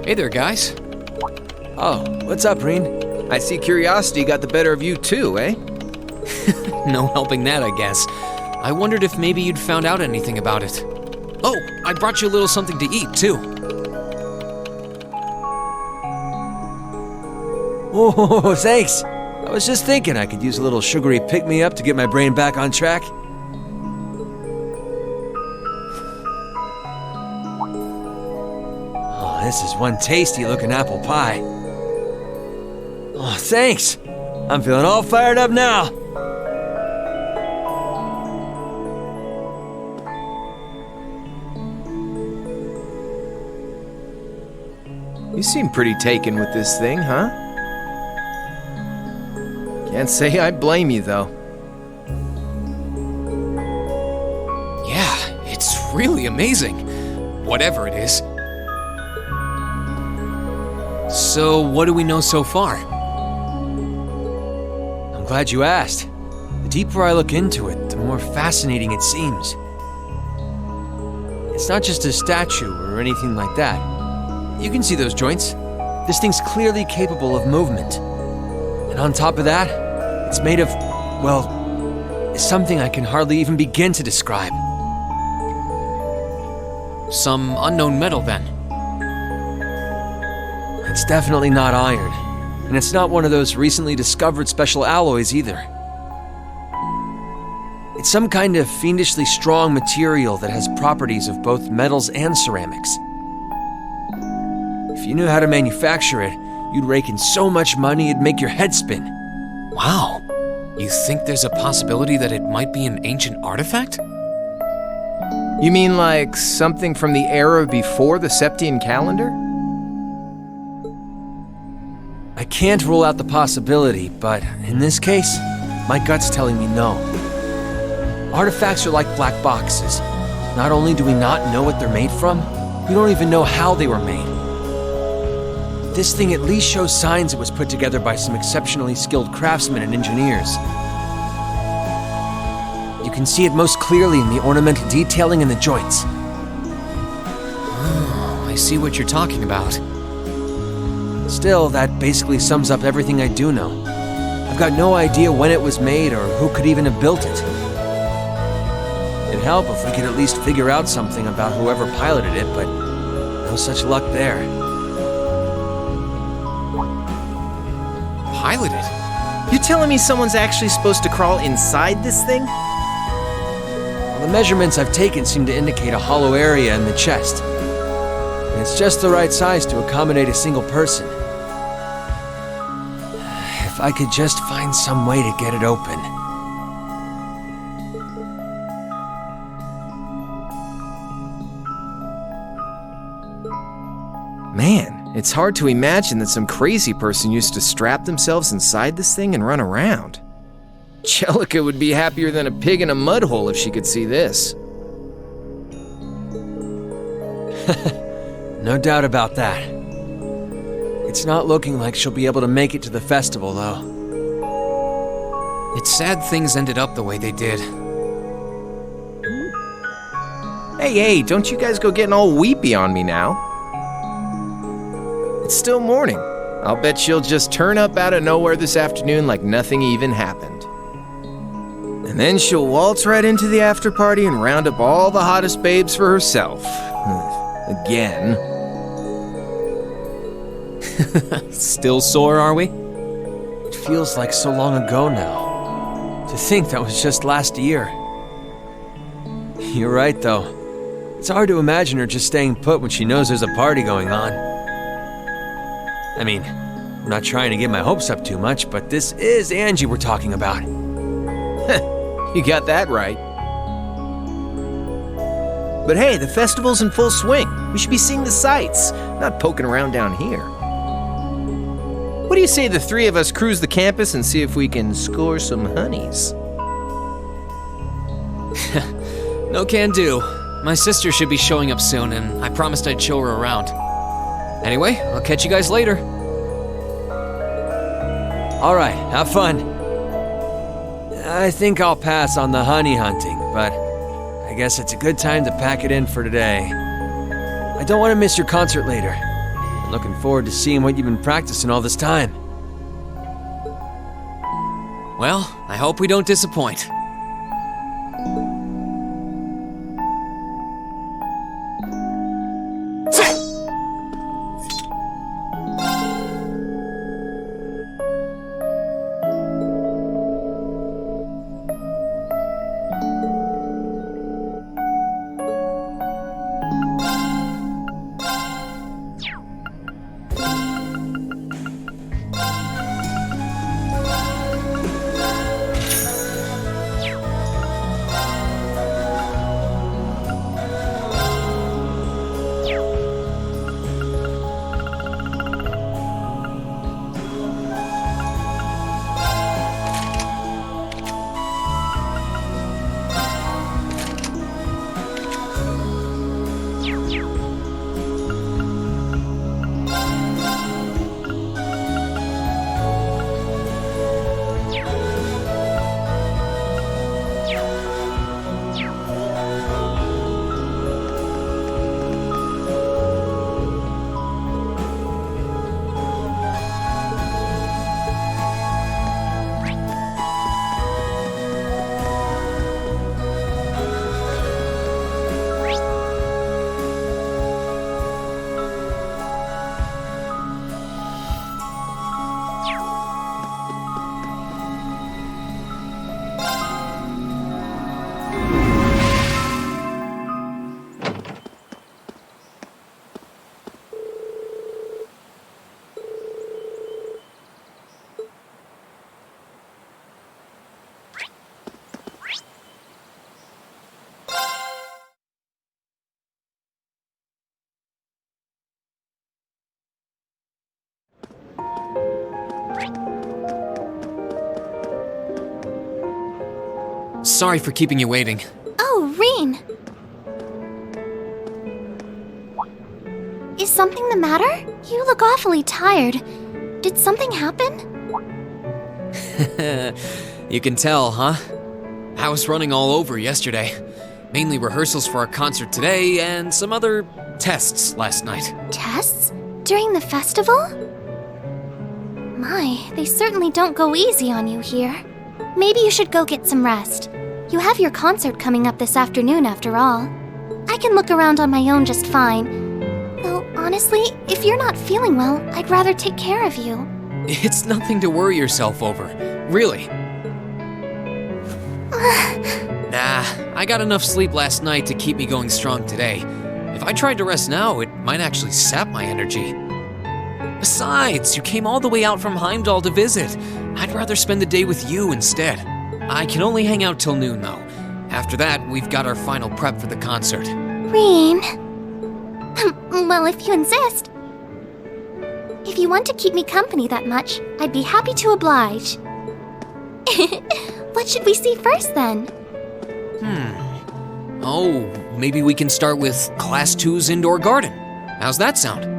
Hey there, guys. Oh, what's up, Reen? I see curiosity got the better of you too, eh? No helping that, I guess. I wondered if maybe you'd found out anything about it. Oh, I brought you a little something to eat, too. Oh, thanks. I was just thinking I could use a little sugary pick-me-up to get my brain back on track. Oh, this is one tasty-looking apple pie. Oh, thanks. I'm feeling all fired up now. You seem pretty taken with this thing, huh? Can't say I blame you, though. Yeah, it's really amazing. Whatever it is. So, what do we know so far? I'm glad you asked. The deeper I look into it, the more fascinating it seems. It's not just a statue or anything like that. You can see those joints. This thing's clearly capable of movement. And on top of that, it's made of, well, something I can hardly even begin to describe. Some unknown metal, then. It's definitely not iron, and it's not one of those recently discovered special alloys either. It's some kind of fiendishly strong material that has properties of both metals and ceramics. If you knew how to manufacture it, you'd rake in so much money it'd make your head spin. Wow. You think there's a possibility that it might be an ancient artifact? You mean like something from the era before the Septian calendar? I can't rule out the possibility, but in this case, my gut's telling me no. Artifacts are like black boxes. Not only do we not know what they're made from, we don't even know how they were made. This thing at least shows signs it was put together by some exceptionally skilled craftsmen and engineers. You can see it most clearly in the ornamental detailing in the joints. Oh, I see what you're talking about. Still, that basically sums up everything I do know. I've got no idea when it was made or who could even have built it. It'd help if we could at least figure out something about whoever piloted it, but no such luck there. Piloted? You telling me someone's actually supposed to crawl inside this thing? Well, the measurements I've taken seem to indicate a hollow area in the chest. And it's just the right size to accommodate a single person. If I could just find some way to get it open. Man, it's hard to imagine that some crazy person used to strap themselves inside this thing and run around. Jellica would be happier than a pig in a mud hole if she could see this. No doubt about that. It's not looking like she'll be able to make it to the festival, though. It's sad things ended up the way they did. Hey, don't you guys go getting all weepy on me now. It's still morning. I'll bet she'll just turn up out of nowhere this afternoon like nothing even happened. And then she'll waltz right into the after party and round up all the hottest babes for herself. Again. Still sore, are we? It feels like so long ago now. To think that was just last year. You're right, though. It's hard to imagine her just staying put when she knows there's a party going on. I mean, I'm not trying to get my hopes up too much, but this is Angie we're talking about. You got that right. But hey, the festival's in full swing. We should be seeing the sights, not poking around down here. What do you say the three of us cruise the campus and see if we can score some honeys? No can do. My sister should be showing up soon, and I promised I'd show her around. Anyway, I'll catch you guys later. All right, have fun. I think I'll pass on the honey hunting, but I guess it's a good time to pack it in for today. I don't want to miss your concert later. Looking forward to seeing what you've been practicing all this time. Well, I hope we don't disappoint. Sorry for keeping you waiting. Oh, Reen! Is something the matter? You look awfully tired. Did something happen? You can tell, huh? I was running all over yesterday. Mainly rehearsals for our concert today and some other tests last night. Tests? During the festival? My, they certainly don't go easy on you here. Maybe you should go get some rest. You have your concert coming up this afternoon after all. I can look around on my own just fine. Though, honestly, if you're not feeling well, I'd rather take care of you. It's nothing to worry yourself over, really. Nah, I got enough sleep last night to keep me going strong today. If I tried to rest now, it might actually sap my energy. Besides, you came all the way out from Heimdall to visit. I'd rather spend the day with you instead. I can only hang out till noon, though. After that, we've got our final prep for the concert. Reen. Well, if you insist. If you want to keep me company that much, I'd be happy to oblige. What should we see first, then? Oh, maybe we can start with Class 2's indoor garden. How's that sound?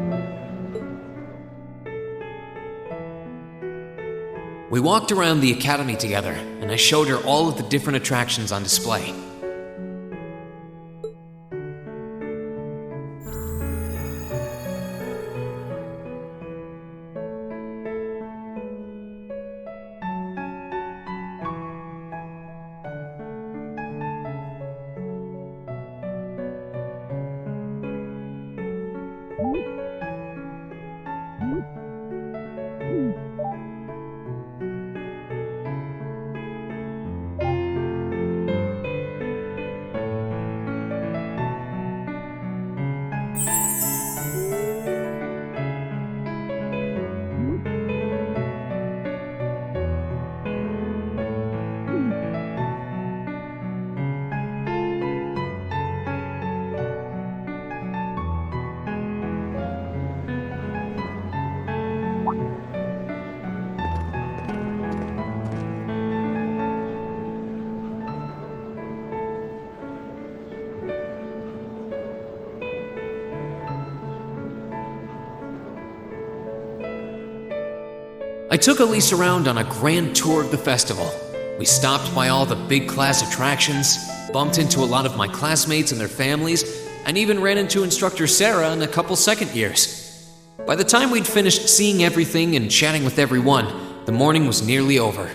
We walked around the academy together, and I showed her all of the different attractions on display. I took Alisa around on a grand tour of the festival. We stopped by all the big class attractions, bumped into a lot of my classmates and their families, and even ran into instructor Sarah and a couple second years. By the time we'd finished seeing everything and chatting with everyone, the morning was nearly over.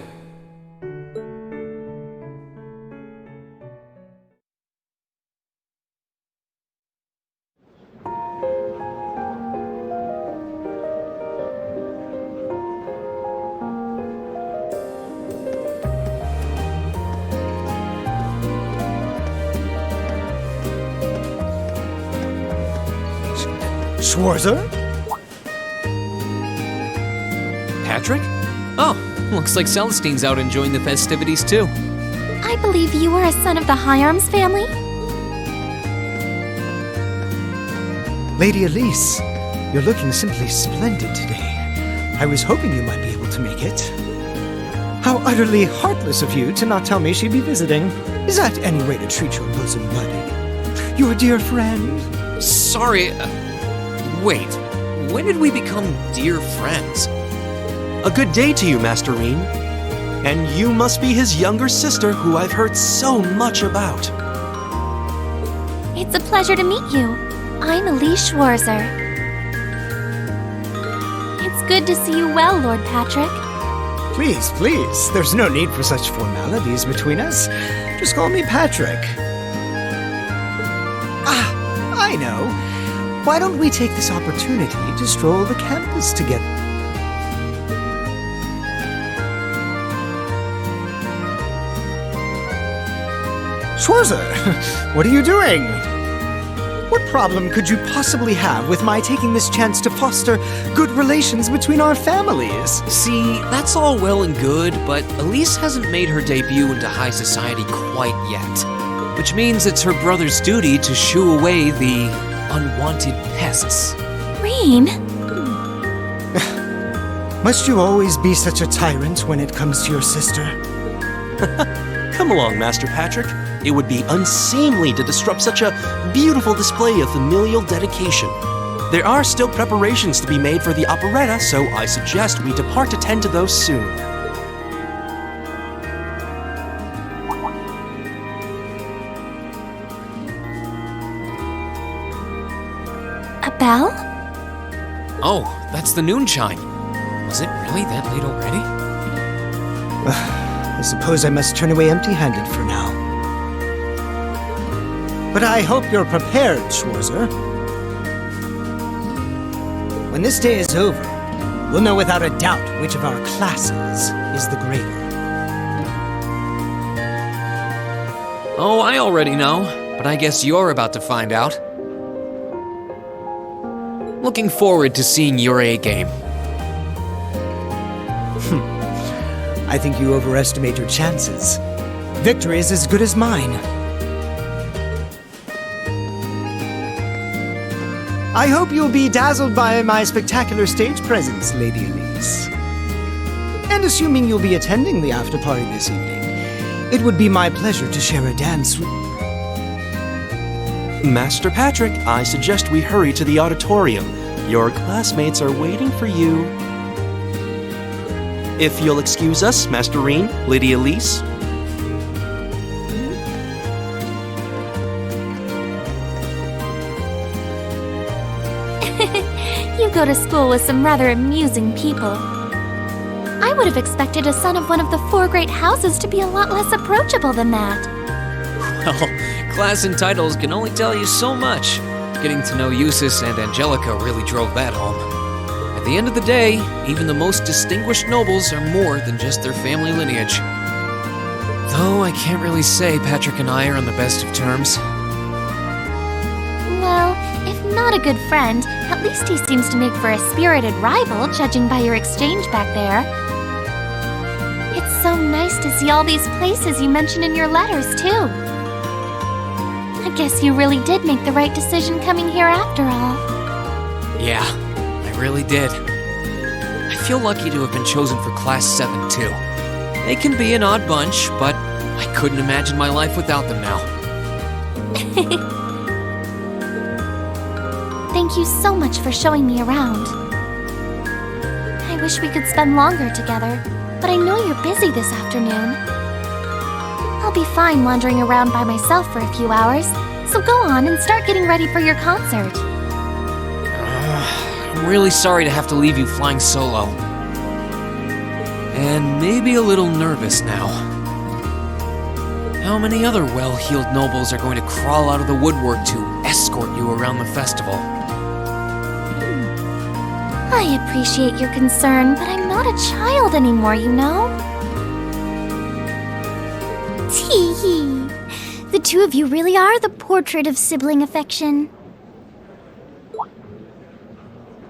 Schwarzer? Patrick? Oh, looks like Celestine's out enjoying the festivities too. I believe you are a son of the High Arms family? Lady Elise, you're looking simply splendid today. I was hoping you might be able to make it. How utterly heartless of you to not tell me she'd be visiting. Is that any way to treat your bosom buddy? Your dear friend? Sorry, wait. When did we become dear friends? A good day to you, Master Reen. And you must be his younger sister who I've heard so much about. It's a pleasure to meet you. I'm Elise Schwarzer. It's good to see you well, Lord Patrick. Please, please, there's no need for such formalities between us. Just call me Patrick. Ah, I know. Why don't we take this opportunity to stroll the campus together? Schwarzer, what are you doing? What problem could you possibly have with my taking this chance to foster good relations between our families? See, that's all well and good, but Elise hasn't made her debut into high society quite yet. Which means it's her brother's duty to shoo away the unwanted pests. Reen? Must you always be such a tyrant when it comes to your sister? Come along, Master Patrick. It would be unseemly to disrupt such a beautiful display of familial dedication. There are still preparations to be made for the operetta, so I suggest we depart to tend to those soon. A bell? Oh, that's the noon chime. Was it really that late already? I suppose I must turn away empty-handed for now. But I hope you're prepared, Schwarzer. When this day is over, we'll know without a doubt which of our classes is the greater. Oh, I already know, but I guess you're about to find out. Looking forward to seeing your A game. I think you overestimate your chances. Victory is as good as mine. I hope you'll be dazzled by my spectacular stage presence, Lady Elise. And assuming you'll be attending the after-party this evening, it would be my pleasure to share a dance with... Master Patrick, I suggest we hurry to the auditorium. Your classmates are waiting for you. If you'll excuse us, Master Reen, Lady Elise. You go to school with some rather amusing people. I would have expected a son of one of the 4 great houses to be a lot less approachable than that. Well, class and titles can only tell you so much. Getting to know Jusis and Angelica really drove that home. At the end of the day, even the most distinguished nobles are more than just their family lineage. Though I can't really say Patrick and I are on the best of terms. Well, if not a good friend, at least he seems to make for a spirited rival, judging by your exchange back there. It's so nice to see all these places you mentioned in your letters, too. I guess you really did make the right decision coming here after all. Yeah, I really did. I feel lucky to have been chosen for Class 7, too. They can be an odd bunch, but I couldn't imagine my life without them now. Thank you so much for showing me around. I wish we could spend longer together, but I know you're busy this afternoon. I'll be fine wandering around by myself for a few hours, so go on and start getting ready for your concert. I'm really sorry to have to leave you flying solo. And maybe a little nervous now. How many other well-heeled nobles are going to crawl out of the woodwork to escort you around the festival? I appreciate your concern, but I'm not a child anymore, you know? Tee-hee. The two of you really are the portrait of sibling affection.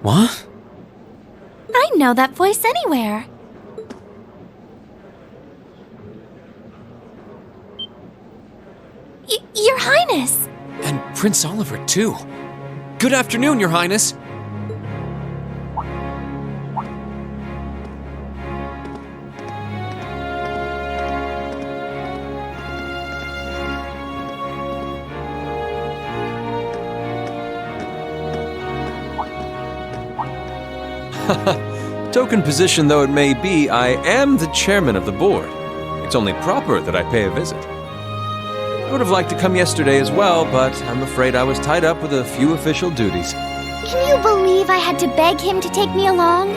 What? I know that voice anywhere. Your Highness! And Prince Oliver, too. Good afternoon, Your Highness. Token position though it may be, I am the chairman of the board. It's only proper that I pay a visit. I would have liked to come yesterday as well, but I'm afraid I was tied up with a few official duties. Can you believe I had to beg him to take me along?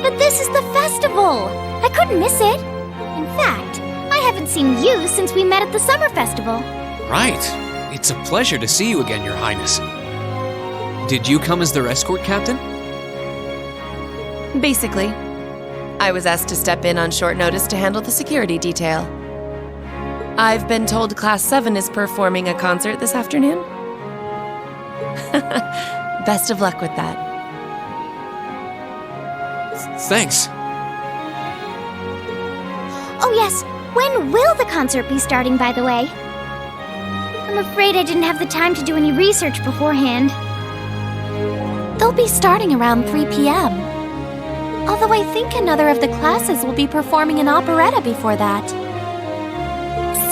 But this is the festival! I couldn't miss it! In fact, I haven't seen you since we met at the summer festival. Right. It's a pleasure to see you again, Your Highness. Did you come as their escort captain? Basically. I was asked to step in on short notice to handle the security detail. I've been told Class 7 is performing a concert this afternoon. Best of luck with that. Thanks. Oh yes, when will the concert be starting, by the way? I'm afraid I didn't have the time to do any research beforehand. They'll be starting around 3 p.m. Although I think another of the classes will be performing an operetta before that.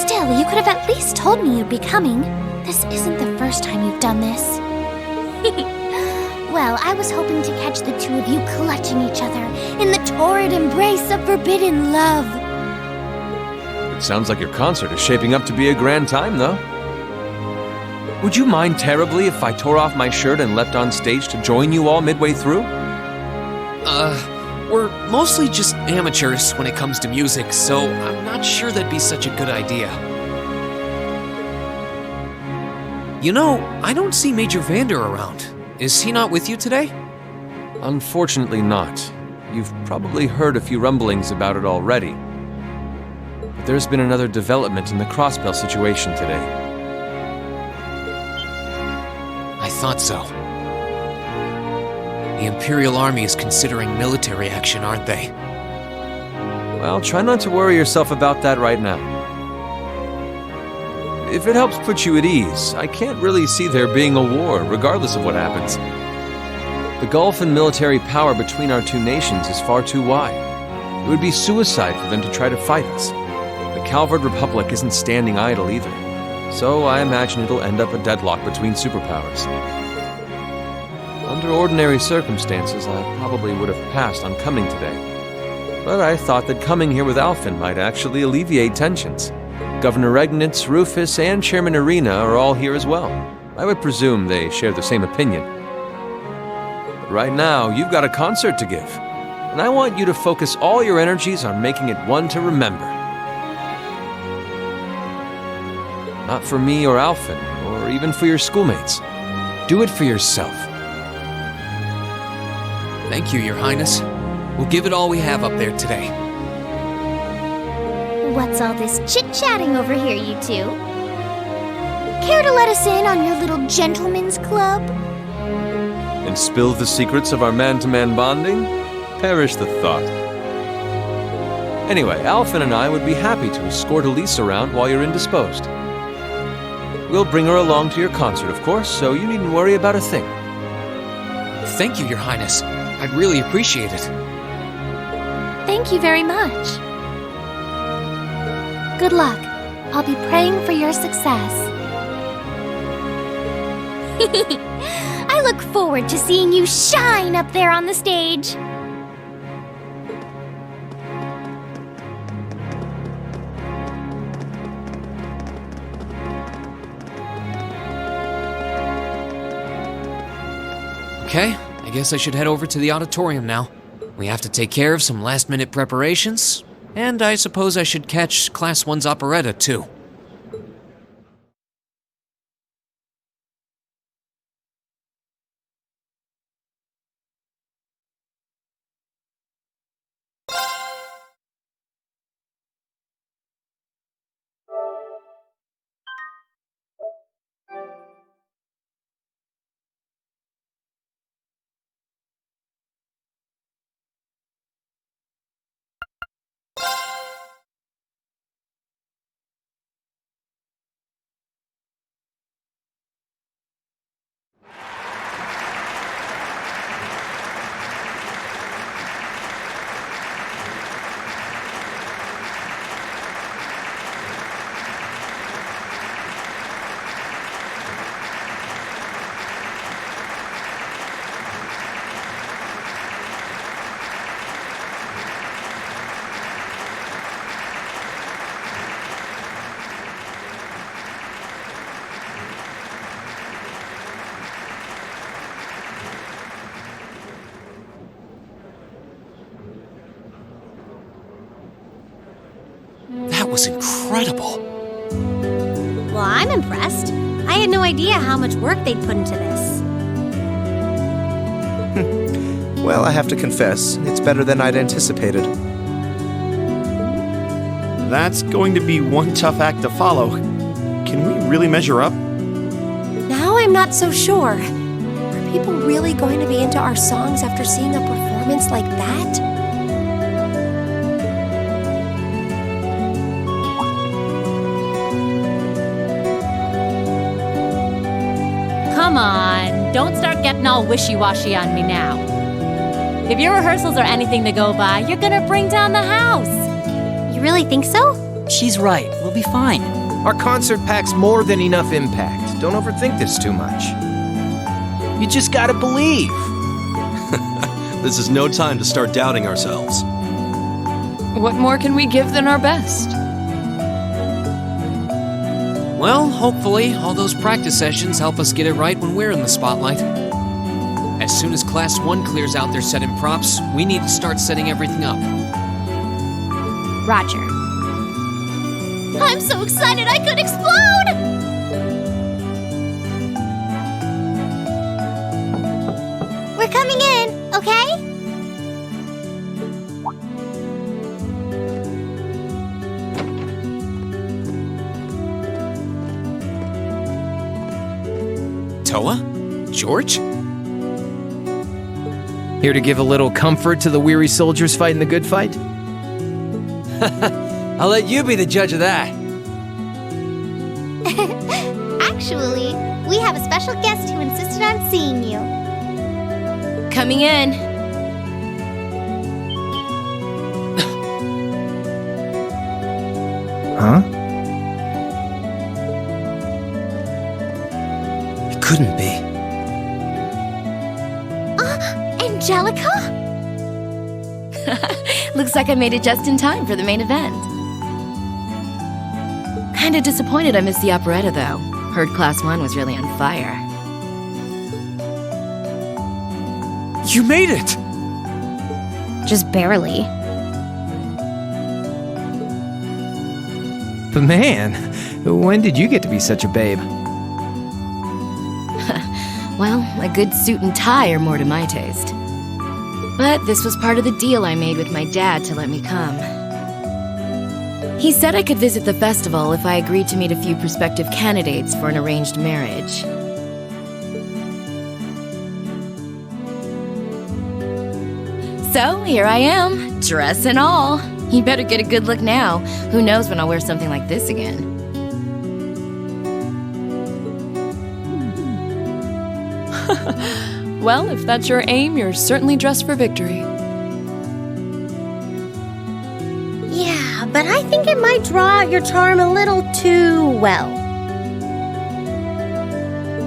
Still, you could have at least told me you'd be coming. This isn't the first time you've done this. Well, I was hoping to catch the two of you clutching each other in the torrid embrace of forbidden love. It sounds like your concert is shaping up to be a grand time, though. Would you mind terribly if I tore off my shirt and leapt on stage to join you all midway through? We're mostly just amateurs when it comes to music, so I'm not sure that'd be such a good idea. You know, I don't see Major Vander around. Is he not with you today? Unfortunately not. You've probably heard a few rumblings about it already. But there's been another development in the Crossbell situation today. I thought so. The Imperial Army is considering military action, aren't they? Well, try not to worry yourself about that right now. If it helps put you at ease, I can't really see there being a war, regardless of what happens. The gulf in military power between our two nations is far too wide. It would be suicide for them to try to fight us. The Calvard Republic isn't standing idle either, so I imagine it'll end up a deadlock between superpowers. Under ordinary circumstances, I probably would have passed on coming today. But I thought that coming here with Alphen might actually alleviate tensions. Governor Regnitz, Rufus, and Chairman Arena are all here as well. I would presume they share the same opinion. But right now, you've got a concert to give, and I want you to focus all your energies on making it one to remember. Not for me or Alphen, or even for your schoolmates. Do it for yourself. Thank you, Your Highness. We'll give it all we have up there today. What's all this chit-chatting over here, you two? Care to let us in on your little gentleman's club? And spill the secrets of our man-to-man bonding? Perish the thought. Anyway, Alphen and I would be happy to escort Alisa around while you're indisposed. We'll bring her along to your concert, of course, so you needn't worry about a thing. Thank you, Your Highness. I'd really appreciate it. Thank you very much. Good luck. I'll be praying for your success. I look forward to seeing you shine up there on the stage. Okay, I guess I should head over to the auditorium now. We have to take care of some last-minute preparations, and I suppose I should catch Class 1's operetta, too. That was incredible. Well, I'm impressed. I had no idea how much work they'd put into this. Well, I have to confess, it's better than I'd anticipated. That's going to be one tough act to follow. Can we really measure up? Now I'm not so sure. Are people really going to be into our songs after seeing a performance like that? Come on, don't start getting all wishy-washy on me now. If your rehearsals are anything to go by, you're gonna bring down the house. You really think so? She's right. We'll be fine. Our concert packs more than enough impact. Don't overthink this too much. You just gotta believe. This is no time to start doubting ourselves. What more can we give than our best? Well, hopefully, all those practice sessions help us get it right when we're in the spotlight. As soon as Class 1 clears out their set and props, we need to start setting everything up. Roger. I'm so excited I could explode! We're coming in, okay? Toa? George? Here to give a little comfort to the weary soldiers fighting the good fight? I'll let you be the judge of that. Actually, we have a special guest who insisted on seeing you. Coming in. Huh? It couldn't be. Angelica? Looks like I made it just in time for the main event. Kinda disappointed I missed the operetta, though. Heard Class 1 was really on fire. You made it! Just barely. But man, when did you get to be such a babe? Well, a good suit and tie are more to my taste. But this was part of the deal I made with my dad to let me come. He said I could visit the festival if I agreed to meet a few prospective candidates for an arranged marriage. So here I am, dress and all. You better get a good look now. Who knows when I'll wear something like this again. Well, if that's your aim, you're certainly dressed for victory. Yeah, but I think it might draw out your charm a little too well.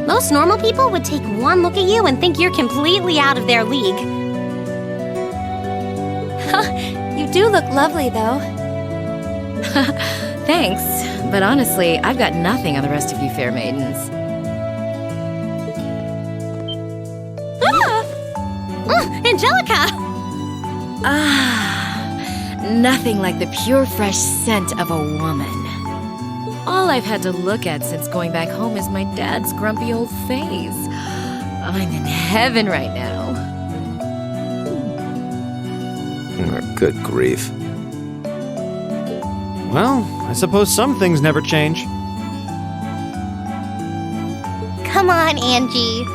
Most normal people would take one look at you and think you're completely out of their league. You do look lovely, though. Thanks, but honestly, I've got nothing on the rest of you fair maidens. Nothing like the pure fresh scent of a woman. All I've had to look at since going back home is my dad's grumpy old face. I'm in heaven right now. Good grief. Well, I suppose some things never change. Come on, Angie.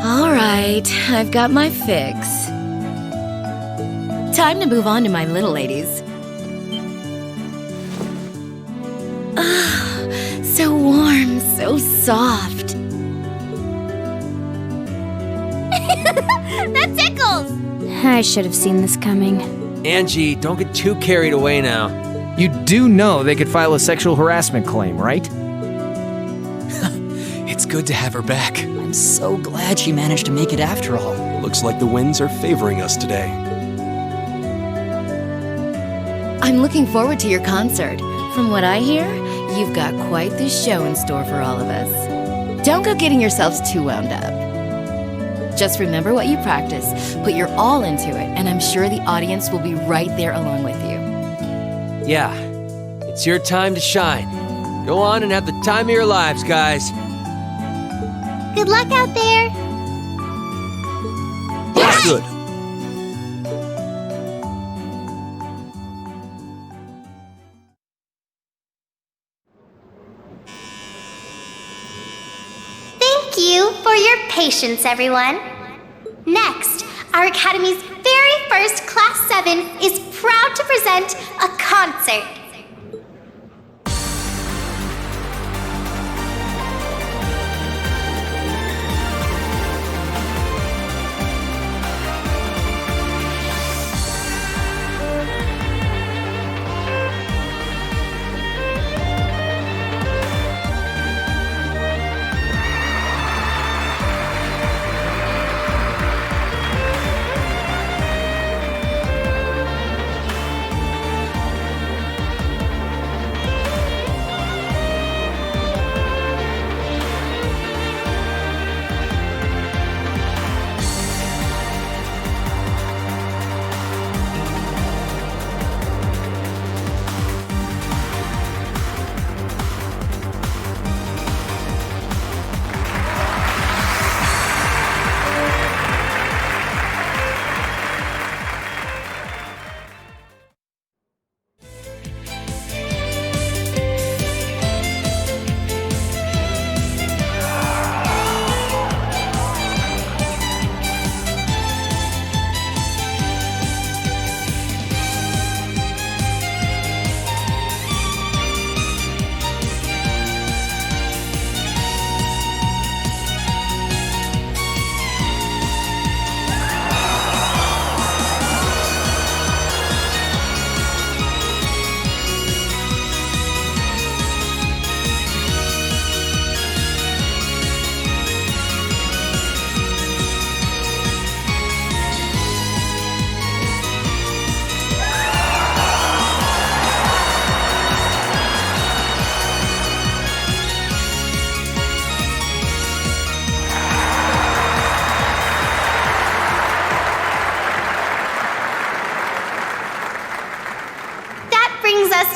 All right, I've got my fix. Time to move on to my little ladies. So warm, so soft. That tickles! I should have seen this coming. Angie, don't get too carried away now. You do know they could file a sexual harassment claim, right? It's good to have her back. I'm so glad she managed to make it after all. Looks like the winds are favoring us today. I'm looking forward to your concert. From what I hear, you've got quite the show in store for all of us. Don't go getting yourselves too wound up. Just remember what you practice, put your all into it, and I'm sure the audience will be right there along with you. Yeah, it's your time to shine. Go on and have the time of your lives, guys. Good luck out there. That's good. Thank you for your patience, everyone. Next, our Academy's very first Class 7 is proud to present a concert.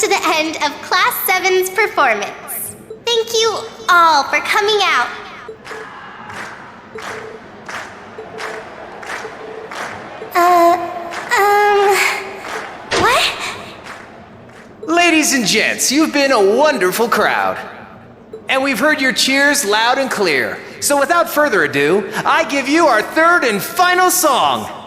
To the end of Class 7's performance. Thank you all for coming out. What? Ladies and gents, you've been a wonderful crowd. And we've heard your cheers loud and clear. So without further ado, I give you our third and final song.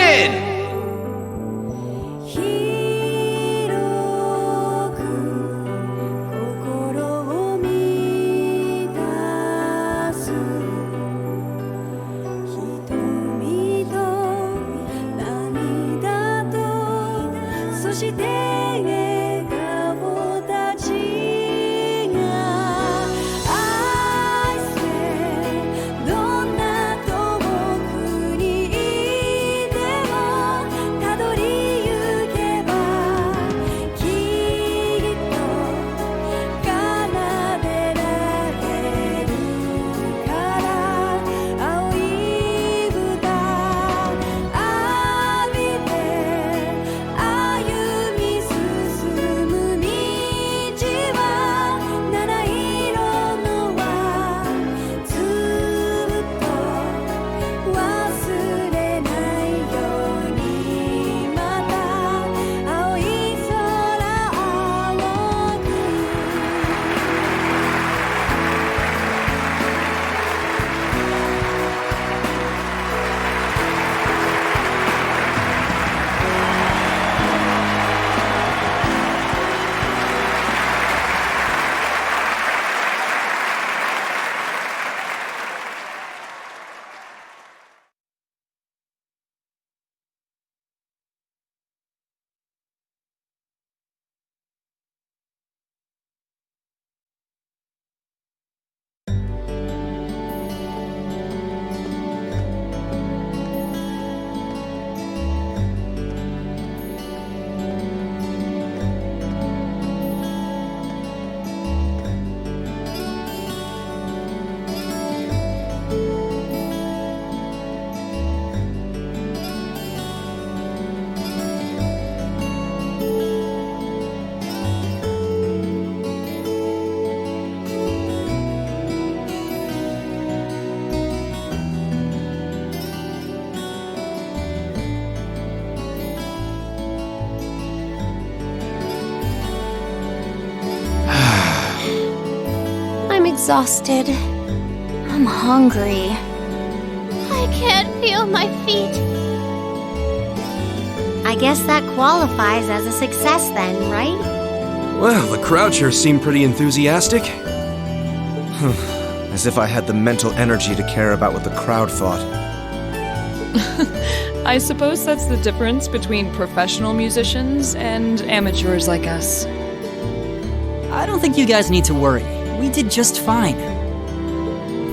in! Exhausted. I'm hungry. I can't feel my feet. I guess that qualifies as a success then, right? Well, the crowd sure seemed pretty enthusiastic. As if I had the mental energy to care about what the crowd thought. I suppose that's the difference between professional musicians and amateurs like us. I don't think you guys need to worry. We did just fine.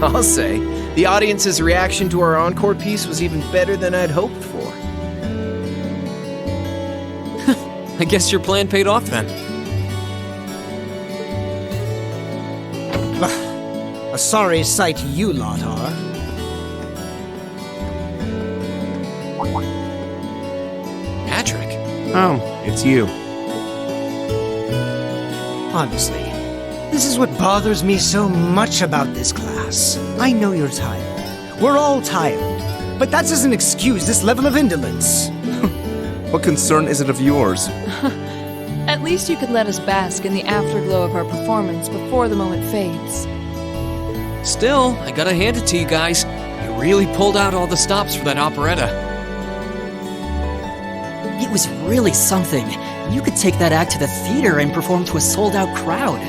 I'll say, the audience's reaction to our encore piece was even better than I'd hoped for. I guess your plan paid off then. A sorry sight you lot are. Patrick. Oh, it's you. Honestly, this is what bothers me so much about this class. I know you're tired. We're all tired. But that doesn't excuse this level of indolence. What concern is it of yours? At least you could let us bask in the afterglow of our performance before the moment fades. Still, I gotta hand it to you guys. You really pulled out all the stops for that operetta. It was really something. You could take that act to the theater and perform to a sold-out crowd.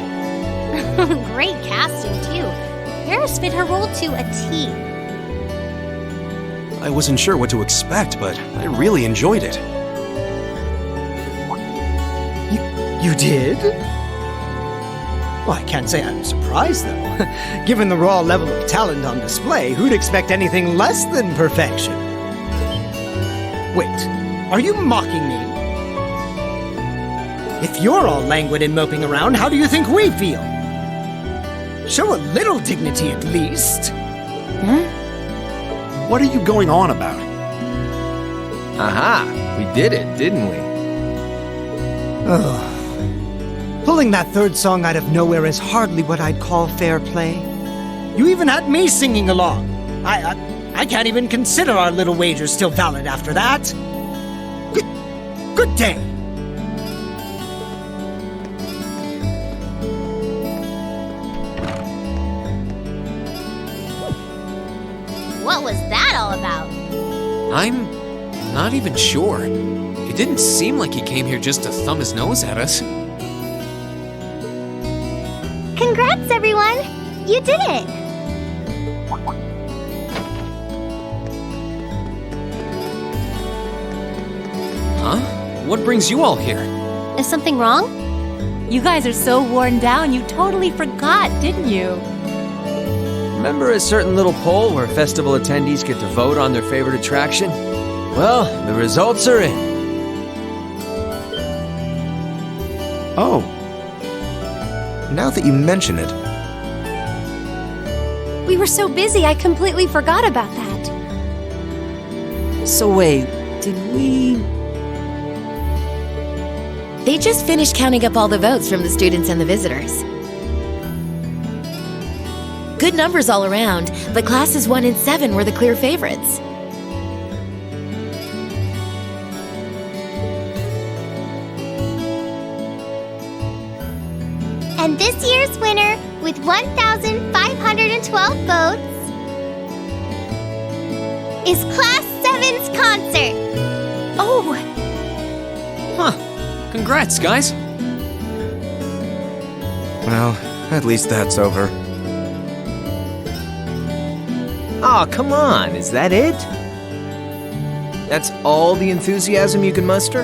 Great casting, too. Paris fit her role to a T. I wasn't sure what to expect, but I really enjoyed it. You did? Well, I can't say I'm surprised, though. Given the raw level of talent on display, who'd expect anything less than perfection? Wait, are you mocking me? If you're all languid and moping around, how do you think we feel? Show a little dignity at least. What are you going on about? Aha! We did it, didn't we? Ugh. Pulling that third song out of nowhere is hardly what I'd call fair play. You even had me singing along. I can't even consider our little wager still valid after that. Good day. What was that all about? I'm not even sure. It didn't seem like he came here just to thumb his nose at us. Congrats, everyone! You did it! Huh? What brings you all here? Is something wrong? You guys are so worn down, you totally forgot, didn't you? Remember a certain little poll where festival attendees get to vote on their favorite attraction? Well, the results are in. Oh. Now that you mention it, We were so busy, I completely forgot about that. So wait, did we... They just finished counting up all the votes from the students and the visitors. Good numbers all around, but classes 1 and 7 were the clear favorites. And this year's winner, with 1,512 votes, is Class 7's concert. Oh! Huh. Congrats, guys. well, at least that's over. Aw, come on, is that it? That's all the enthusiasm you can muster?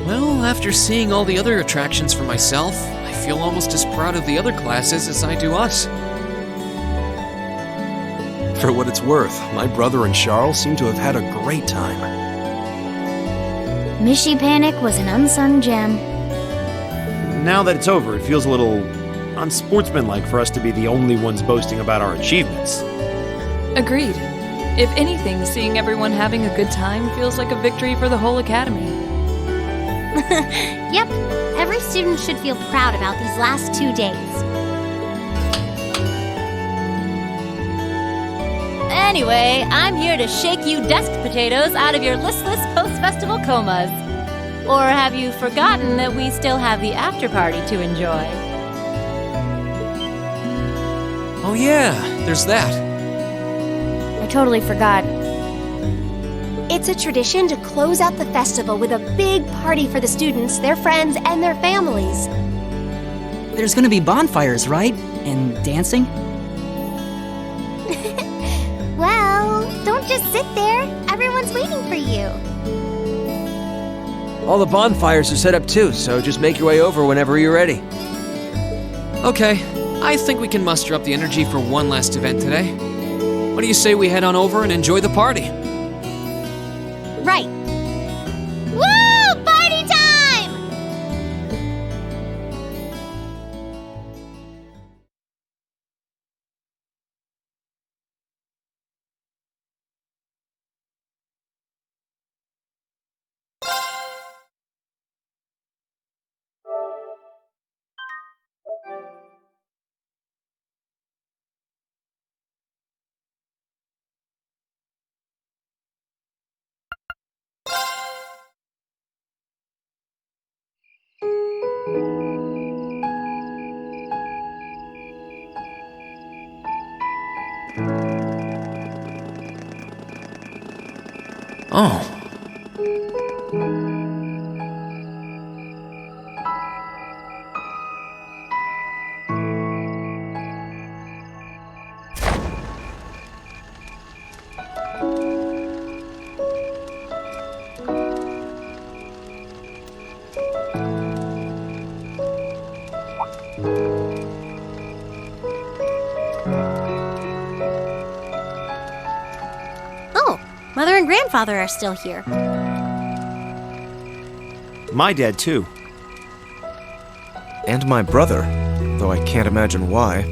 Well, after seeing all the other attractions for myself, I feel almost as proud of the other classes as I do us. For what it's worth, my brother and Charles seem to have had a great time. Mishy Panic was an unsung gem. Now that it's over, it feels a little unsportsmanlike for us to be the only ones boasting about our achievements. Agreed. If anything, seeing everyone having a good time feels like a victory for the whole academy. Yep, every student should feel proud about these last 2 days. Anyway, I'm here to shake you desk potatoes out of your listless post-festival comas. Or have you forgotten that we still have the after-party to enjoy? Oh yeah, there's that. I totally forgot. It's a tradition to close out the festival with a big party for the students, their friends, and their families. There's gonna be bonfires, right? And dancing? Well, don't just sit there. Everyone's waiting for you. All the bonfires are set up too, so just make your way over whenever you're ready. Okay, I think we can muster up the energy for one last event today. What do you say we head on over and enjoy the party? Right. Woo! Party time! Oh. Oh, Mother and Grandfather are still here. My dad, too. And my brother, though I can't imagine why.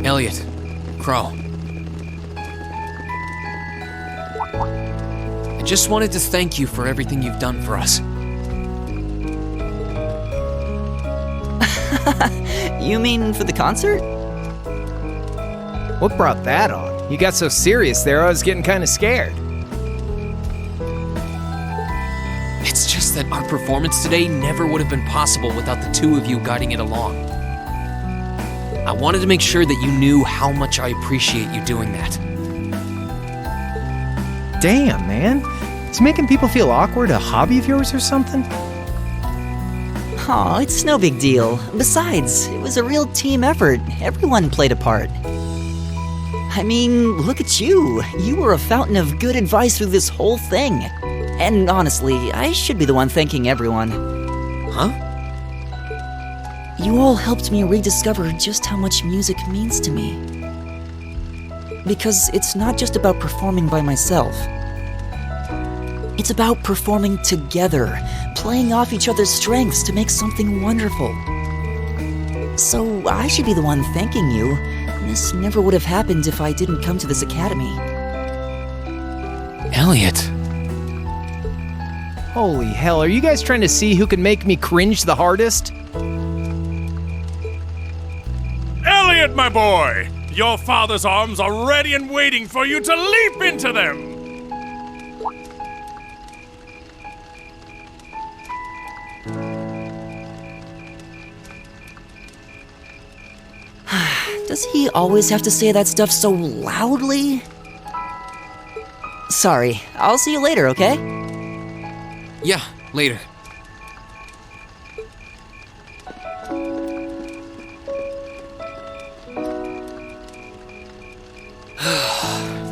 Elliot, Crow. I just wanted to thank you for everything you've done for us. You mean for the concert? What brought that on? You got so serious there, I was getting kind of scared. It's just that our performance today never would have been possible without the two of you guiding it along. I wanted to make sure that you knew how much I appreciate you doing that. Damn, man. Is making people feel awkward a hobby of yours or something? Aw, it's no big deal. Besides, it was a real team effort. Everyone played a part. I mean, look at you. You were a fountain of good advice through this whole thing. And honestly, I should be the one thanking everyone. Huh? You all helped me rediscover just how much music means to me. Because it's not just about performing by myself. It's about performing together, playing off each other's strengths to make something wonderful. So I should be the one thanking you. This never would have happened if I didn't come to this academy. Elliot. Holy hell, are you guys trying to see who can make me cringe the hardest? Elliot, my boy! Your father's arms are ready and waiting for you to leap into them! Does he always have to say that stuff so loudly? Sorry, I'll see you later, okay? Yeah, later.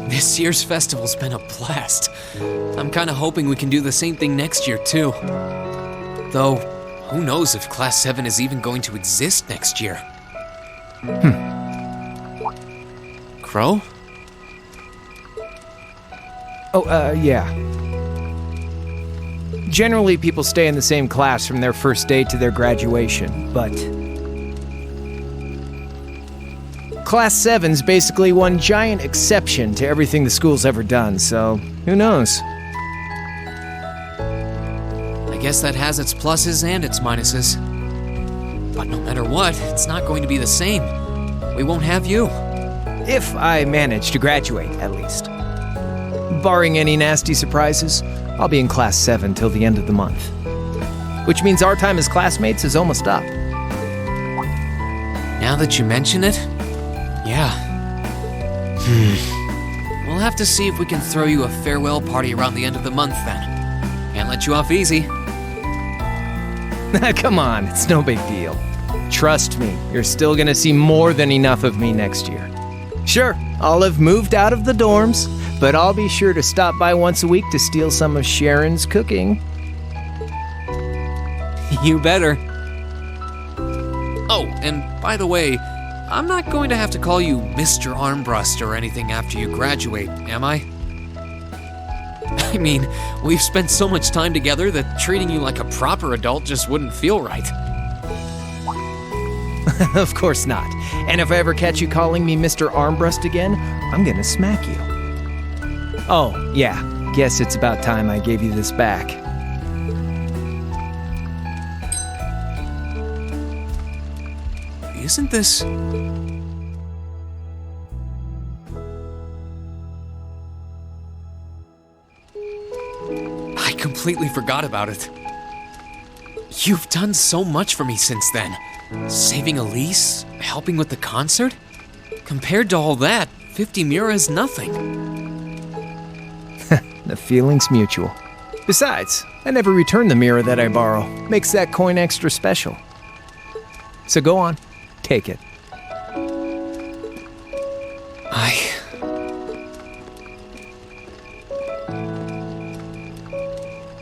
This year's festival's been a blast. I'm kinda hoping we can do the same thing next year, too. Though, who knows if Class 7 is even going to exist next year? Crow? Oh, yeah. Generally, people stay in the same class from their first day to their graduation, but Class 7's basically one giant exception to everything the school's ever done, so who knows? I guess that has its pluses and its minuses. But no matter what, it's not going to be the same. We won't have you. If I manage to graduate, at least. Barring any nasty surprises, I'll be in Class 7 till the end of the month. Which means our time as classmates is almost up. Now that you mention it, yeah. We'll have to see if we can throw you a farewell party around the end of the month then. Can't let you off easy. Come on, it's no big deal. Trust me, you're still gonna see more than enough of me next year. Sure, I'll have moved out of the dorms, but I'll be sure to stop by once a week to steal some of Sharon's cooking. You better. Oh, and by the way, I'm not going to have to call you Mr. Armbrust or anything after you graduate, am I? I mean, we've spent so much time together that treating you like a proper adult just wouldn't feel right. Of course not. And if I ever catch you calling me Mr. Armbrust again, I'm gonna smack you. Oh, yeah. Guess it's about time I gave you this back. Isn't this... I completely forgot about it. You've done so much for me since then. Saving Elise, helping with the concert. Compared to all that, 50 Mira is nothing. The feeling's mutual. Besides, I never return the mirror that I borrow. Makes that coin extra special. So go on, take it.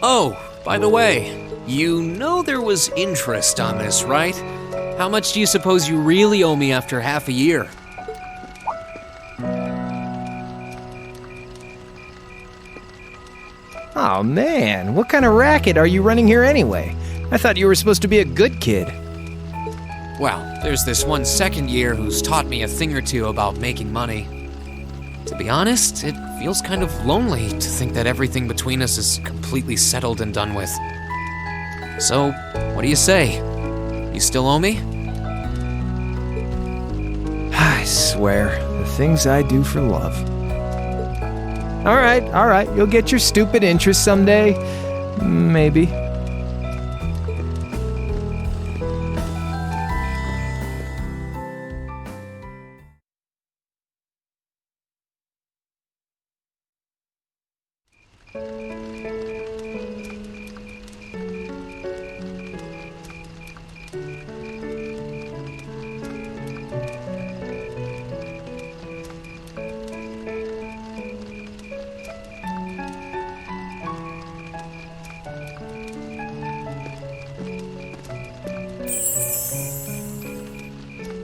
Oh, by the way, you know there was interest on this, right? How much do you suppose you really owe me after half a year? Oh man, what kind of racket are you running here anyway? I thought you were supposed to be a good kid. Well, there's this one second year who's taught me a thing or two about making money. To be honest, it feels kind of lonely to think that everything between us is completely settled and done with. So, what do you say? You still owe me? I swear, the things I do for love. All right, you'll get your stupid interest someday. Maybe.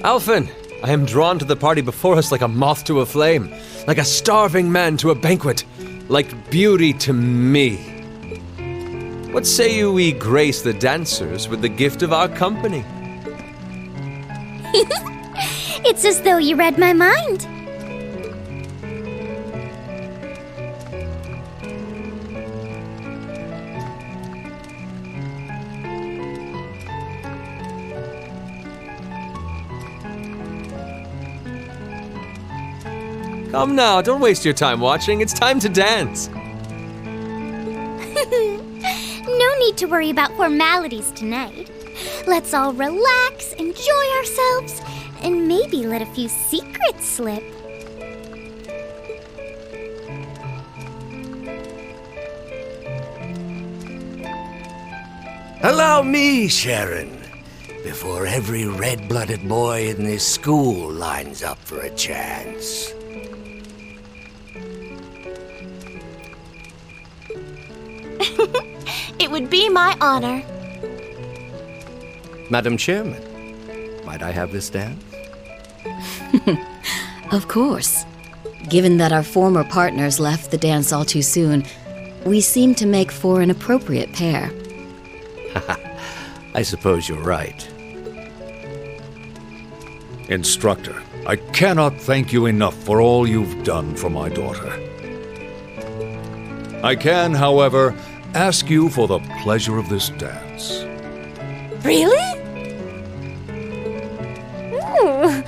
Alphen, I am drawn to the party before us like a moth to a flame, like a starving man to a banquet, like beauty to me. What say you we grace the dancers with the gift of our company? It's as though you read my mind. Come now, don't waste your time watching. It's time to dance. No need to worry about formalities tonight. Let's all relax, enjoy ourselves, and maybe let a few secrets slip. Allow me, Sharon, before every red-blooded boy in this school lines up for a chance. It would be my honor. Madam Chairman, might I have this dance? Of course. Given that our former partners left the dance all too soon, we seem to make for an appropriate pair. I suppose you're right. Instructor, I cannot thank you enough for all you've done for my daughter. I can, however, ask you for the pleasure of this dance. Really? Ooh,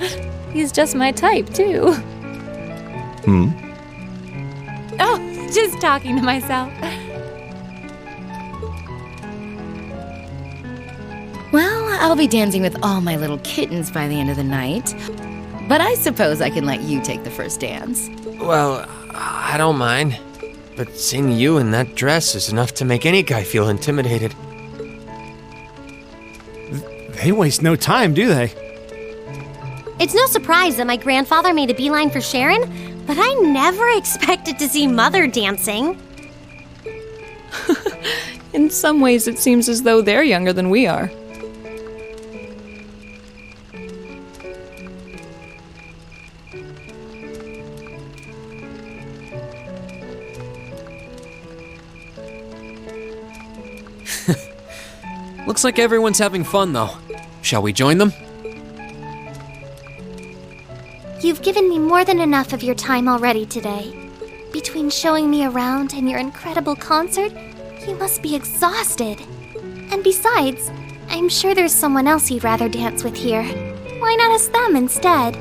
he's just my type, too. Oh, just talking to myself. Well, I'll be dancing with all my little kittens by the end of the night. But I suppose I can let you take the first dance. Well, I don't mind. But seeing you in that dress is enough to make any guy feel intimidated. They waste no time, do they? It's no surprise that my grandfather made a beeline for Sharon, but I never expected to see Mother dancing. In some ways, it seems as though they're younger than we are. Looks like everyone's having fun, though. Shall we join them? You've given me more than enough of your time already today. Between showing me around and your incredible concert, you must be exhausted. And besides, I'm sure there's someone else you'd rather dance with here. Why not ask them instead?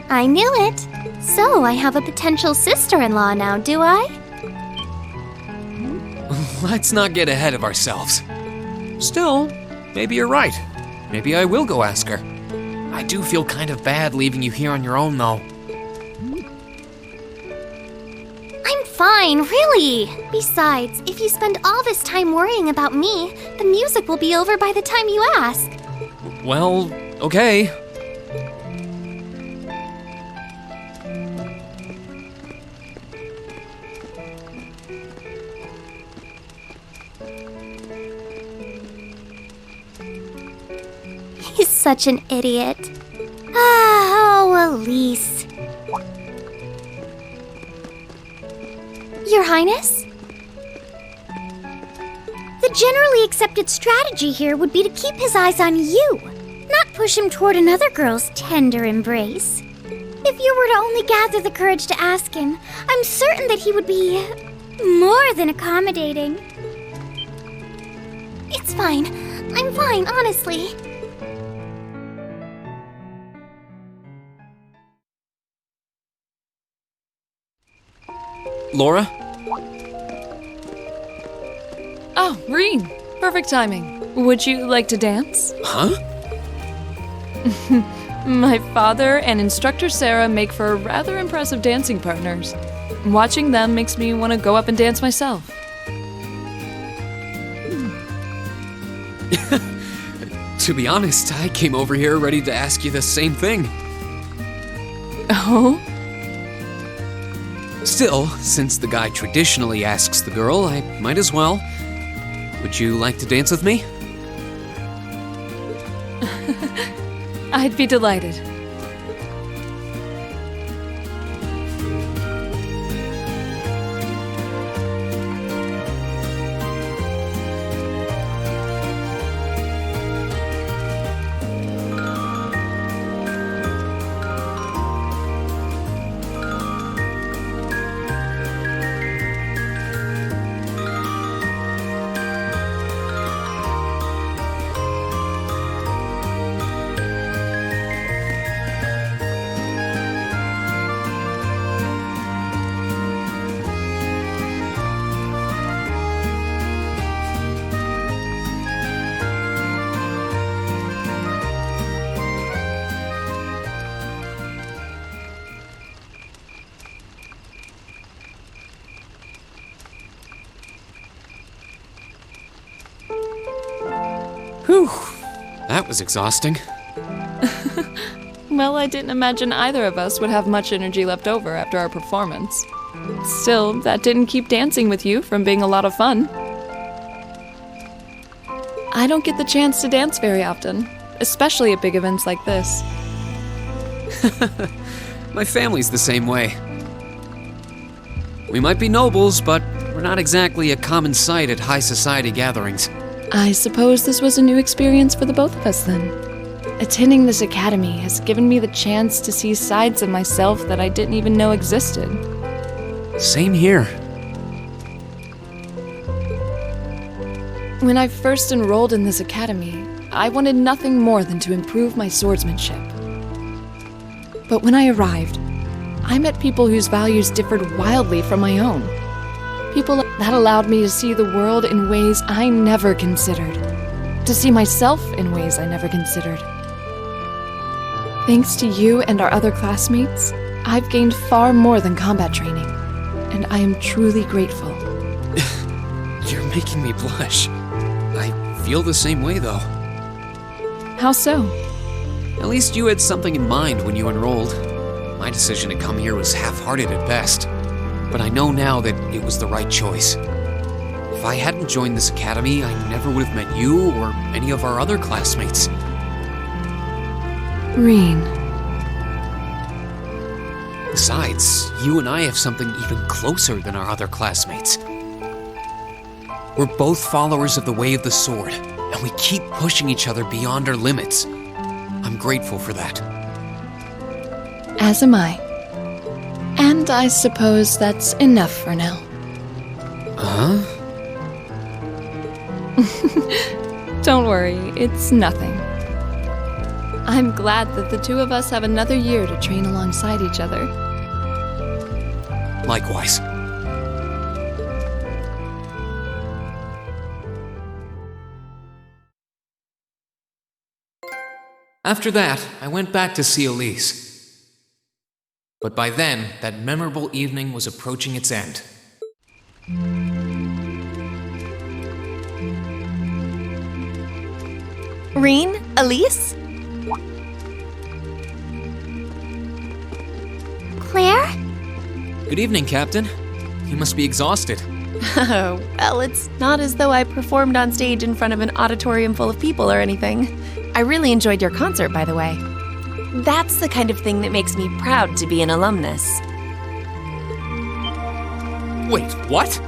I knew it. So I have a potential sister-in-law now, do I? Let's not get ahead of ourselves. Still, maybe you're right. Maybe I will go ask her. I do feel kind of bad leaving you here on your own, though. I'm fine, really. Besides, if you spend all this time worrying about me, the music will be over by the time you ask. Well, okay. He's such an idiot. Oh, Elise. Your Highness? The generally accepted strategy here would be to keep his eyes on you, not push him toward another girl's tender embrace. If you were to only gather the courage to ask him, I'm certain that he would be more than accommodating. It's fine. I'm fine, honestly. Laura? Oh, Reen, Perfect timing. Would you like to dance? Huh? My father and instructor Sarah make for rather impressive dancing partners. Watching them makes me want to go up and dance myself. To be honest, I came over here ready to ask you the same thing. Oh? Still, since the guy traditionally asks the girl, I might as well. Would you like to dance with me? I'd be delighted. Whew, that was exhausting. Well, I didn't imagine either of us would have much energy left over after our performance. Still, that didn't keep dancing with you from being a lot of fun. I don't get the chance to dance very often, especially at big events like this. My family's the same way. We might be nobles, but we're not exactly a common sight at high society gatherings. I suppose this was a new experience for the both of us then. Attending this academy has given me the chance to see sides of myself that I didn't even know existed. Same here. When I first enrolled in this academy, I wanted nothing more than to improve my swordsmanship. But when I arrived, I met people whose values differed wildly from my own. People that allowed me to see the world in ways I never considered. To see myself in ways I never considered. Thanks to you and our other classmates, I've gained far more than combat training, and I am truly grateful. You're making me blush. I feel the same way, though. How so? At least you had something in mind when you enrolled. My decision to come here was half-hearted at best, but I know now that it was the right choice. If I hadn't joined this academy, I never would have met you or any of our other classmates. Reen. Besides, you and I have something even closer than our other classmates. We're both followers of the way of the sword, and we keep pushing each other beyond our limits. I'm grateful for that. As am I. And I suppose that's enough for now. Huh? Don't worry, it's nothing. I'm glad that the two of us have another year to train alongside each other. Likewise. After that, I went back to see Alisa. But by then, that memorable evening was approaching its end. Reen? Alisa? Claire? Good evening, Captain. You must be exhausted. Oh, well, it's not as though I performed on stage in front of an auditorium full of people or anything. I really enjoyed your concert, by the way. That's the kind of thing that makes me proud to be an alumnus. Wait, what?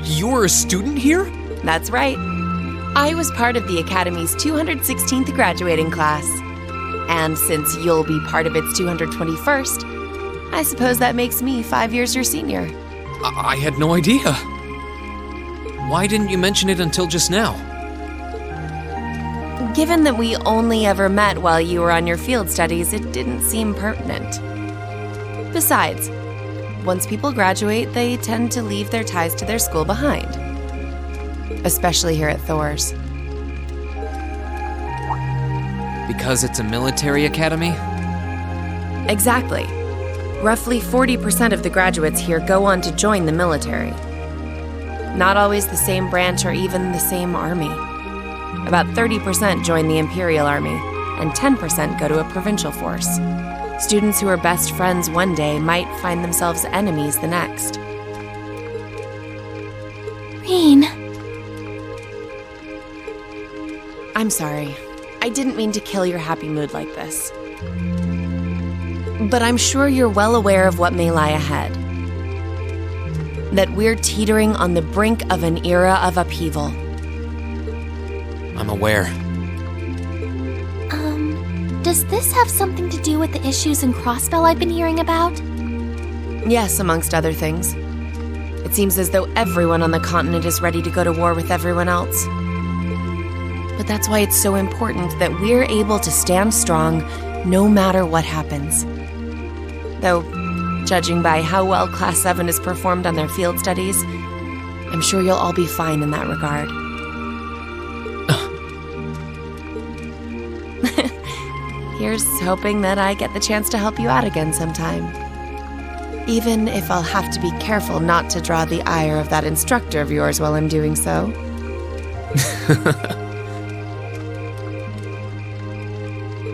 You're a student here? That's right. I was part of the Academy's 216th graduating class. And since you'll be part of its 221st, I suppose that makes me 5 years your senior. I had no idea. Why didn't you mention it until just now? Given that we only ever met while you were on your field studies, it didn't seem pertinent. Besides, once people graduate, they tend to leave their ties to their school behind. especially here at Thor's. Because it's a military academy? Exactly. Roughly 40% of the graduates here go on to join the military. Not always the same branch or even the same army. About 30% join the Imperial Army, and 10% go to a provincial force. Students who are best friends one day might find themselves enemies the next. Rean. I'm sorry. I didn't mean to kill your happy mood like this. But I'm sure you're well aware of what may lie ahead. That we're teetering on the brink of an era of upheaval. I'm aware. Does this have something to do with the issues in Crossbell I've been hearing about? Yes, amongst other things. It seems as though everyone on the continent is ready to go to war with everyone else. But that's why it's so important that we're able to stand strong no matter what happens. Though, judging by how well Class 7 has performed on their field studies, I'm sure you'll all be fine in that regard. Here's hoping that I get the chance to help you out again sometime. Even if I'll have to be careful not to draw the ire of that instructor of yours while I'm doing so.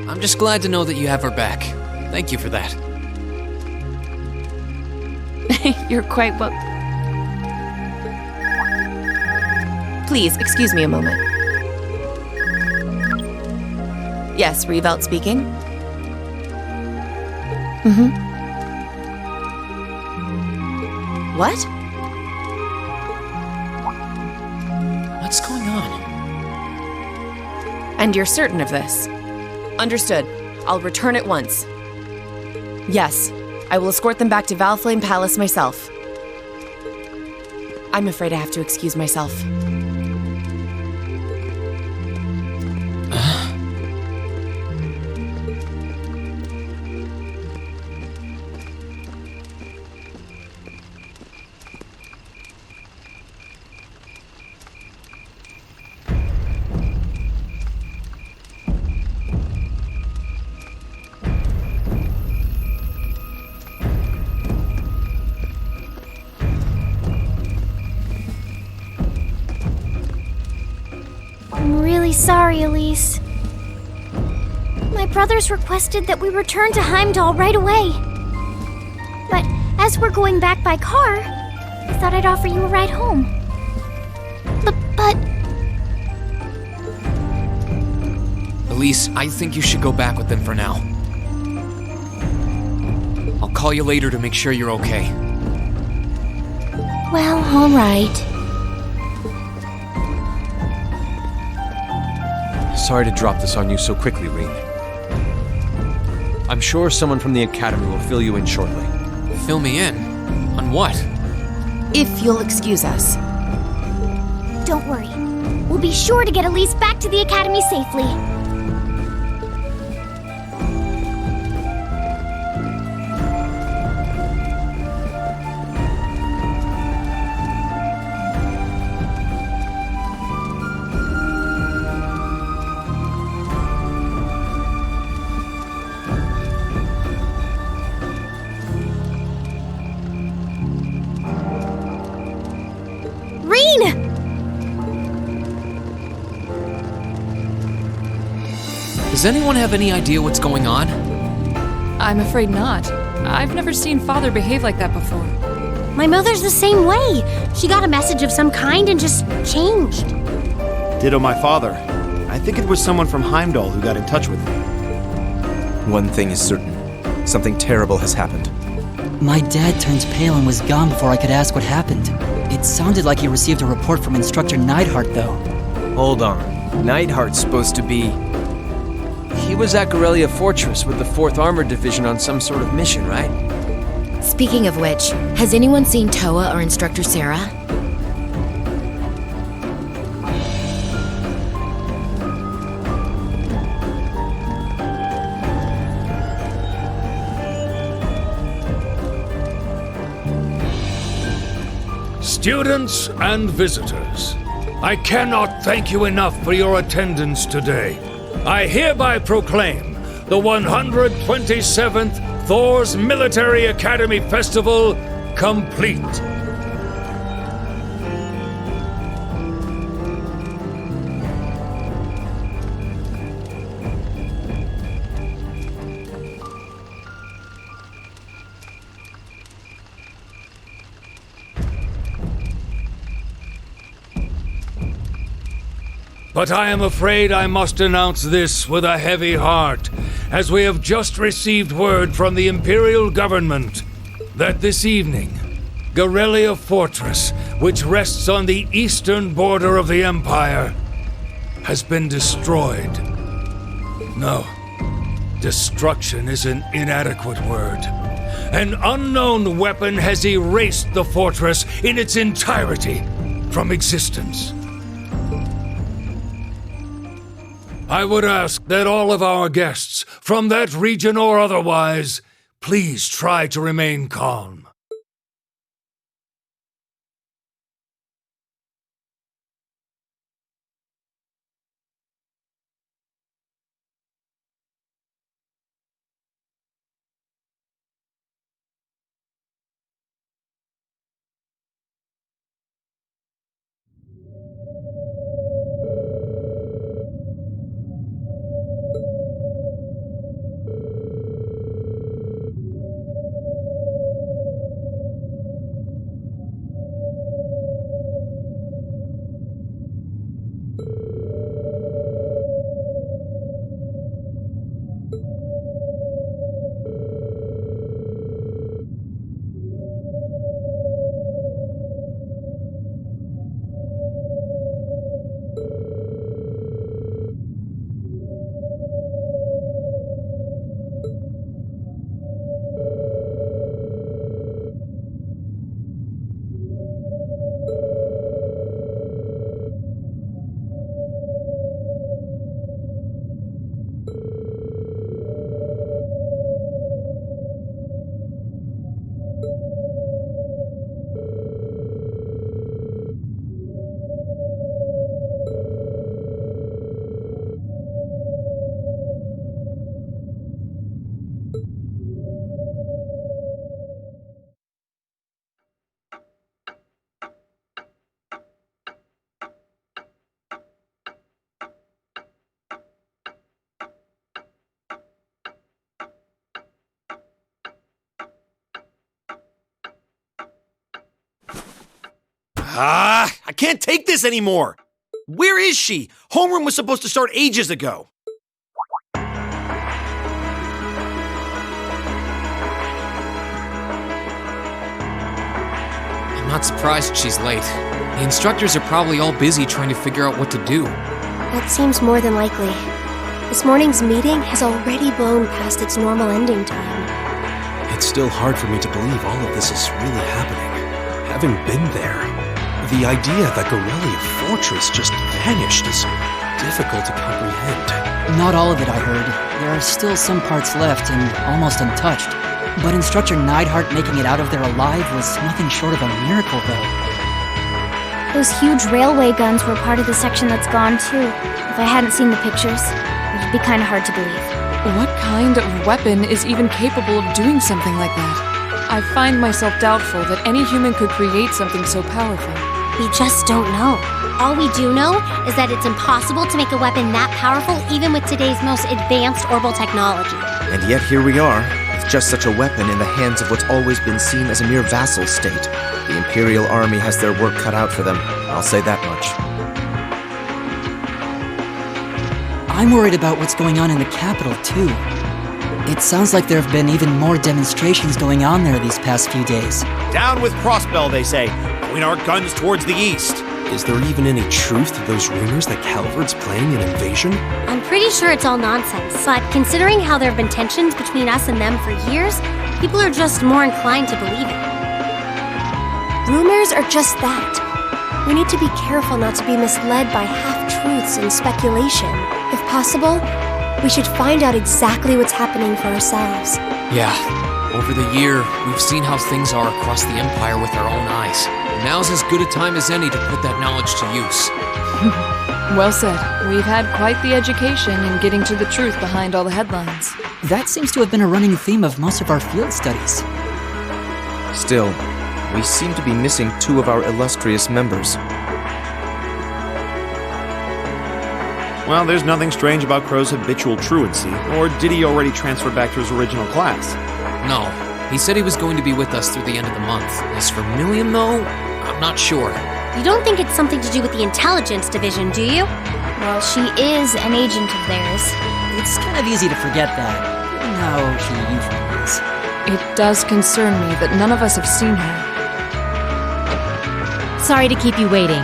I'm just glad to know that you have her back. Thank you for that. You're quite well... Please, excuse me a moment. Yes, Revelt speaking. What? What's going on? And you're certain of this? Understood. I'll return at once. Yes, I will escort them back to Valflame Palace myself. I'm afraid I have to excuse myself. Sorry, Elise. My brothers requested that we return to Heimdall right away. But as we're going back by car, I thought I'd offer you a ride home. But... Elise, I think you should go back with them for now. I'll call you later to make sure you're okay. Well, all right. Sorry to drop this on you so quickly, Rean. I'm sure someone from the Academy will fill you in shortly. Fill me in? On what? If you'll excuse us. Don't worry. We'll be sure to get Elise back to the Academy safely. Does anyone have any idea what's going on? I'm afraid not. I've never seen Father behave like that before. My mother's the same way. She got a message of some kind and just changed. Ditto my father. I think it was someone from Heimdall who got in touch with me. One thing is certain. Something terrible has happened. My dad turned pale and was gone before I could ask what happened. It sounded like he received a report from Instructor Neidhart, though. Hold on. Neidhart's supposed to be... He was at Gorelia Fortress with the 4th Armored Division on some sort of mission, right? Speaking of which, has anyone seen Toa or Instructor Sarah? Students and visitors, I cannot thank you enough for your attendance today. I hereby proclaim the 127th Thor's Military Academy Festival complete. But I am afraid I must announce this with a heavy heart, as we have just received word from the Imperial government that this evening, Garrelia Fortress, which rests on the eastern border of the Empire, has been destroyed. No, destruction is an inadequate word. An unknown weapon has erased the fortress in its entirety from existence. I would ask that all of our guests, from that region or otherwise, please try to remain calm. I can't take this anymore! Where is she? Homeroom was supposed to start ages ago. I'm not surprised she's late. The instructors are probably all busy trying to figure out what to do. That seems more than likely. This morning's meeting has already blown past its normal ending time. It's still hard for me to believe all of this is really happening. Having been there, the idea that Garrelia Fortress just vanished is difficult to comprehend. Not all of it, I heard. There are still some parts left and almost untouched. But Instructor Neidhart making it out of there alive was nothing short of a miracle, though. Those huge railway guns were part of the section that's gone, too. If I hadn't seen the pictures, it'd be kind of hard to believe. What kind of weapon is even capable of doing something like that? I find myself doubtful that any human could create something so powerful. We just don't know. All we do know is that it's impossible to make a weapon that powerful even with today's most advanced orbital technology. And yet here we are, with just such a weapon in the hands of what's always been seen as a mere vassal state. The Imperial Army has their work cut out for them, I'll say that much. I'm worried about what's going on in the capital, too. It sounds like there have been even more demonstrations going on there these past few days. Down with Crossbell, they say. Point our guns towards the east. Is there even any truth to those rumors that Calvard's planning an invasion? I'm pretty sure it's all nonsense, but considering how there have been tensions between us and them for years, people are just more inclined to believe it. Rumors are just that. We need to be careful not to be misled by half-truths and speculation. If possible, we should find out exactly what's happening for ourselves. Yeah, over the year, we've seen how things are across the Empire with our own eyes. and now's as good a time as any to put that knowledge to use. Well said. We've had quite the education in getting to the truth behind all the headlines. That seems to have been a running theme of most of our field studies. Still, we seem to be missing two of our illustrious members. Well, there's nothing strange about Crow's habitual truancy, or did he already transfer back to his original class? No, he said he was going to be with us through the end of the month. As for Milliam, though, I'm not sure. You don't think it's something to do with the intelligence division, do you? Well, she is an agent of theirs. It's kind of easy to forget that, given how she usually is. It does concern me that none of us have seen her. Sorry to keep you waiting.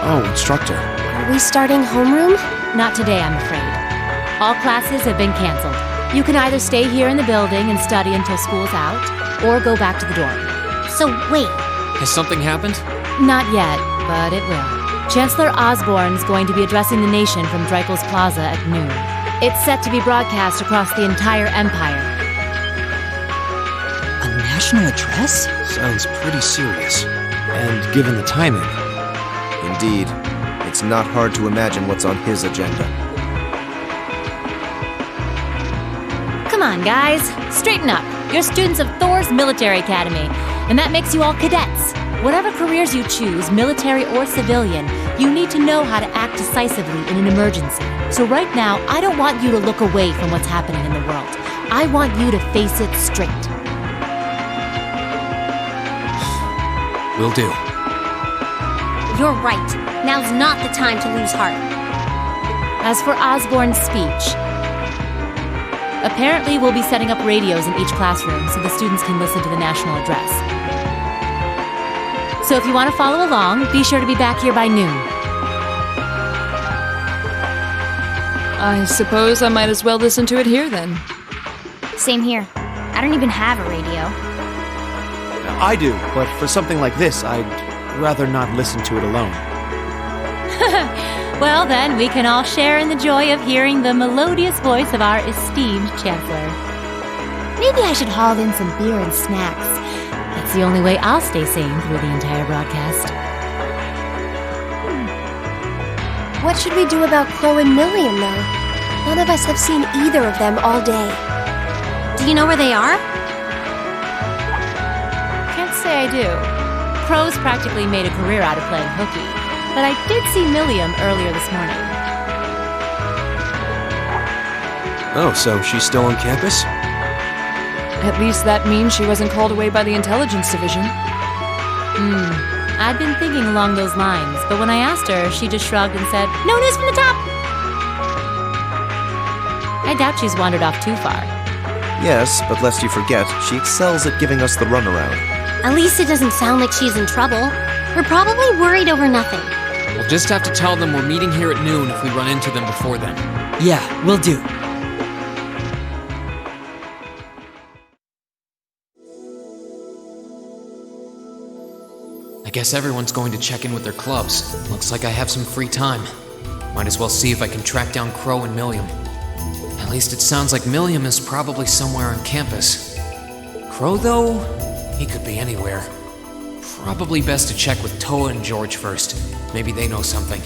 Oh, instructor. Are we starting homeroom? Not today, I'm afraid. All classes have been canceled. You can either stay here in the building and study until school's out, or go back to the dorm. So, wait. Has something happened? Not yet, but it will. Chancellor Osborne's going to be addressing the nation from Dreikel's Plaza at noon. It's set to be broadcast across the entire Empire. A national address? Sounds pretty serious. And given the timing. Indeed, it's not hard to imagine what's on his agenda. Come on, guys. Straighten up. You're students of Thor's Military Academy, and that makes you all cadets. Whatever careers you choose, military or civilian, you need to know how to act decisively in an emergency. So right now, I don't want you to look away from what's happening in the world. I want you to face it straight. Will do. You're right. Now's not the time to lose heart. As for Osborne's speech, apparently we'll be setting up radios in each classroom so the students can listen to the national address. So if you want to follow along, be sure to be back here by noon. I suppose I might as well listen to it here then. Same here. I don't even have a radio. I do, but for something like this, I'd rather not listen to it alone. Well then, we can all share in the joy of hearing the melodious voice of our esteemed Chancellor. Maybe I should haul in some beer and snacks. That's the only way I'll stay sane through the entire broadcast. What should we do about Crow and Milliam, though? None of us have seen either of them all day. Do you know where they are? Can't say I do. Crow's practically made a career out of playing hooky, but I did see Milliam earlier this morning. Oh, so she's still on campus? At least that means she wasn't called away by the intelligence division. I'd been thinking along those lines, but when I asked her, she just shrugged and said, "No news from the top!" I doubt she's wandered off too far. Yes, but lest you forget, she excels at giving us the runaround. Alisa doesn't sound like she's in trouble. We're probably worried over nothing. We'll just have to tell them we're meeting here at noon if we run into them before then. Yeah, will do. I guess everyone's going to check in with their clubs. Looks like I have some free time. Might as well see if I can track down Crow and Milliam. At least it sounds like Milliam is probably somewhere on campus. Crow, though, he could be anywhere. Probably best to check with Toa and George first. Maybe they know something.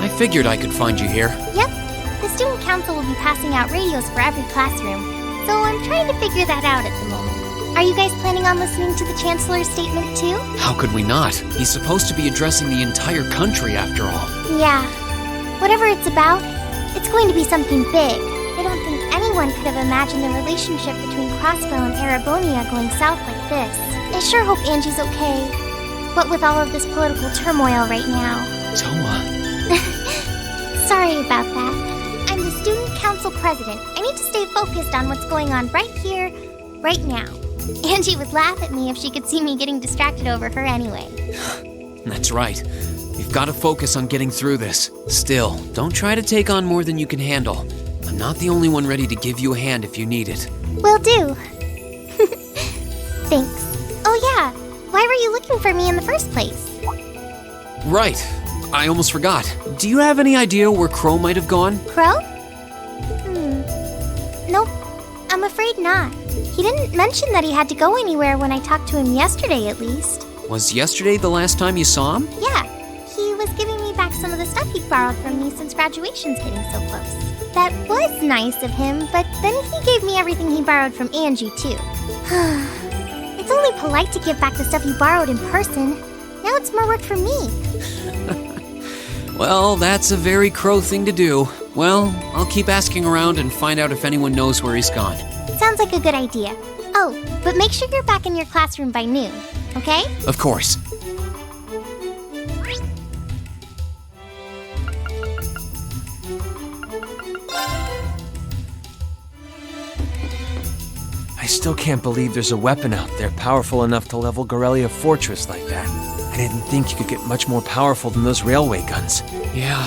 I figured I could find you here. Yep. The student council will be passing out radios for every classroom, so I'm trying to figure that out at the moment. Are you guys planning on listening to the Chancellor's statement too? How could we not? He's supposed to be addressing the entire country after all. Yeah. Whatever it's about, it's going to be something big. I don't think anyone could have imagined the relationship between Crossbow and Arabonia going south like this. I sure hope Angie's okay. What with all of this political turmoil right now. Toa. Sorry about that. I'm the student council president. I need to stay focused on what's going on right here, right now. Angie would laugh at me if she could see me getting distracted over her anyway. That's right. We've got to focus on getting through this. Still, don't try to take on more than you can handle. I'm not the only one ready to give you a hand if you need it. Will do. Thanks. Oh yeah, why were you looking for me in the first place? Right. I almost forgot. Do you have any idea where Crow might have gone? Crow? Nope. I'm afraid not. He didn't mention that he had to go anywhere when I talked to him yesterday, at least. Was yesterday the last time you saw him? Yeah. He was giving me back some of the stuff he borrowed from me since graduation's getting so close. That was nice of him, but then he gave me everything he borrowed from Angie, too. It's only polite to give back the stuff you borrowed in person. Now it's more work for me. Well, that's a very Crow thing to do. Well, I'll keep asking around and find out if anyone knows where he's gone. Sounds like a good idea. Oh, but make sure you're back in your classroom by noon, okay? Of course. I still can't believe there's a weapon out there powerful enough to level Gorelia Fortress like that. I didn't think you could get much more powerful than those railway guns. Yeah,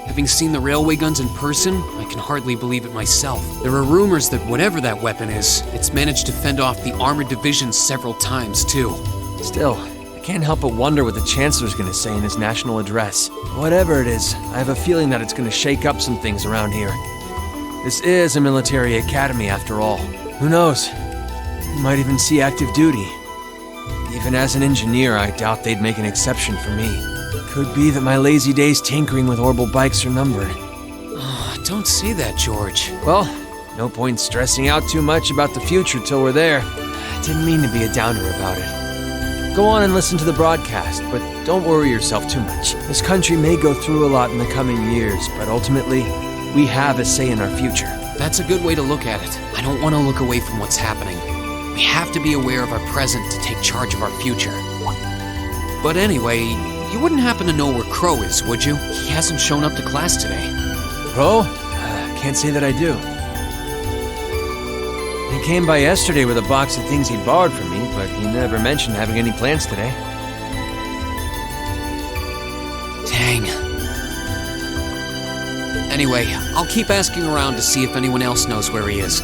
having seen the railway guns in person, I can hardly believe it myself. There are rumors that whatever that weapon is, it's managed to fend off the armored divisions several times, too. Still, I can't help but wonder what the Chancellor's gonna say in his national address. Whatever it is, I have a feeling that it's gonna shake up some things around here. This is a military academy after all. Who knows? You might even see active duty. Even as an engineer, I doubt they'd make an exception for me. Could be that my lazy days tinkering with orbital bikes are numbered. Oh, don't say that, George. Well, no point stressing out too much about the future till we're there. I didn't mean to be a downer about it. Go on and listen to the broadcast, but don't worry yourself too much. This country may go through a lot in the coming years, but ultimately, we have a say in our future. That's a good way to look at it. I don't want to look away from what's happening. We have to be aware of our present to take charge of our future. But anyway, you wouldn't happen to know where Crow is, would you? He hasn't shown up to class today. Crow? Can't say that I do. He came by yesterday with a box of things he borrowed from me, but he never mentioned having any plans today. Dang, Anyway, I'll keep asking around to see if anyone else knows where he is.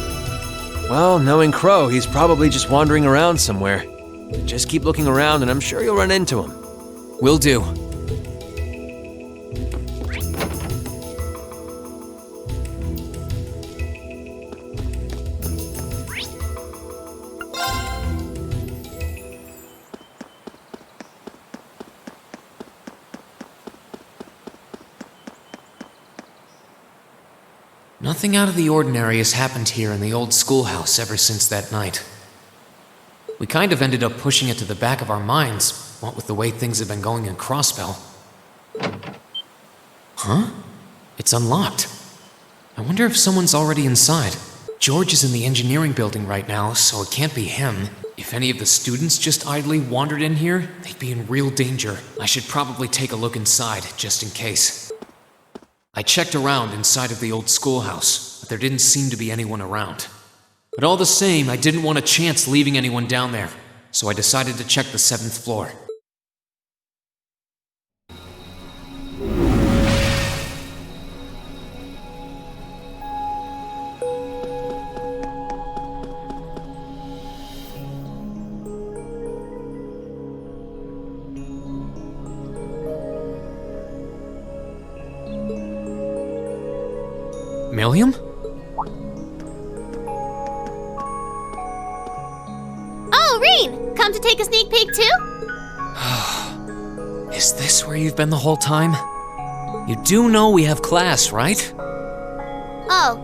Well, knowing Crow, he's probably just wandering around somewhere. Just keep looking around and I'm sure you'll run into him. Will do. Nothing out of the ordinary has happened here in the old schoolhouse ever since that night. We kind of ended up pushing it to the back of our minds, what with the way things have been going in Crossbell. Huh? It's unlocked. I wonder if someone's already inside. George is in the engineering building right now, so it can't be him. If any of the students just idly wandered in here, they'd be in real danger. I should probably take a look inside, just in case. I checked around inside of the old schoolhouse, but there didn't seem to be anyone around. But all the same, I didn't want a chance leaving anyone down there, so I decided to check the 7th floor. Milliam? Oh, Reen! Come to take a sneak peek too? Is this where you've been the whole time? You do know we have class, right? Oh.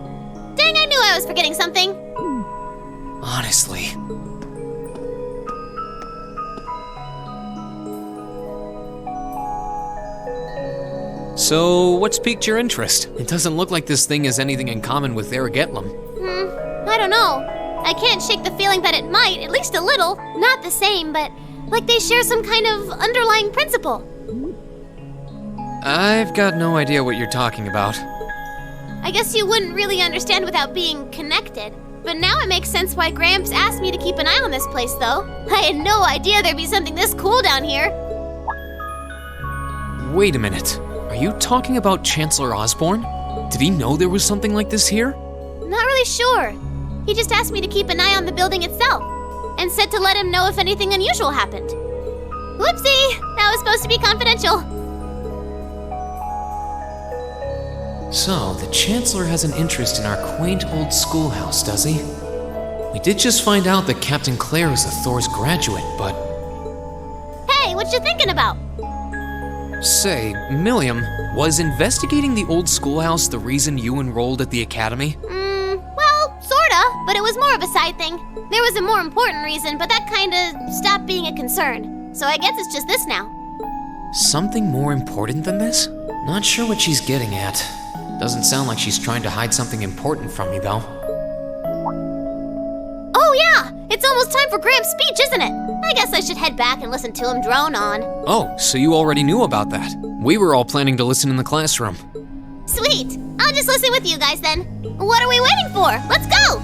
Dang, I knew I was forgetting something. Honestly. So, what's piqued your interest? It doesn't look like this thing has anything in common with Aragetlum. I don't know. I can't shake the feeling that it might, at least a little. Not the same, but like they share some kind of underlying principle. I've got no idea what you're talking about. I guess you wouldn't really understand without being connected. But now it makes sense why Gramps asked me to keep an eye on this place, though. I had no idea there'd be something this cool down here. Wait a minute. Are you talking about Chancellor Osborne? Did he know there was something like this here? Not really sure. He just asked me to keep an eye on the building itself, and said to let him know if anything unusual happened. Whoopsie! That was supposed to be confidential. So, the Chancellor has an interest in our quaint old schoolhouse, does he? We did just find out that Captain Claire is a Thor's graduate, but... Hey, what you thinking about? Say, Milliam, was investigating the old schoolhouse the reason you enrolled at the academy? Well, sorta, but it was more of a side thing. There was a more important reason, but that kinda stopped being a concern. So I guess it's just this now. Something more important than this? Not sure what she's getting at. Doesn't sound like she's trying to hide something important from me, though. Oh yeah! It's almost time for Gramps' speech, isn't it? I guess I should head back and listen to him drone on. Oh, so you already knew about that. We were all planning to listen in the classroom. Sweet! I'll just listen with you guys then. What are we waiting for? Let's go!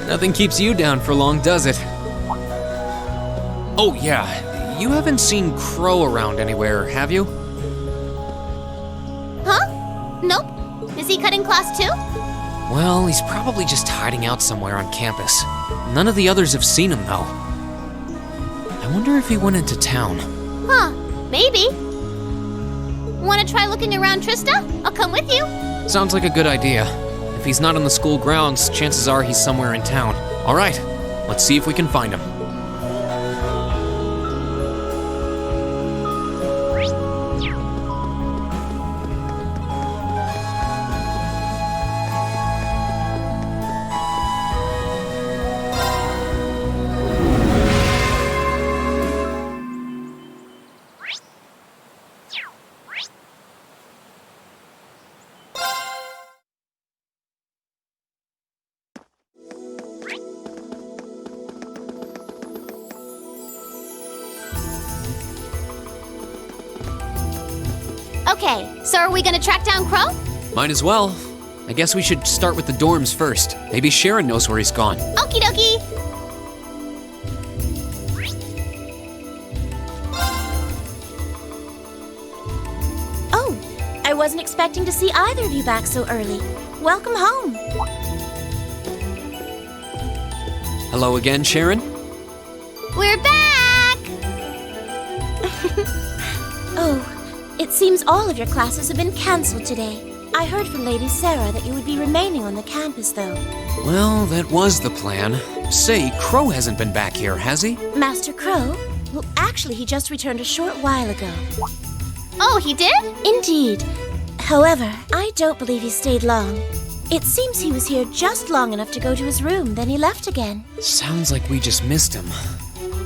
Nothing keeps you down for long, does it? Oh yeah, you haven't seen Crow around anywhere, have you? Huh? Nope. Is he cutting class too? Well, he's probably just hiding out somewhere on campus. None of the others have seen him, though. I wonder if he went into town. Huh, maybe. Wanna try looking around, Trista? I'll come with you. Sounds like a good idea. If he's not on the school grounds, chances are he's somewhere in town. All right, let's see if we can find him. Okay, so are we gonna track down Crow? Might as well. I guess we should start with the dorms first. Maybe Sharon knows where he's gone. Okie dokie! Oh, I wasn't expecting to see either of you back so early. Welcome home. Hello again, Sharon? We're back! Oh, it seems all of your classes have been cancelled today. I heard from Lady Sarah that you would be remaining on the campus, though. Well, that was the plan. Say, Crow hasn't been back here, has he? Master Crow? Well, actually, he just returned a short while ago. Oh, he did? Indeed. However, I don't believe he stayed long. It seems he was here just long enough to go to his room, then he left again. Sounds like we just missed him.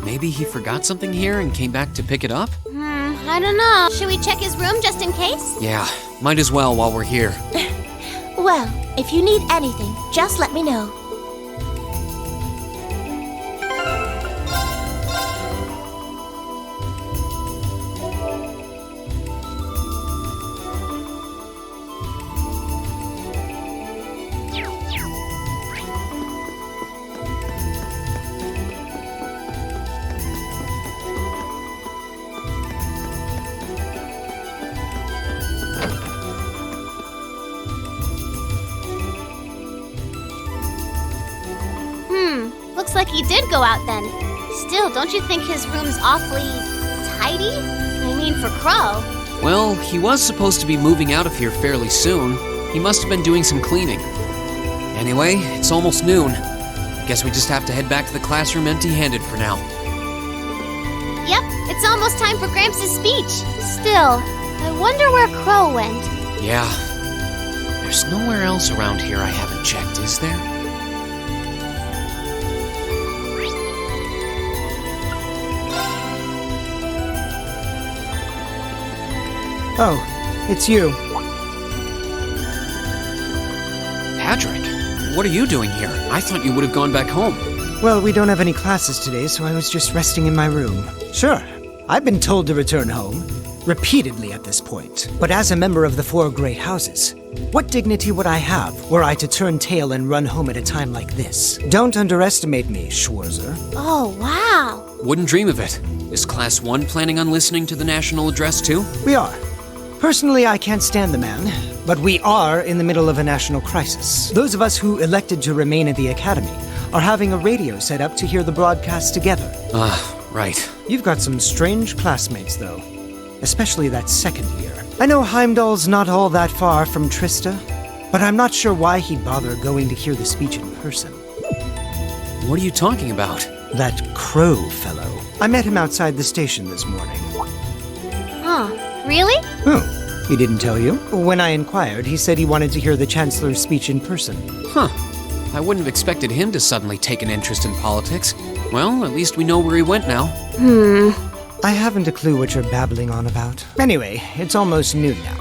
Maybe he forgot something here and came back to pick it up? I don't know. Should we check his room just in case? Yeah, might as well while we're here. Well, if you need anything, just let me know. Looks like he did go out then. Still, don't you think his room's awfully tidy? I mean, for Crow. Well, he was supposed to be moving out of here fairly soon. He must have been doing some cleaning. Anyway, it's almost noon. Guess we just have to head back to the classroom empty-handed for now. Yep, it's almost time for Gramps' speech. Still, I wonder where Crow went. Yeah. There's nowhere else around here I haven't checked, is there? Oh, it's you. Patrick, what are you doing here? I thought you would have gone back home. Well, we don't have any classes today, so I was just resting in my room. Sure, I've been told to return home, repeatedly at this point. But as a member of the Four Great Houses, what dignity would I have were I to turn tail and run home at a time like this? Don't underestimate me, Schwarzer. Oh, wow. Wouldn't dream of it. Is Class 1 planning on listening to the national address too? We are. Personally, I can't stand the man, but we are in the middle of a national crisis. Those of us who elected to remain at the Academy are having a radio set up to hear the broadcast together. Right. You've got some strange classmates, though. Especially that second year. I know Heimdall's not all that far from Trista, but I'm not sure why he'd bother going to hear the speech in person. What are you talking about? That Crow fellow. I met him outside the station this morning. Huh. Really? Oh, he didn't tell you? When I inquired, he said he wanted to hear the Chancellor's speech in person. Huh. I wouldn't have expected him to suddenly take an interest in politics. Well, at least we know where he went now. I haven't a clue what you're babbling on about. Anyway, it's almost noon now.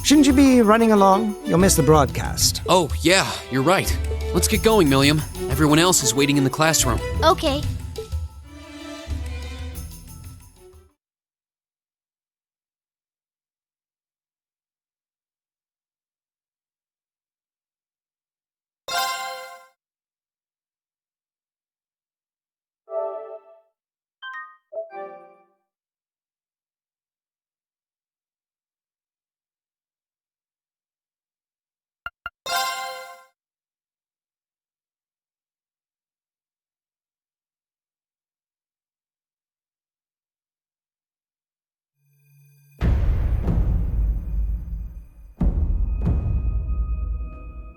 Shouldn't you be running along? You'll miss the broadcast. Oh, yeah, you're right. Let's get going, Milliam. Everyone else is waiting in the classroom. Okay.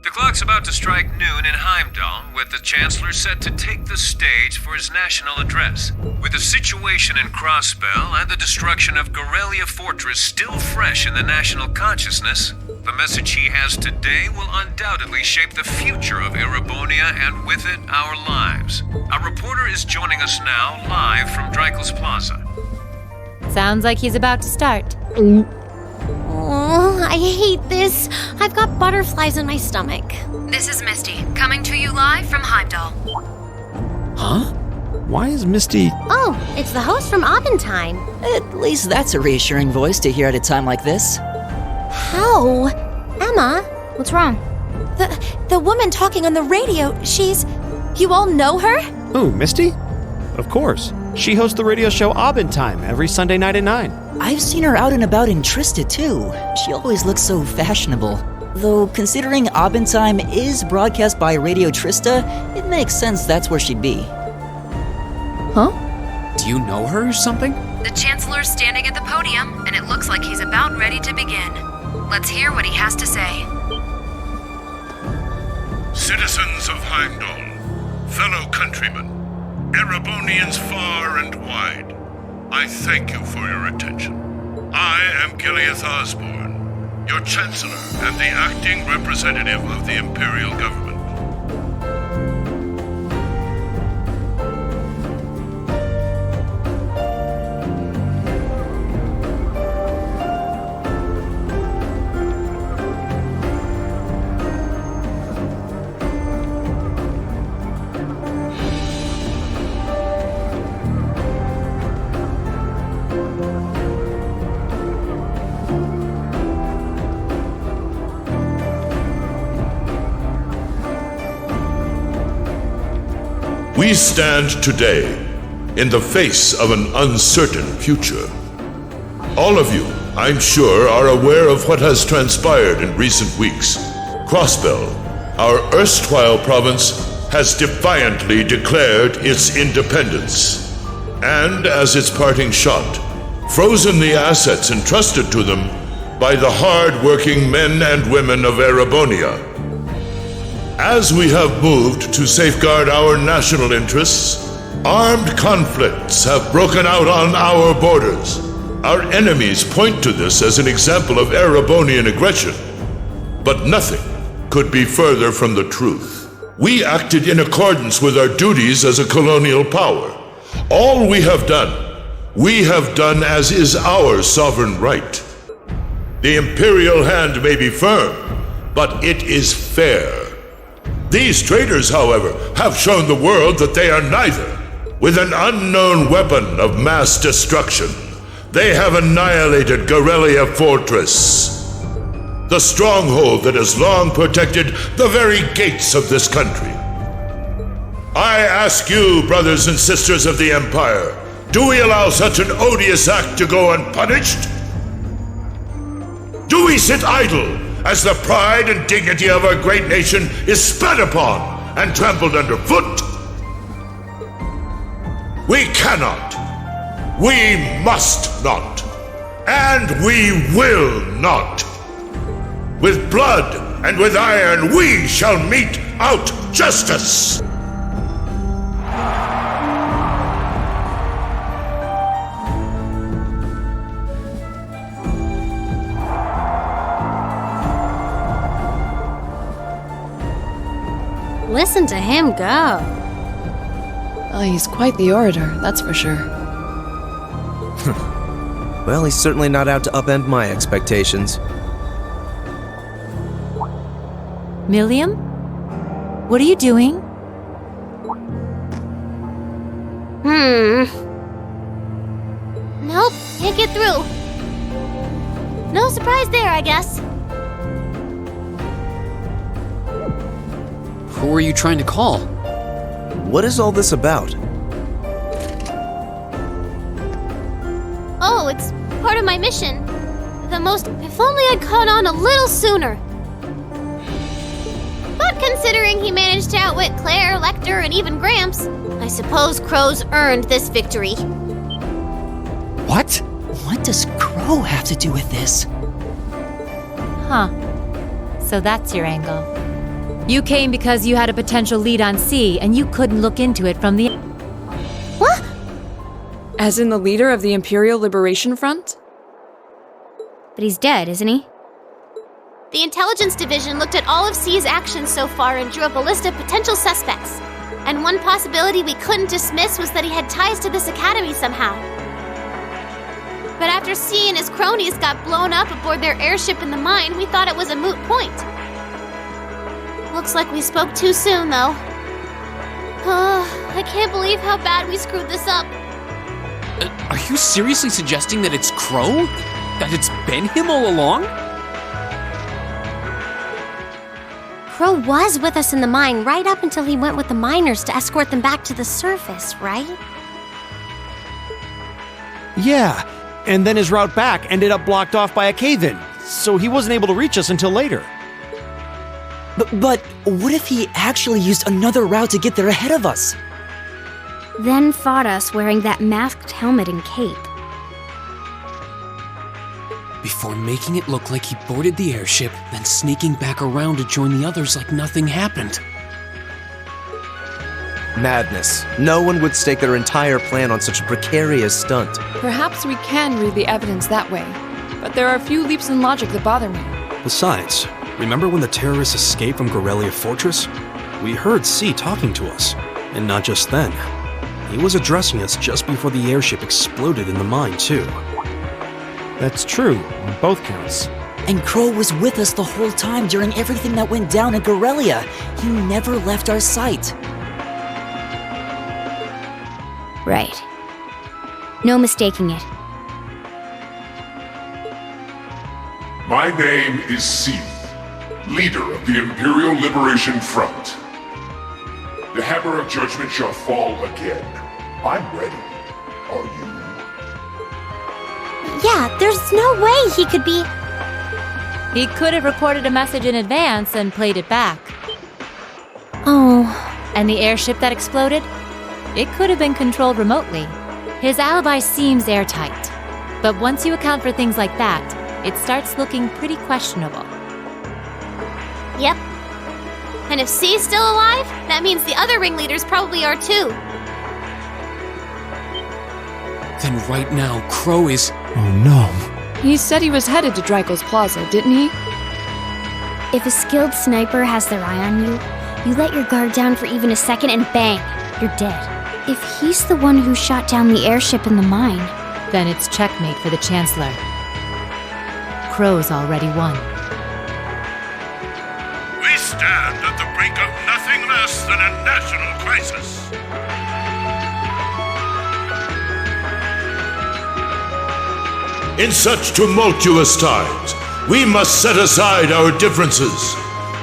The clock's about to strike noon in Heimdall, with the Chancellor set to take the stage for his national address. With the situation in Crossbell and the destruction of Gorelia Fortress still fresh in the national consciousness, the message he has today will undoubtedly shape the future of Erebonia and with it, our lives. A reporter is joining us now live from Dreikel's Plaza. Sounds like he's about to start. Oh, I hate this. I've got butterflies in my stomach. This is Misty, coming to you live from Heimdall. Huh? Why is Misty... Oh, it's the host from Abendheim. At least that's a reassuring voice to hear at a time like this. How? Emma? What's wrong? The woman talking on the radio, she's... You all know her? Oh, Misty? Of course. She hosts the radio show Aubin Time every Sunday night at 9. I've seen her out and about in Trista, too. She always looks so fashionable. Though, considering Aubin Time is broadcast by Radio Trista, it makes sense that's where she'd be. Huh? Do you know her or something? The Chancellor's standing at the podium, and it looks like he's about ready to begin. Let's hear what he has to say. Citizens of Heimdall, fellow countrymen, Erebonians far and wide, I thank you for your attention. I am Gileath Osborne, your Chancellor and the acting representative of the Imperial Government. We stand today in the face of an uncertain future. All of you, I'm sure, are aware of what has transpired in recent weeks. Crossbell, our erstwhile province, has defiantly declared its independence, and as its parting shot, frozen the assets entrusted to them by the hard-working men and women of Erebonia. As we have moved to safeguard our national interests, armed conflicts have broken out on our borders. Our enemies point to this as an example of Erebonian aggression, but nothing could be further from the truth. We acted in accordance with our duties as a colonial power. All we have done as is our sovereign right. The imperial hand may be firm, but it is fair. These traitors, however, have shown the world that they are neither. With an unknown weapon of mass destruction, they have annihilated Garelia Fortress, the stronghold that has long protected the very gates of this country. I ask you, brothers and sisters of the Empire, do we allow such an odious act to go unpunished? Do we sit idle as the pride and dignity of our great nation is spat upon and trampled underfoot? We cannot, we must not, and we will not. With blood and with iron we shall mete out justice. Listen to him go. Oh, he's quite the orator, that's for sure. Well, he's certainly not out to upend my expectations. Milliam? What are you doing? Nope, can't get through. No surprise there, I guess. Who are you trying to call? What is all this about? Oh, it's part of my mission. If only I'd caught on a little sooner. But considering he managed to outwit Claire, Lecter, and even Gramps, I suppose Crow's earned this victory. What? What does Crow have to do with this? Huh. So that's your angle. You came because you had a potential lead on C, and you couldn't look into it from the... What? As in the leader of the Imperial Liberation Front? But he's dead, isn't he? The Intelligence Division looked at all of C's actions so far and drew up a list of potential suspects. And one possibility we couldn't dismiss was that he had ties to this academy somehow. But after C and his cronies got blown up aboard their airship in the mine, we thought it was a moot point. Looks like we spoke too soon, though. I can't believe how bad we screwed this up. Are you seriously suggesting that it's Crow? That it's been him all along? Crow was with us in the mine right up until he went with the miners to escort them back to the surface, right? Yeah, and then his route back ended up blocked off by a cave-in, so he wasn't able to reach us until later. But what if he actually used another route to get there ahead of us? Then fought us wearing that masked helmet and cape. Before making it look like he boarded the airship, then sneaking back around to join the others like nothing happened. Madness. No one would stake their entire plan on such a precarious stunt. Perhaps we can read the evidence that way, but there are a few leaps in logic that bother me. Besides, remember when the terrorists escaped from Gorelia Fortress? We heard C talking to us, and not just then. He was addressing us just before the airship exploded in the mine, too. That's true, on both counts. And Crow was with us the whole time during everything that went down in Gorelia. He never left our sight. Right. No mistaking it. My name is Seath, leader of the Imperial Liberation Front. The hammer of judgment shall fall again. I'm ready. Are you? Yeah, there's no way he could be... He could have recorded a message in advance and played it back. Oh. And the airship that exploded? It could have been controlled remotely. His alibi seems airtight. But once you account for things like that, it starts looking pretty questionable. Yep. And if C's still alive, that means the other ringleaders probably are too. Then right now, Crow is... Oh no. He said he was headed to Dreikel's Plaza, didn't he? If a skilled sniper has their eye on you, you let your guard down for even a second and bang, you're dead. If he's the one who shot down the airship in the mine, then it's checkmate for the Chancellor. Crow's already won. We stand at the brink of nothing less than a national crisis. In such tumultuous times, we must set aside our differences.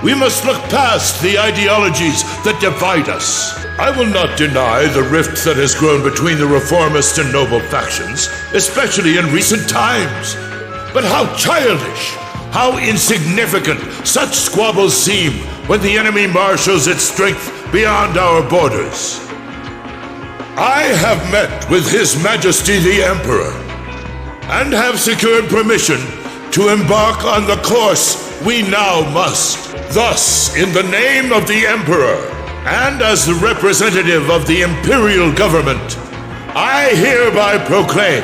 We must look past the ideologies that divide us. I will not deny the rift that has grown between the reformist and noble factions, especially in recent times. But how childish, how insignificant such squabbles seem when the enemy marshals its strength beyond our borders. I have met with His Majesty the Emperor, and have secured permission to embark on the course we now must. Thus, in the name of the Emperor, and as the representative of the Imperial Government, I hereby proclaim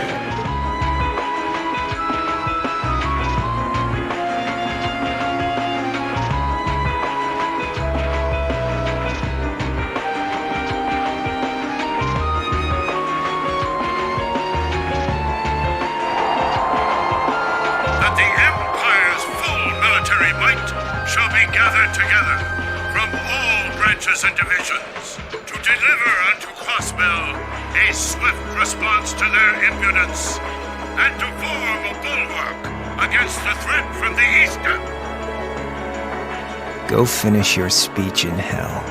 that the Empire's full military might shall be gathered together from all branches and divisions to deliver unto Crossbell a swift response to their impudence and to form a bulwark against the threat from the eastern. Go finish your speech in hell.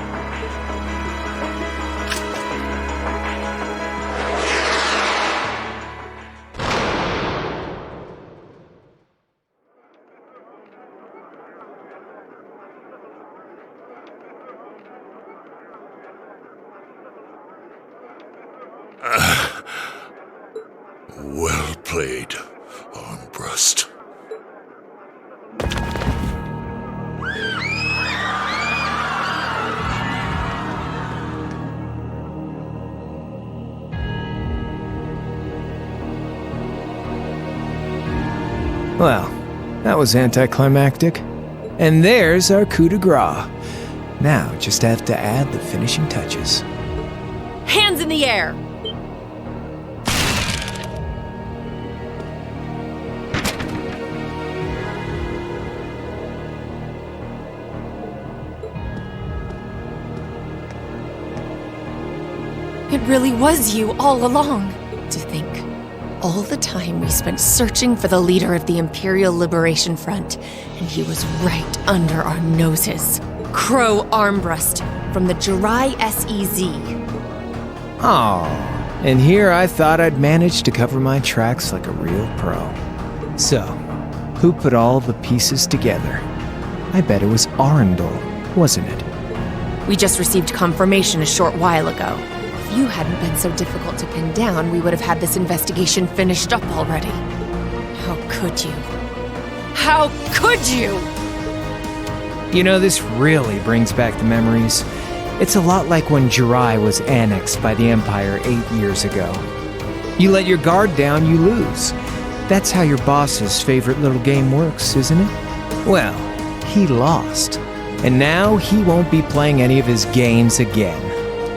Well played, Armbrust. Well, that was anticlimactic. And there's our coup de grace. Now, just have to add the finishing touches. Hands in the air! It really was you all along. To think, all the time we spent searching for the leader of the Imperial Liberation Front, and he was right under our noses. Crow Armbrust from the Jirai SEZ. Aw, And here I thought I'd managed to cover my tracks like a real pro. So, who put all the pieces together? I bet it was Arundel, wasn't it? We just received confirmation a short while ago. If you hadn't been so difficult to pin down, we would have had this investigation finished up already. How could you? How could you? You know, this really brings back the memories. It's a lot like when Jirai was annexed by the Empire 8 years ago. You let your guard down, you lose. That's how your boss's favorite little game works, isn't it? Well, he lost. And now he won't be playing any of his games again.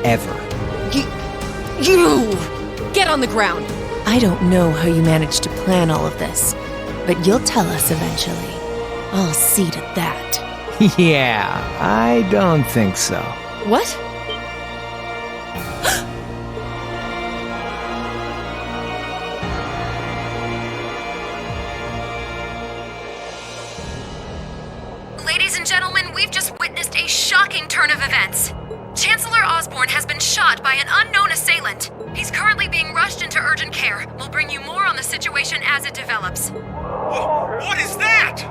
Ever. You! Get on the ground! I don't know how you managed to plan all of this, but you'll tell us eventually. I'll see to that. Yeah, I don't think so. What? Ladies and gentlemen, we've just witnessed a shocking turn of events. Chancellor Osborne has been shot by an unknown assailant. He's currently being rushed into urgent care. We'll bring you more on the situation as it develops. What is that?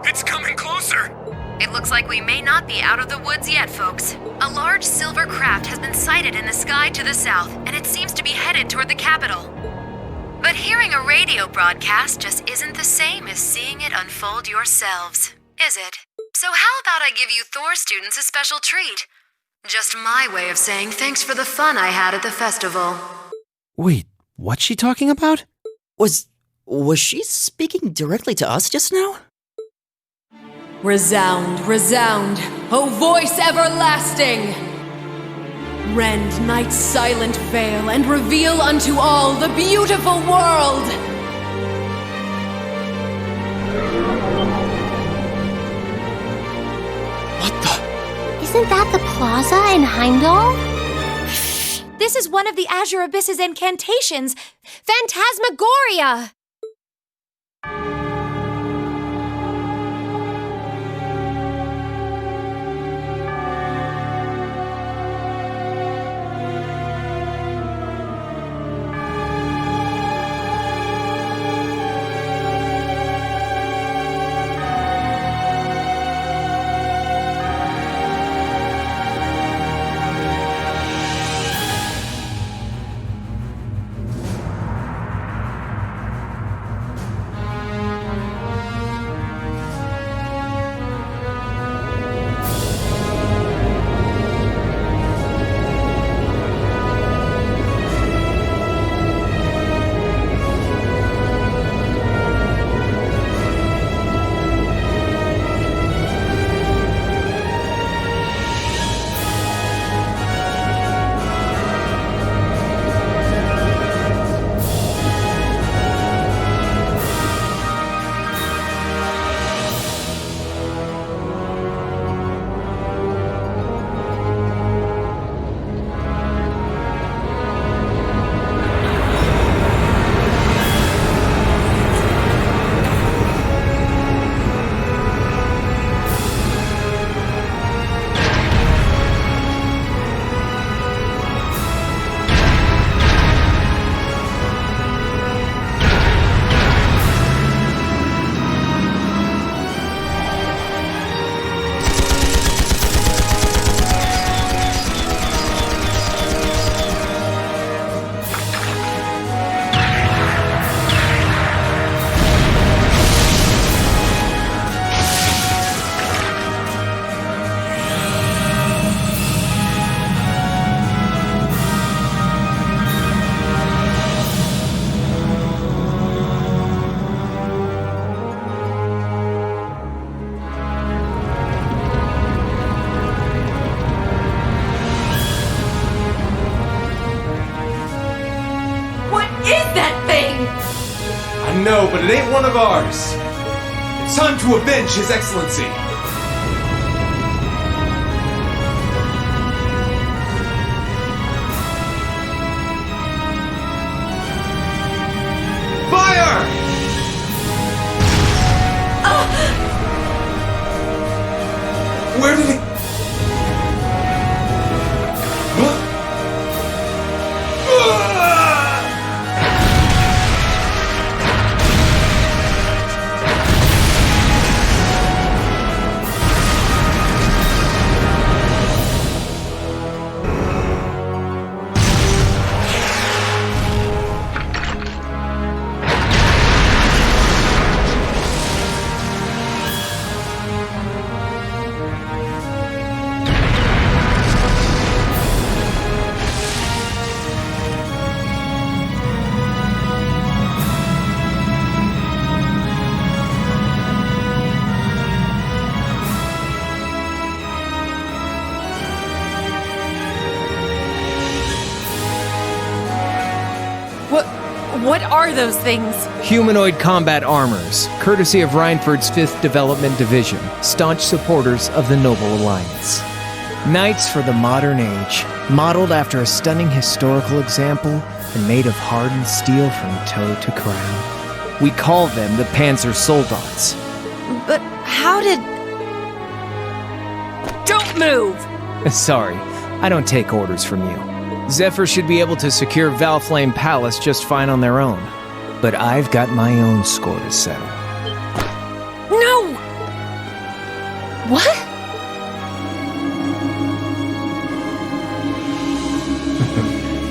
It's coming closer. It looks like we may not be out of the woods yet, folks. A large silver craft has been sighted in the sky to the south, and it seems to be headed toward the capital. But hearing a radio broadcast just isn't the same as seeing it unfold yourselves, is it? So how about I give you Thor students a special treat? Just my way of saying thanks for the fun I had at the festival. Wait, what's she talking about? Was she speaking directly to us just now? Resound, resound, O voice everlasting! Rend night's silent veil and reveal unto all the beautiful world! Isn't that the plaza in Heimdall? This is one of the Azure Abyss's incantations! Phantasmagoria! No, but it ain't one of ours. It's time to avenge His Excellency. Fire! Where did it... Huh? What are those things? Humanoid combat armors, courtesy of Reinford's 5th Development Division, staunch supporters of the Noble Alliance. Knights for the modern age, modeled after a stunning historical example and made of hardened steel from toe to crown. We call them the Panzer Soldats. But how did... Don't move! Sorry, I don't take orders from you. Zephyr should be able to secure Valflame Palace just fine on their own. But I've got my own score to settle. No! What?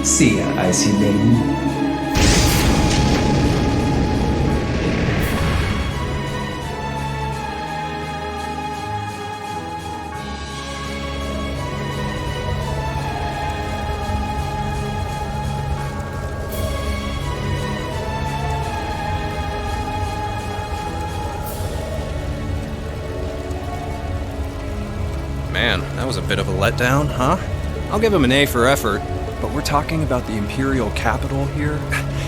See ya, Icy Maiden. Man, that was a bit of a letdown, huh? I'll give him an A for effort. But we're talking about the Imperial capital here?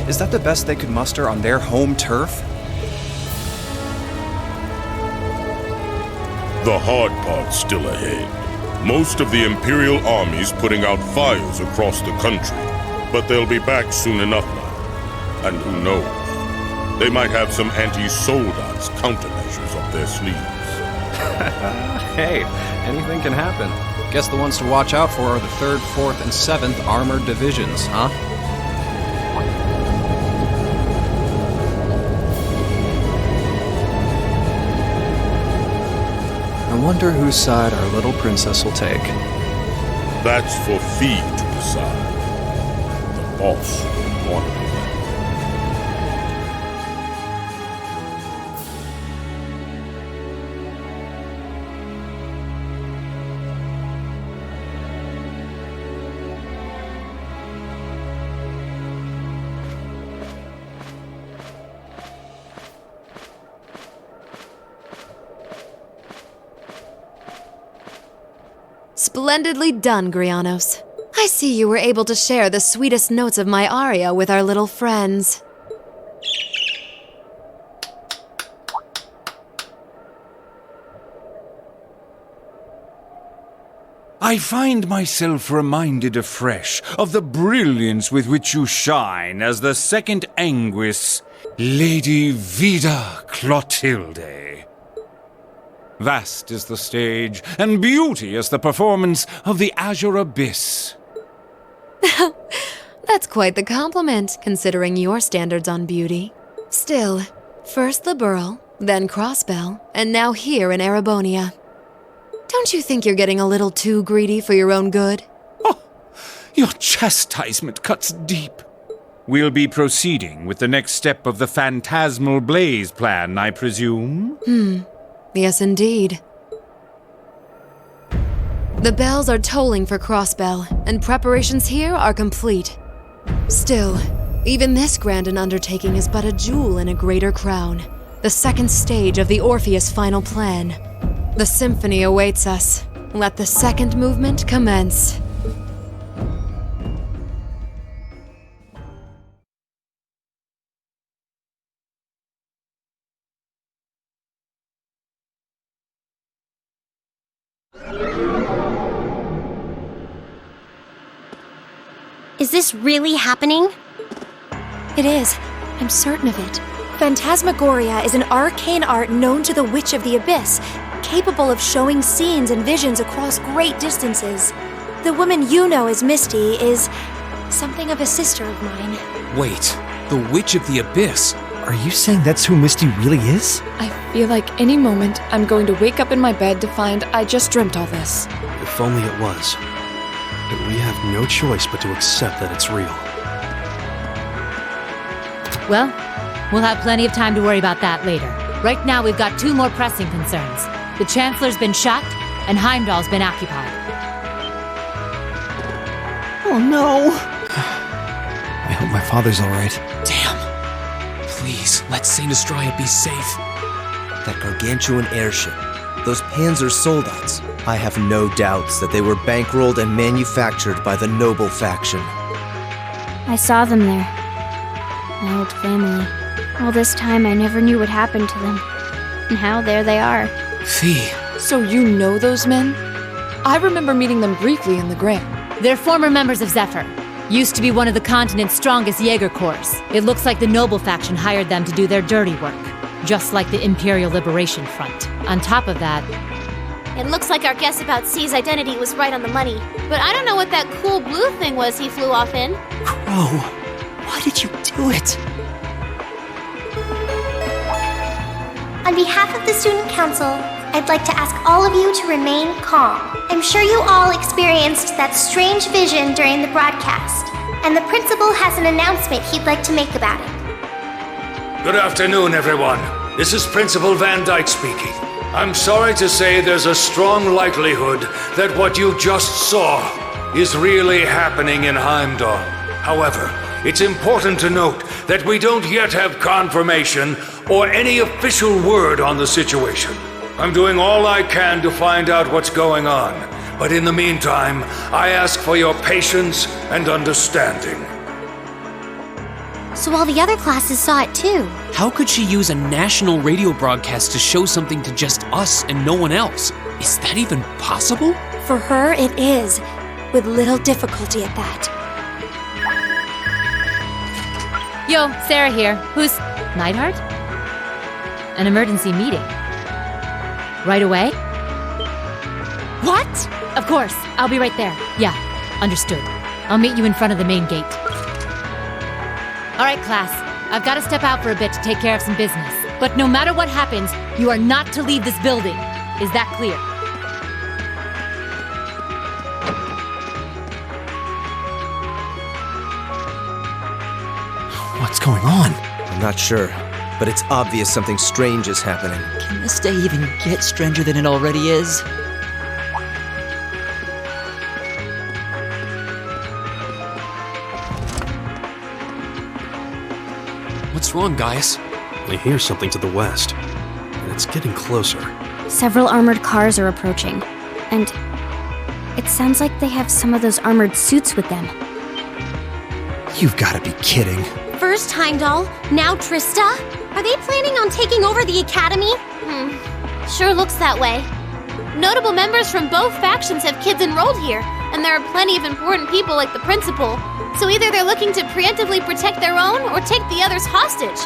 Is that the best they could muster on their home turf? The hard part's still ahead. Most of the Imperial army's putting out fires across the country, but they'll be back soon enough now. And who knows? They might have some anti-Soldats countermeasures up their sleeves. Hey, anything can happen. Guess the ones to watch out for are the 3rd, 4th, and 7th Armored Divisions, huh? I wonder whose side our little princess will take. That's for Fee to decide. The boss will want it. Splendidly done, Grianos. I see you were able to share the sweetest notes of my aria with our little friends. I find myself reminded afresh of the brilliance with which you shine as the second Anguis, Lady Vida Clotilde. Vast is the stage, and beauteous the performance of the Azure Abyss. That's quite the compliment, considering your standards on beauty. Still, first the Burl, then Crossbell, and now here in Erebonia. Don't you think you're getting a little too greedy for your own good? Your chastisement cuts deep. We'll be proceeding with the next step of the Phantasmal Blaze plan, I presume? Yes, indeed. The bells are tolling for Crossbell, and preparations here are complete. Still, even this grand an undertaking is but a jewel in a greater crown. The second stage of the Orpheus final plan. The symphony awaits us. Let the second movement commence. Is this really happening? It is. I'm certain of it. Phantasmagoria is an arcane art known to the Witch of the Abyss, capable of showing scenes and visions across great distances. The woman you know as Misty is something of a sister of mine. Wait, the Witch of the Abyss? Are you saying that's who Misty really is? I feel like any moment I'm going to wake up in my bed to find I just dreamt all this. If only it was. But we have no choice but to accept that it's real. Well, we'll have plenty of time to worry about that later. Right now, we've got 2 more pressing concerns. The Chancellor's been shot, and Heimdall's been occupied. Oh no! I hope my father's alright. Damn. Please, let Saint Astraea be safe. That gargantuan airship, those Panzer Soldats, I have no doubts that they were bankrolled and manufactured by the Noble faction. I saw them there. My old family. All this time I never knew what happened to them. Now there they are. Fee. So you know those men? I remember meeting them briefly in the Grand. They're former members of Zephyr. Used to be one of the continent's strongest Jaeger Corps. It looks like the Noble faction hired them to do their dirty work. Just like the Imperial Liberation Front. On top of that... It looks like our guess about C's identity was right on the money. But I don't know what that cool blue thing was he flew off in. Crow, why did you do it? On behalf of the Student Council, I'd like to ask all of you to remain calm. I'm sure you all experienced that strange vision during the broadcast, and the principal has an announcement he'd like to make about it. Good afternoon, everyone. This is Principal Van Dyke speaking. I'm sorry to say there's a strong likelihood that what you just saw is really happening in Heimdall. However, it's important to note that we don't yet have confirmation or any official word on the situation. I'm doing all I can to find out what's going on, but in the meantime, I ask for your patience and understanding. So all the other classes saw it too. How could she use a national radio broadcast to show something to just us and no one else? Is that even possible? For her, it is, with little difficulty at that. Yo, Sarah here. Who's... Neidhart? An emergency meeting. Right away? What? Of course. I'll be right there. Yeah, understood. I'll meet you in front of the main gate. All right, class. I've got to step out for a bit to take care of some business. But no matter what happens, you are not to leave this building. Is that clear? What's going on? I'm not sure, but it's obvious something strange is happening. Can this day even get stranger than it already is? What's wrong, Gaius? I hear something to the west, and it's getting closer. Several armored cars are approaching, and it sounds like they have some of those armored suits with them. You've got to be kidding. First Heimdall, now Trista? Are they planning on taking over the academy? Sure looks that way. Notable members from both factions have kids enrolled here, and there are plenty of important people like the principal. So either they're looking to preemptively protect their own or take the others hostage.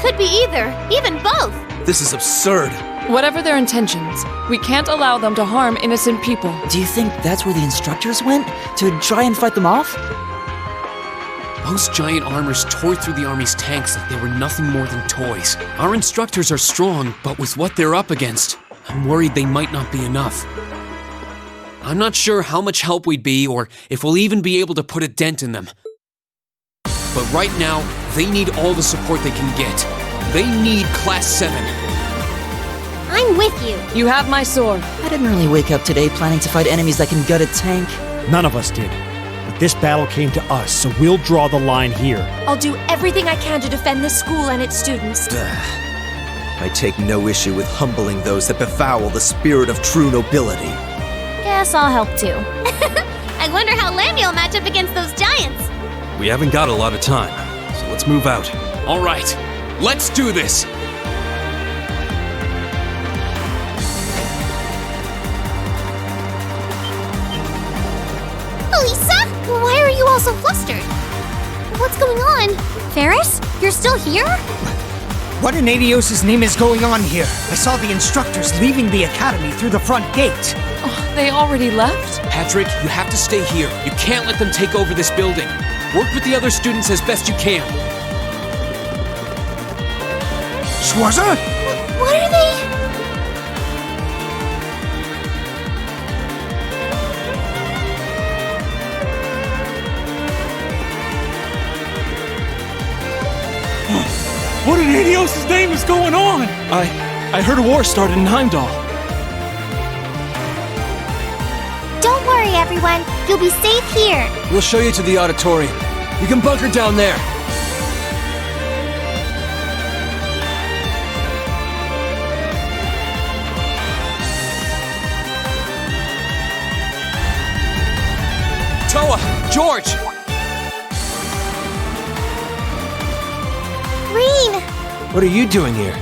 Could be either, even both. This is absurd. Whatever their intentions, we can't allow them to harm innocent people. Do you think that's where the instructors went? To try and fight them off? Those giant armors tore through the army's tanks like they were nothing more than toys. Our instructors are strong, but with what they're up against, I'm worried they might not be enough. I'm not sure how much help we'd be or if we'll even be able to put a dent in them. But right now, they need all the support they can get. They need Class 7. I'm with you. You have my sword. I didn't really wake up today planning to fight enemies that can gut a tank. None of us did. But this battle came to us, so we'll draw the line here. I'll do everything I can to defend this school and its students. I take no issue with humbling those that befoul the spirit of true nobility. Guess I'll help too. I wonder how Lamia'll match up against those giants. We haven't got a lot of time, so let's move out. All right, let's do this. Alisa? Why are you all so flustered? What's going on? Ferris? You're still here? What in Adios' name is going on here? I saw the instructors leaving the academy through the front gate. Oh, they already left? Patrick, you have to stay here. You can't let them take over this building. Work with the other students as best you can. Schwarzer? What are they? What in Adios' name is going on? I heard a war started in Heimdall. Don't worry, everyone. You'll be safe here. We'll show you to the auditorium. You can bunker down there. Toa! George! What are you doing here?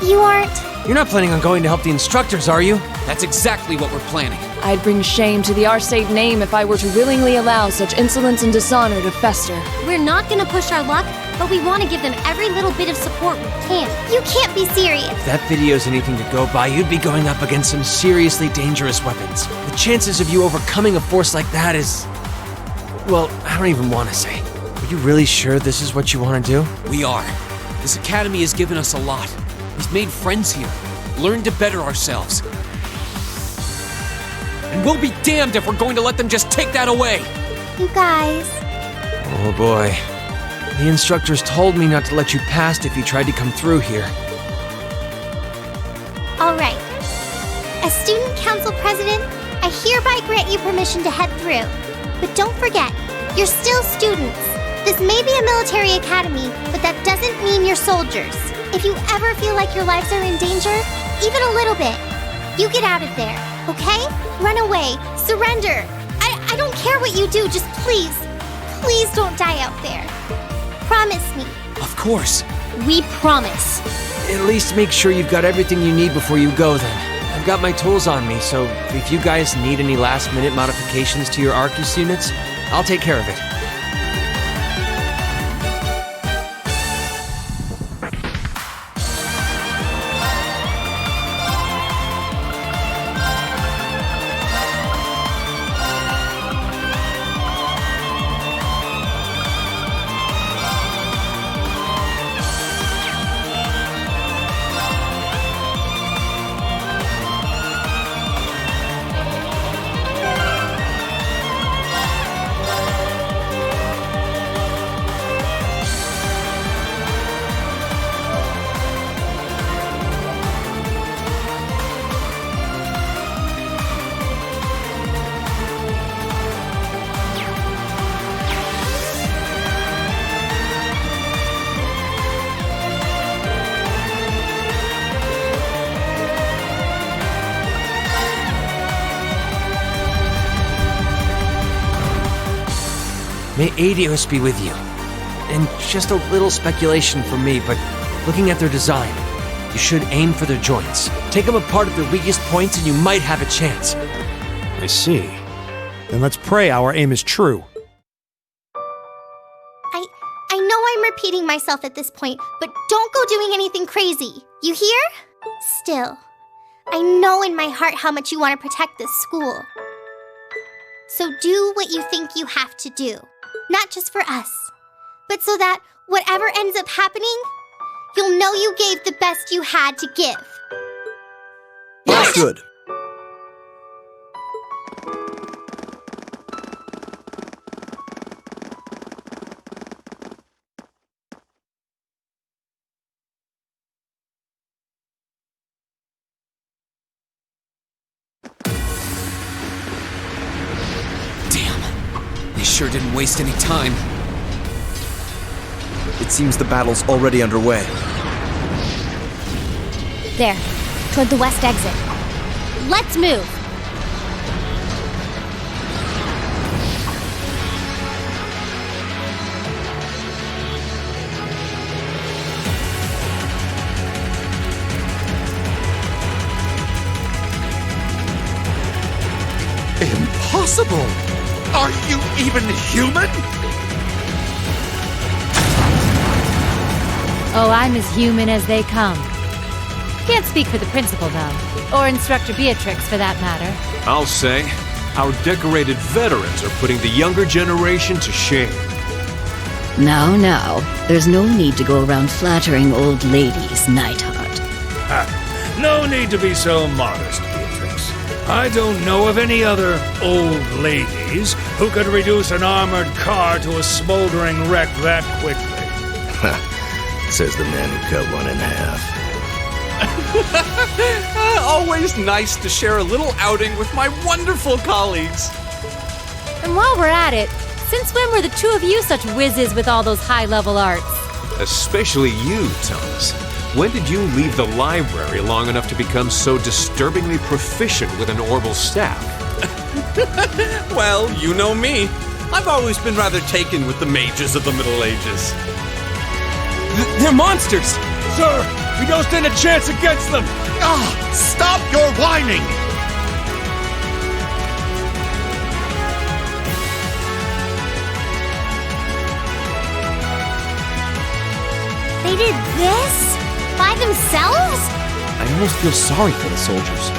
You aren't... You're not planning on going to help the instructors, are you? That's exactly what we're planning. I'd bring shame to the Arcade name if I were to willingly allow such insolence and dishonor to fester. We're not gonna push our luck, but we want to give them every little bit of support we can. You can't be serious. If that video's anything to go by, you'd be going up against some seriously dangerous weapons. The chances of you overcoming a force like that is... well, I don't even want to say. Are you really sure this is what you want to do? We are. This academy has given us a lot. We've made friends here, learned to better ourselves. And we'll be damned if we're going to let them just take that away! You guys... Oh boy. The instructors told me not to let you past if you tried to come through here. Alright. As student council president, I hereby grant you permission to head through. But don't forget, you're still students. This may be a military academy, but that doesn't mean you're soldiers. If you ever feel like your lives are in danger, even a little bit, you get out of there, okay? Run away, surrender. I don't care what you do, just please don't die out there. Promise me. Of course. We promise. At least make sure you've got everything you need before you go then. I've got my tools on me, so if you guys need any last-minute modifications to your Arcus units, I'll take care of it. May Adios be with you. And just a little speculation from me, but looking at their design, you should aim for their joints. Take them apart at their weakest points and you might have a chance. I see. Then let's pray our aim is true. I know I'm repeating myself at this point, but don't go doing anything crazy. You hear? Still, I know in my heart how much you want to protect this school. So do what you think you have to do. Not just for us, but so that whatever ends up happening, you'll know you gave the best you had to give. That's good. They sure didn't waste any time. It seems the battle's already underway. There, toward the west exit. Let's move. Impossible! Are you even human? Oh, I'm as human as they come. Can't speak for the principal, though. Or Instructor Beatrix, for that matter. I'll say, our decorated veterans are putting the younger generation to shame. Now, there's no need to go around flattering old ladies, Nightheart. No need to be so modest, Beatrix. I don't know of any other old ladies who could reduce an armored car to a smoldering wreck that quickly. Says the man who cut one in half. Always nice to share a little outing with my wonderful colleagues. And while we're at it, since when were the two of you such whizzes with all those high-level arts? Especially you, Thomas. When did you leave the library long enough to become so disturbingly proficient with an orbital staff? Well, you know me. I've always been rather taken with the mages of the Middle Ages. They're monsters! Sir, we don't stand a chance against them! Stop your whining! They did this? By themselves? I almost feel sorry for the soldiers.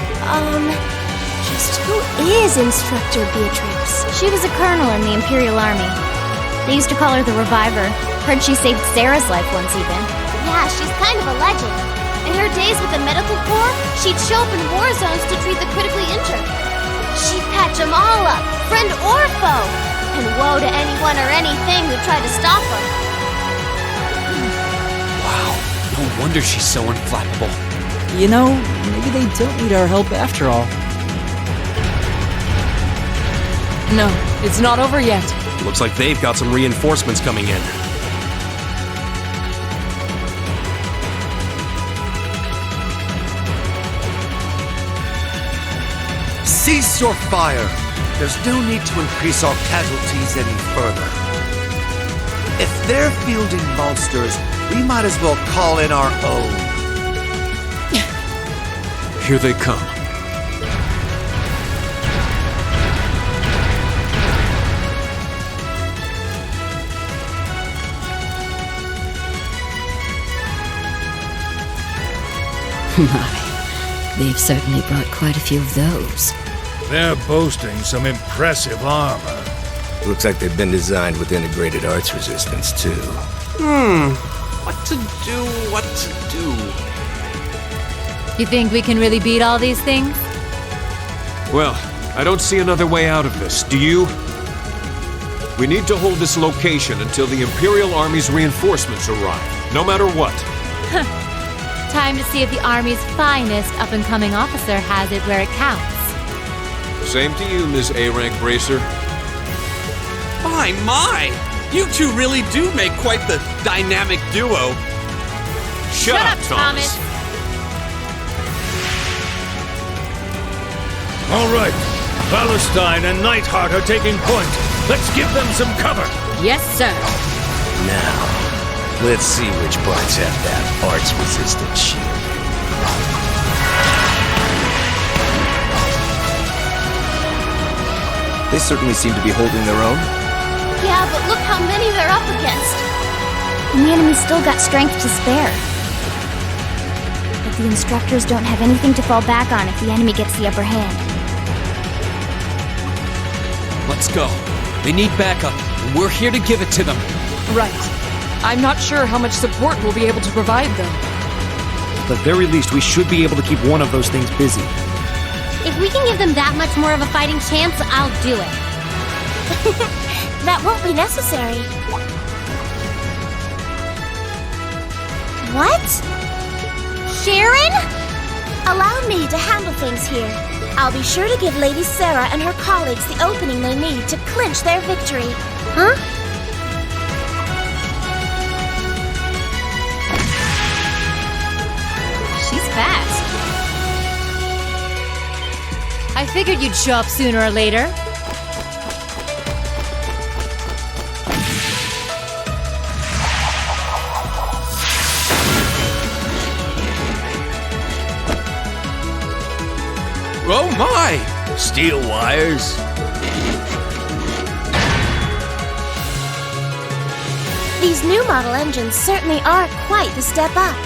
Just who is Instructor Beatrix? She was a colonel in the Imperial Army. They used to call her the Reviver. Heard she saved Sarah's life once even. Yeah, she's kind of a legend. In her days with the medical corps, she'd show up in war zones to treat the critically injured. She'd patch them all up, friend or foe. And woe to anyone or anything who tried to stop her. Wow, no wonder she's so unflappable. You know, maybe they don't need our help after all. No, it's not over yet. Looks like they've got some reinforcements coming in. Cease your fire! There's no need to increase our casualties any further. If they're fielding monsters, we might as well call in our own. Here they come. My, they've certainly brought quite a few of those. They're boasting some impressive armor. Looks like they've been designed with integrated arts resistance, too. What to do? You think we can really beat all these things? Well, I don't see another way out of this, do you? We need to hold this location until the Imperial Army's reinforcements arrive, no matter what. Time to see if the Army's finest up-and-coming officer has it where it counts. Same to you, Ms. A-Rank Bracer. My! You two really do make quite the dynamic duo. Shut up, Thomas. All right, Palestine and Nightheart are taking point. Let's give them some cover. Yes, sir. Now, let's see which parts have that arts-resistant shield. They certainly seem to be holding their own. Yeah, but look how many they're up against. And the enemy's still got strength to spare. But the instructors don't have anything to fall back on if the enemy gets the upper hand. Let's go. They need backup, and we're here to give it to them. Right. I'm not sure how much support we'll be able to provide, though. At the very least, we should be able to keep one of those things busy. If we can give them that much more of a fighting chance, I'll do it. That won't be necessary. What? Sharon? Allow me to handle things here. I'll be sure to give Lady Sarah and her colleagues the opening they need to clinch their victory. Huh? She's fast. I figured you'd show up sooner or later. Oh my! Steel wires. These new model engines certainly are quite the step up.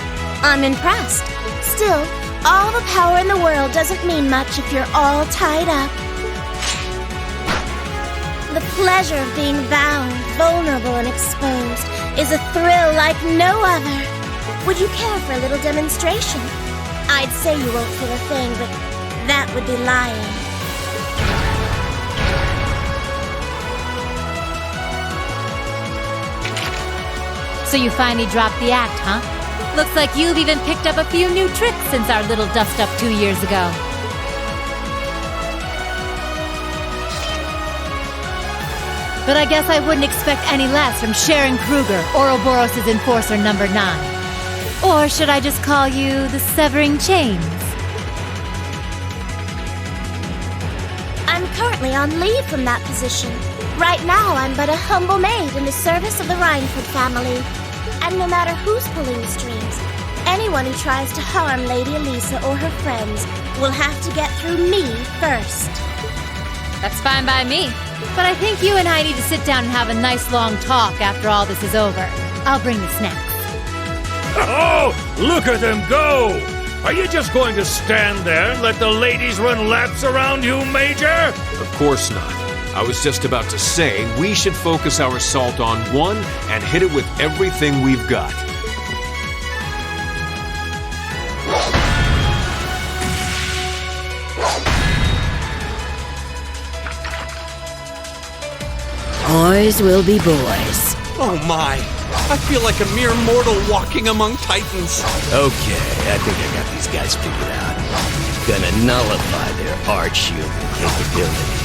I'm impressed. Still, all the power in the world doesn't mean much if you're all tied up. The pleasure of being bound, vulnerable, and exposed is a thrill like no other. Would you care for a little demonstration? I'd say you won't feel a thing, but that would be lying. So you finally dropped the act, huh? Looks like you've even picked up a few new tricks since our little dust-up 2 years ago. But I guess I wouldn't expect any less from Sharon Kruger, Ouroboros' Enforcer number 9. Or should I just call you the Severing Chains? I'm currently on leave from that position. Right now, I'm but a humble maid in the service of the Rhineford family. And no matter who's pulling the strings, anyone who tries to harm Lady Alisa or her friends will have to get through me first. That's fine by me. But I think you and I need to sit down and have a nice long talk after all this is over. I'll bring the snacks. Oh, look at them go! Are you just going to stand there and let the ladies run laps around you, Major? Of course not. I was just about to say we should focus our assault on one and hit it with everything we've got. Boys will be boys. Oh my! I feel like a mere mortal walking among titans. Okay, I think I got these guys figured out. Gonna nullify their arch-human capabilities.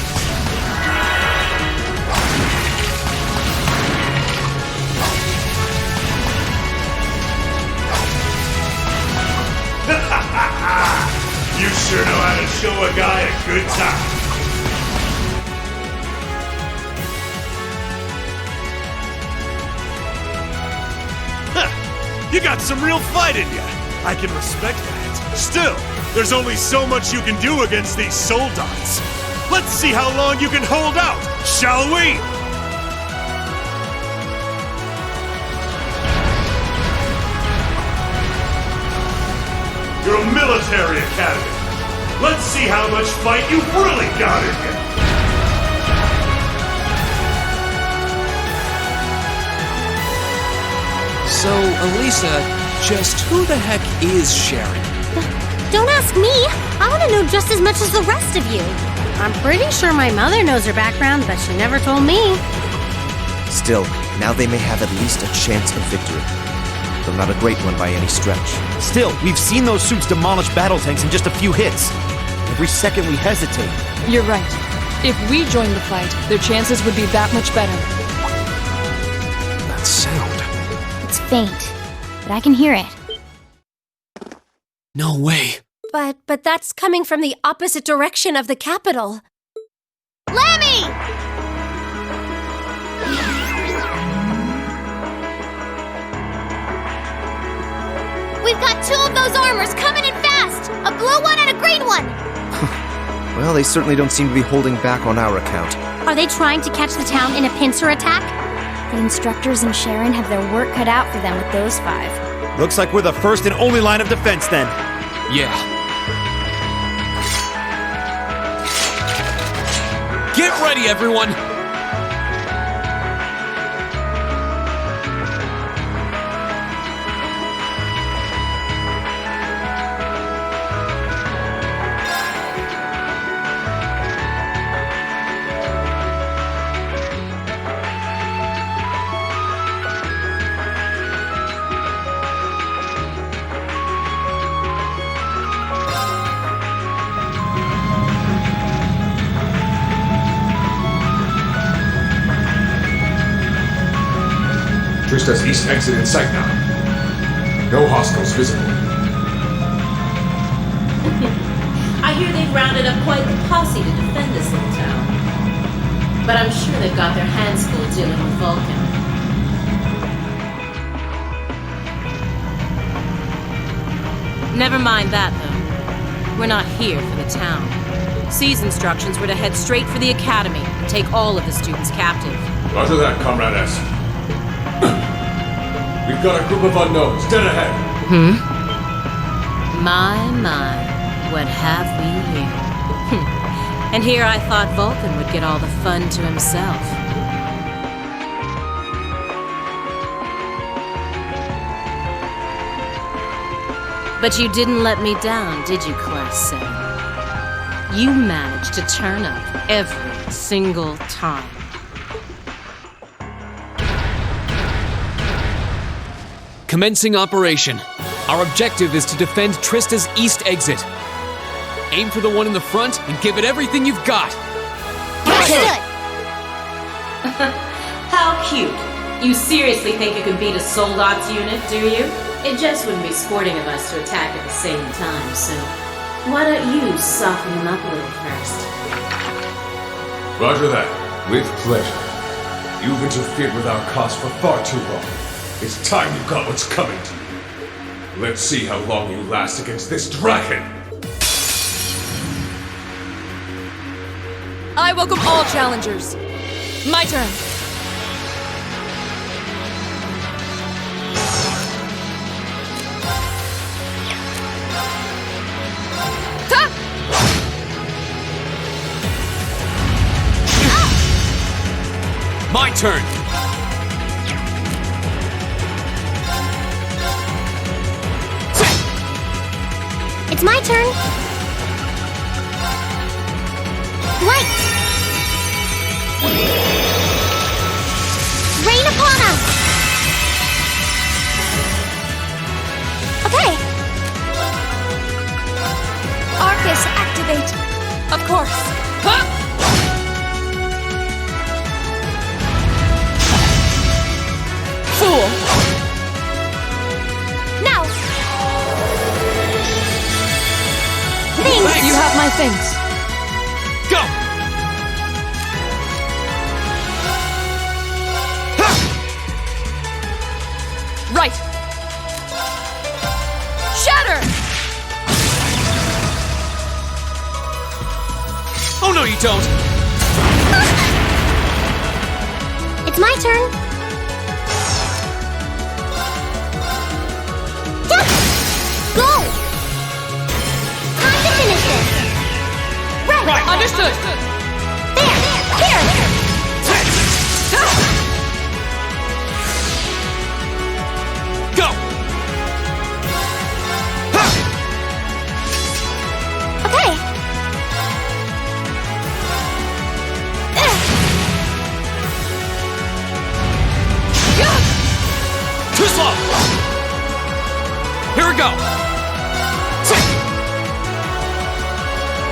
You sure know how to show a guy a good time. You got some real fight in you. I can respect that. Still, there's only so much you can do against these soul dots. Let's see how long you can hold out, shall we? You're a military academy. Let's see how much fight you've really got in you. So, Alisa, just who the heck is Sharon? Don't ask me. I want to know just as much as the rest of you. I'm pretty sure my mother knows her background, but she never told me. Still, now they may have at least a chance of victory. Though not a great one by any stretch. Still, we've seen those suits demolish battle tanks in just a few hits. Every second we hesitate. You're right. If we joined the fight, their chances would be that much better. That sound. It's faint, but I can hear it. No way. But that's coming from the opposite direction of the capital. Lemmy! We've got two of those armors coming in fast! A blue one and a green one! Well, they certainly don't seem to be holding back on our account. Are they trying to catch the town in a pincer attack? The instructors and Sharon have their work cut out for them with those 5. Looks like we're the first and only line of defense then. Yeah. Get ready, everyone! Trista's east exit in sight now. No hostiles visible. I hear they've rounded up quite the posse to defend this little town. But I'm sure they've got their hands full dealing with Vulcan. Never mind that, though. We're not here for the town. C's instructions were to head straight for the academy and take all of the students captive. Roger that, Comrade S. We've got a group of unknowns dead ahead. My, what have we here? And here I thought Vulcan would get all the fun to himself. But you didn't let me down, did you, Class 7? You managed to turn up every single time. Commencing operation. Our objective is to defend Trista's east exit. Aim for the one in the front and give it everything you've got. How cute. You seriously think you could beat a Soldot's unit, do you? It just wouldn't be sporting of us to attack at the same time, so why don't you soften them up a little first? Roger that. With pleasure. You've interfered with our cause for far too long. It's time you got what's coming to you. Let's see how long you last against this dragon! I welcome all challengers. My turn. My turn! It's my turn. Light! Rain upon us! Okay. Arcus, activate. Of course. Huh? Fool! Now! Thanks! You have my things. Go! Right! Shatter! Oh no, you don't! It's my turn. Go! Time to finish this. Right. Understood. There. Here. Go! Okay. Too slow! Here we go!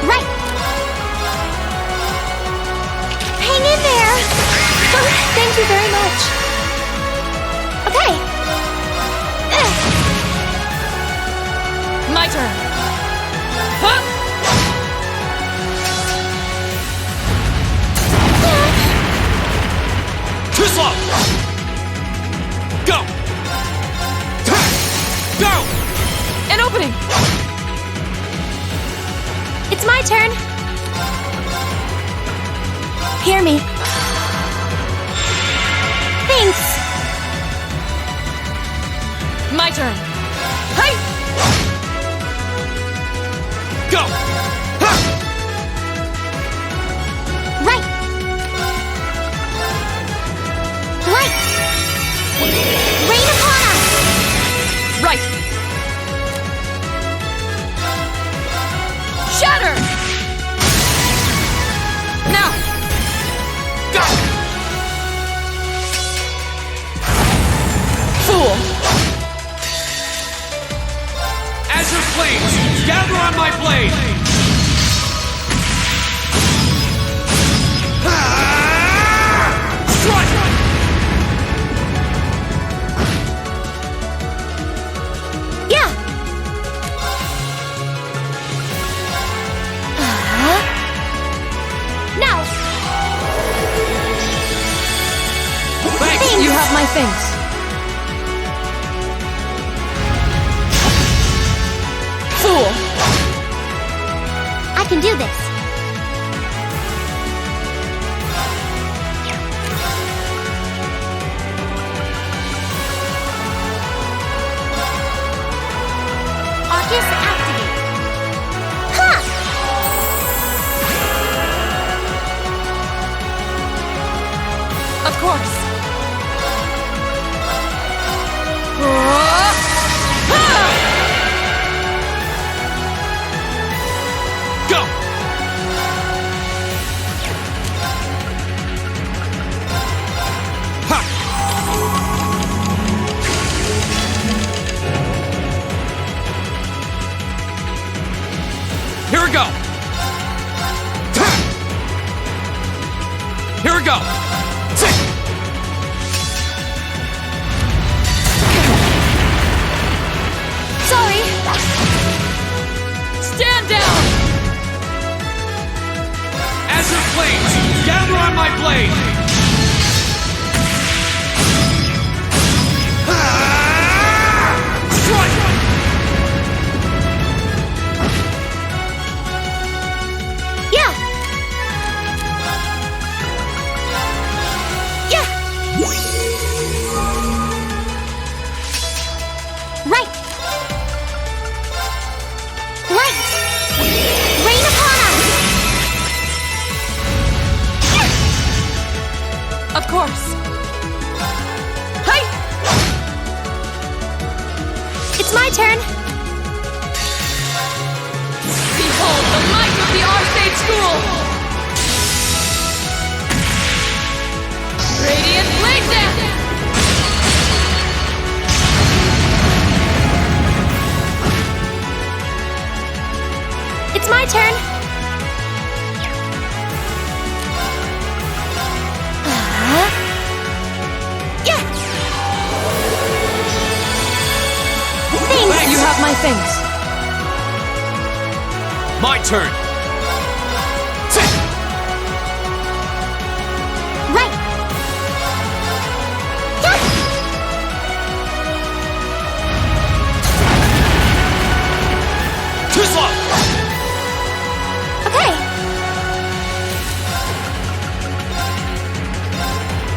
Right. Hang in there. Thank you very much. Okay. My turn. Huh? Too slow! Go! Go! An opening. It's my turn. Hear me. Thanks. My turn. Hey! Go! Right. Light. Rain upon us. Right. Shatter! Now! Go! Fool! Azure flames, gather on my blade! Strike! Yeah. Now. Thanks! You have my things. Fool! I can do this. Arcus activate. Ha! Of course. Go! Ha! Here we go! Here we go! Sorry. Stand down! Azure flames, gather on my blade! It's my turn. Behold the might of the Arcade School! Radiant Blade Dance! It's my turn. Yeah. Thanks. You have my things. My turn. Right. Too slow. Okay.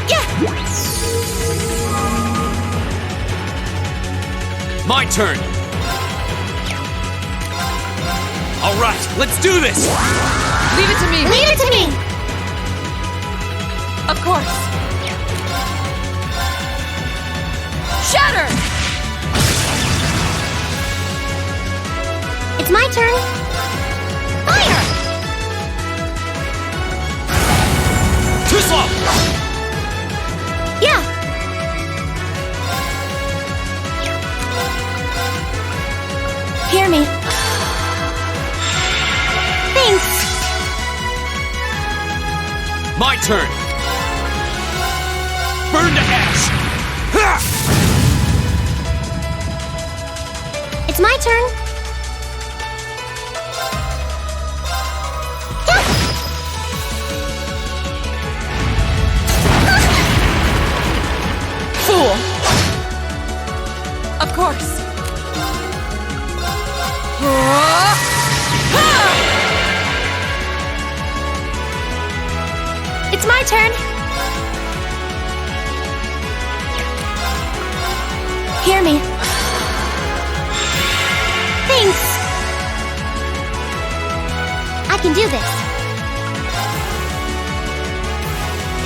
Yeah. My turn. All right, let's do this. Leave it to me. Leave it to me. Of course. Shatter! It's my turn. Fire! Too slow. Yeah. Hear me. Thanks. My turn. Burn to ash. Ha! It's my turn. Fool! Of course. It's my turn. Hear me. Thanks. I can do this.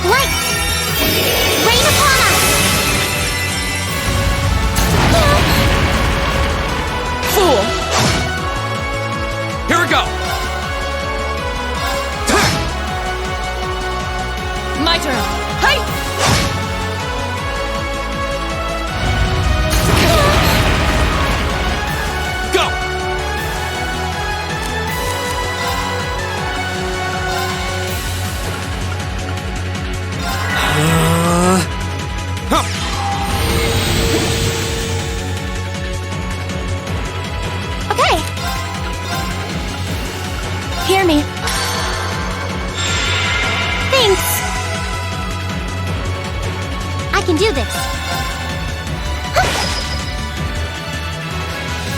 Light! Rain upon us! Fool! Here we go. My turn. Hey! Go. Okay. Hear me. Thanks. I can do this.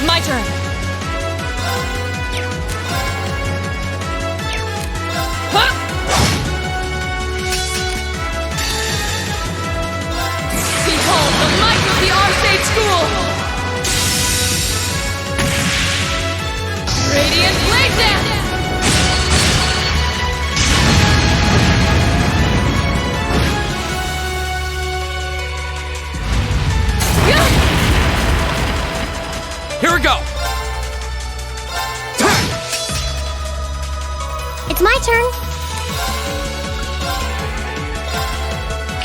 My turn. Huh? Behold the might of the Arcade School! Radiant Blade Dance! Here we go. It's my turn.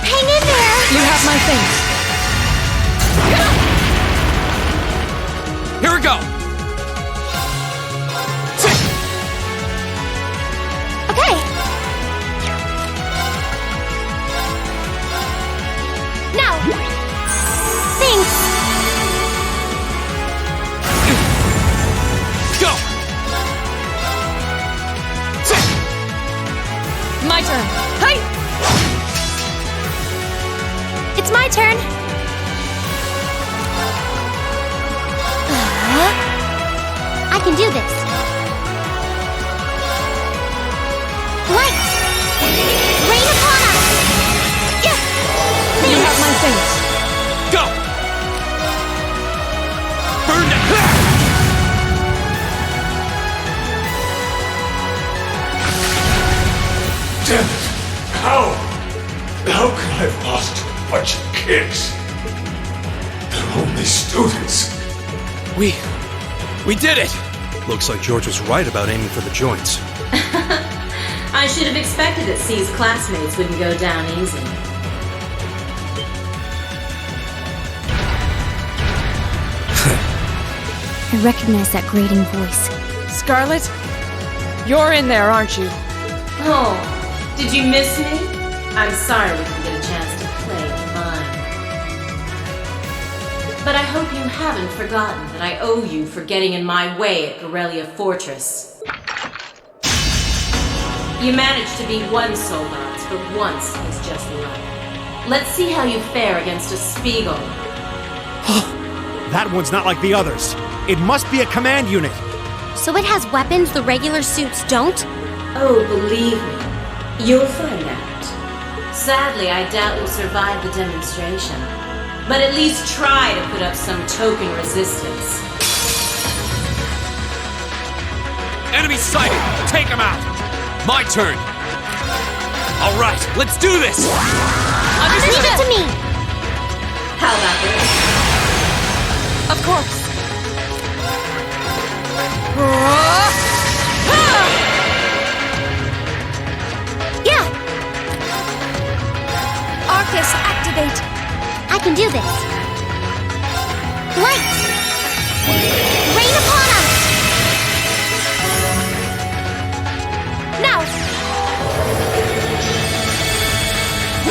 Hang in there. You have my things. Here we go. Okay. Now. Thanks. Go. My turn. Hey! It's my turn. I can do this. Light! Rain upon us! Yeah! You have my things. Go. Burn to Damn it! How could I have lost to a bunch of kids? They're only students. We did it! Looks like George was right about aiming for the joints. I should have expected that C's classmates wouldn't go down easy. I recognize that grating voice. Scarlet? You're in there, aren't you? Oh, did you miss me? I'm sorry we didn't get a chance to play mine. But I hope you haven't forgotten that I owe you for getting in my way at Corellia Fortress. You managed to beat one Soldats, but once is just luck. Let's see how you fare against a Spiegel. That one's not like the others. It must be a command unit. So it has weapons the regular suits don't? Oh, believe me, you'll find out. Sadly, I doubt you'll survive the demonstration. But at least try to put up some token resistance. Enemy sighted! Take him out! My turn! Alright, let's do this! Leave it to me! How about this? Of course. Yeah! Arcus, activate! I can do this. Light! Rain upon us! Now!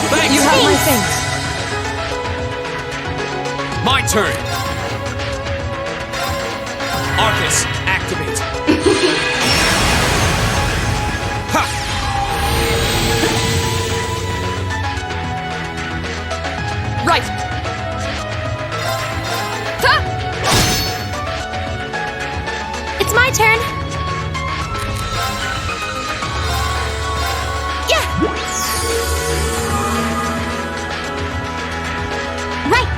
Thanks! You have my things. My turn! Arcus, activate! Ha! Right! Ha! It's my turn! Yeah! Right!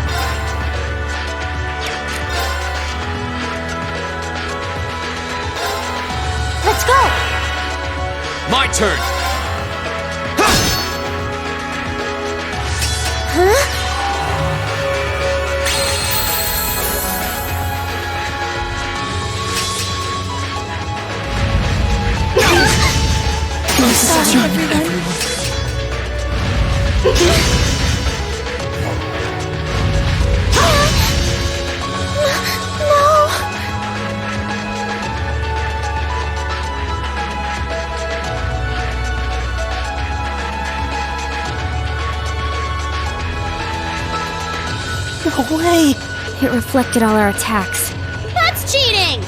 Let's go! My turn! Huh? Sorry, everyone. No way! It reflected all our attacks. That's cheating!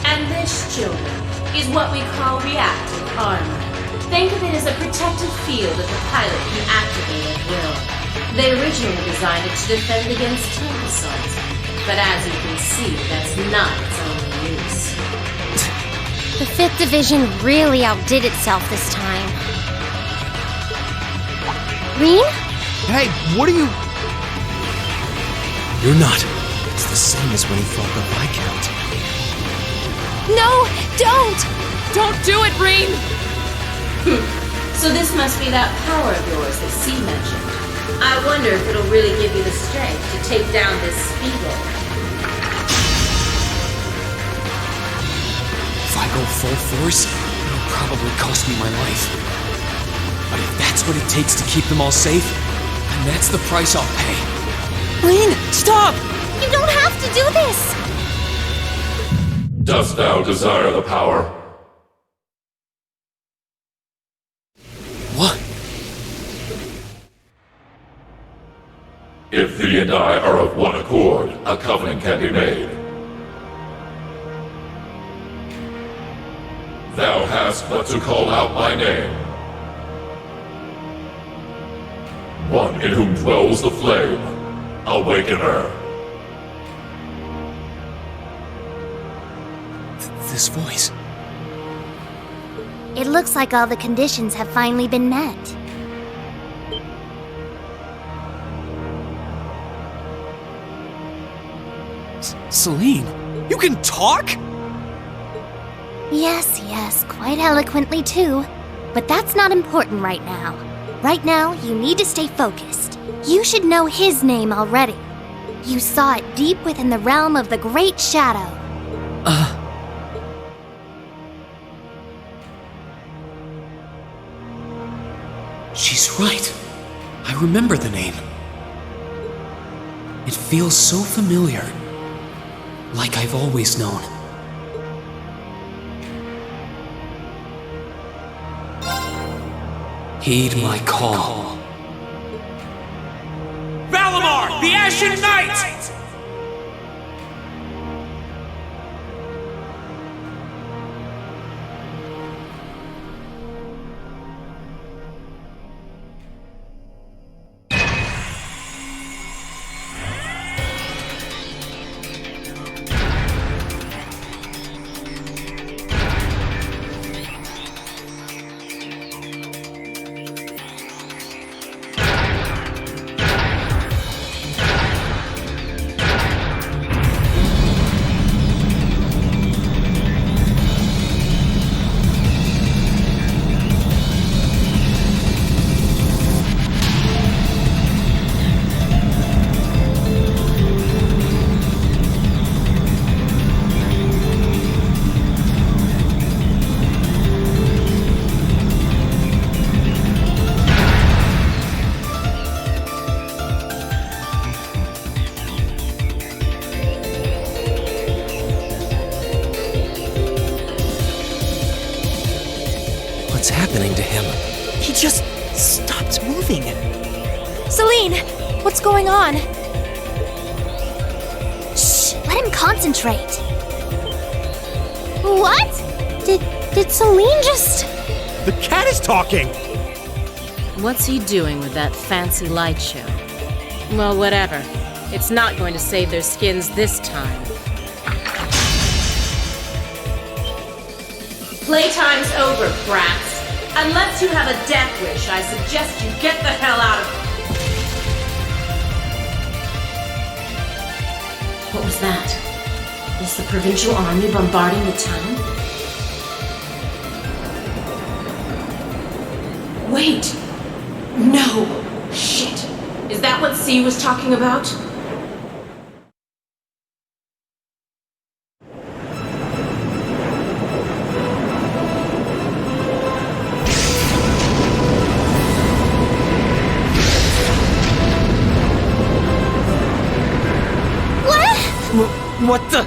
And this, children, is what we call reactive armor. Think of it as a protective field that the pilot can activate at will. They originally designed it to defend against tank assault, but as you can see, that's not its only use. The 5th Division really outdid itself this time. Reen? Hey, what are you... You're not. It's the same as when he fought the Viscount. No, don't! Don't do it, Reen! So this must be that power of yours that C mentioned. I wonder if it'll really give you the strength to take down this Spiegel. If I go full force, it'll probably cost me my life. But if that's what it takes to keep them all safe, then that's the price I'll pay. Reen, stop! You don't have to do this! Dost thou desire the power? What? If thee and I are of one accord, a covenant can be made. Thou hast but to call out my name. One in whom dwells the flame. Awaken her. This voice. It looks like all the conditions have finally been met. Celine, you can talk? Yes, quite eloquently too. But that's not important right now. Right now, you need to stay focused. You should know his name already. You saw it deep within the realm of the Great Shadow. She's right. I remember the name. It feels so familiar. Like I've always known. Heed my call. Valimar, the Ashen Knight! What's happening to him? He just stopped moving. Celine, what's going on? Shh, let him concentrate. What? Did Celine just... The cat is talking! What's he doing with that fancy light show? Well, whatever. It's not going to save their skins this time. Playtime's over, brats. Unless you have a death wish, I suggest you get the hell out of here. What was that? Is the provincial army bombarding the town? Wait! No! Shit! Is that what C was talking about? What the?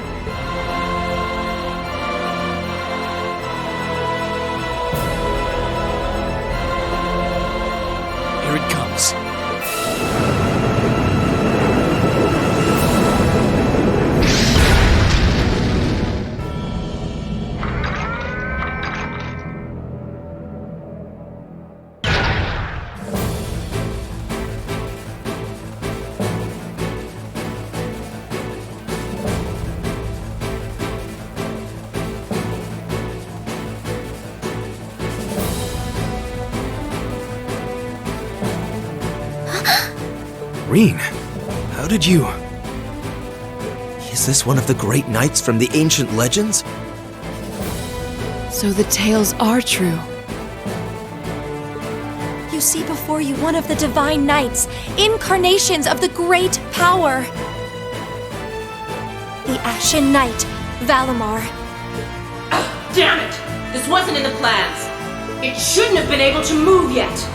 Here it comes. Reen, how did you... Is this one of the great knights from the ancient legends? So the tales are true. You see before you one of the divine knights, incarnations of the great power. The Ashen Knight, Valimar. Damn it! This wasn't in the plans. It shouldn't have been able to move yet.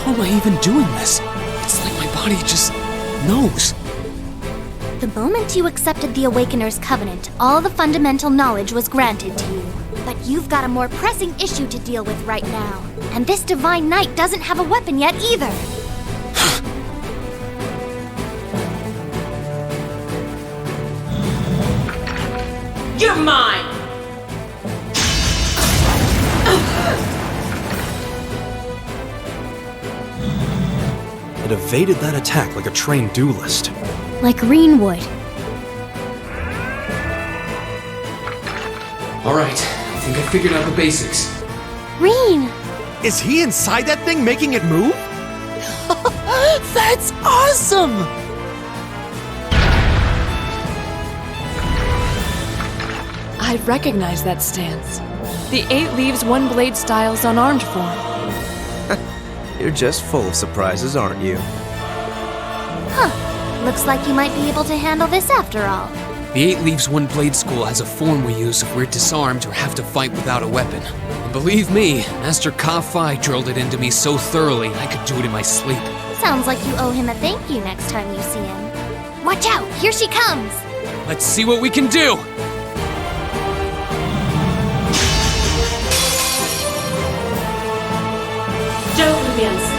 How am I even doing this? It's like my body just knows. The moment you accepted the Awakener's Covenant, all the fundamental knowledge was granted to you. But you've got a more pressing issue to deal with right now. And this Divine Knight doesn't have a weapon yet either. You're mine! It evaded that attack like a trained duelist. Like Reen would. Alright, I think I figured out the basics. Reen! Is he inside that thing making it move? That's awesome! I recognize that stance. The 8 leaves 1 blade style's unarmed form. You're just full of surprises, aren't you? Huh. Looks like you might be able to handle this after all. The 8 Leaves 1 Blade School has a form we use if we're disarmed or have to fight without a weapon. And believe me, Master Ka-Fi drilled it into me so thoroughly I could do it in my sleep. Sounds like you owe him a thank you next time you see him. Watch out! Here she comes! Let's see what we can do! Don't be unsatisfied.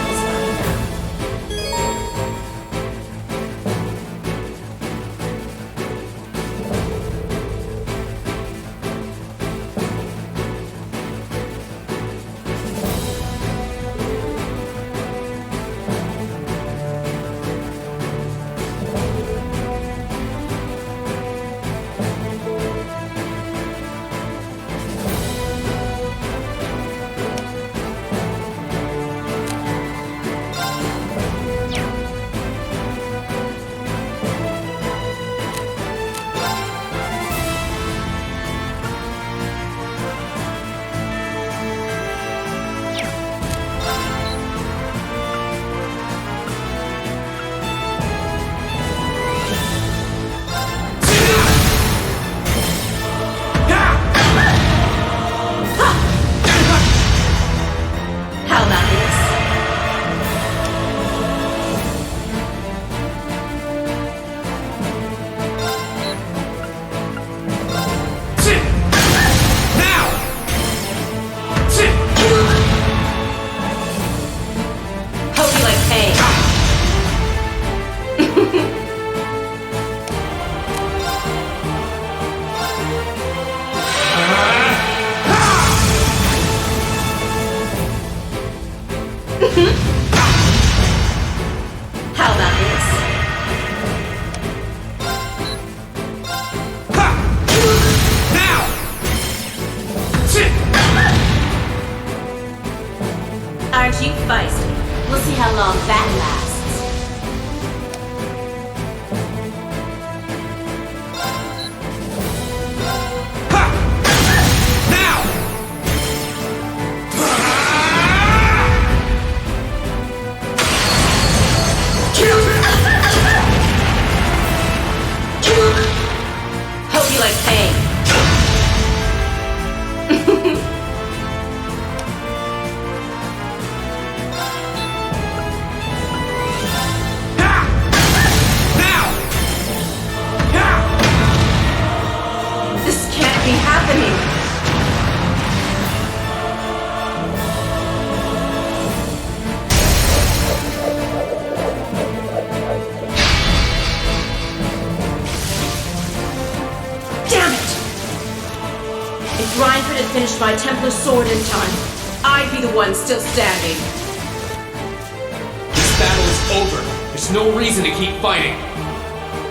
How about this? Now! Aren't you feisty? We'll see how long that lasts. Hope you like pain. This can't be happening. Damn it! If Reinford had finished my Templar sword in time, I'd be the one still standing. This battle is over. There's no reason to keep fighting.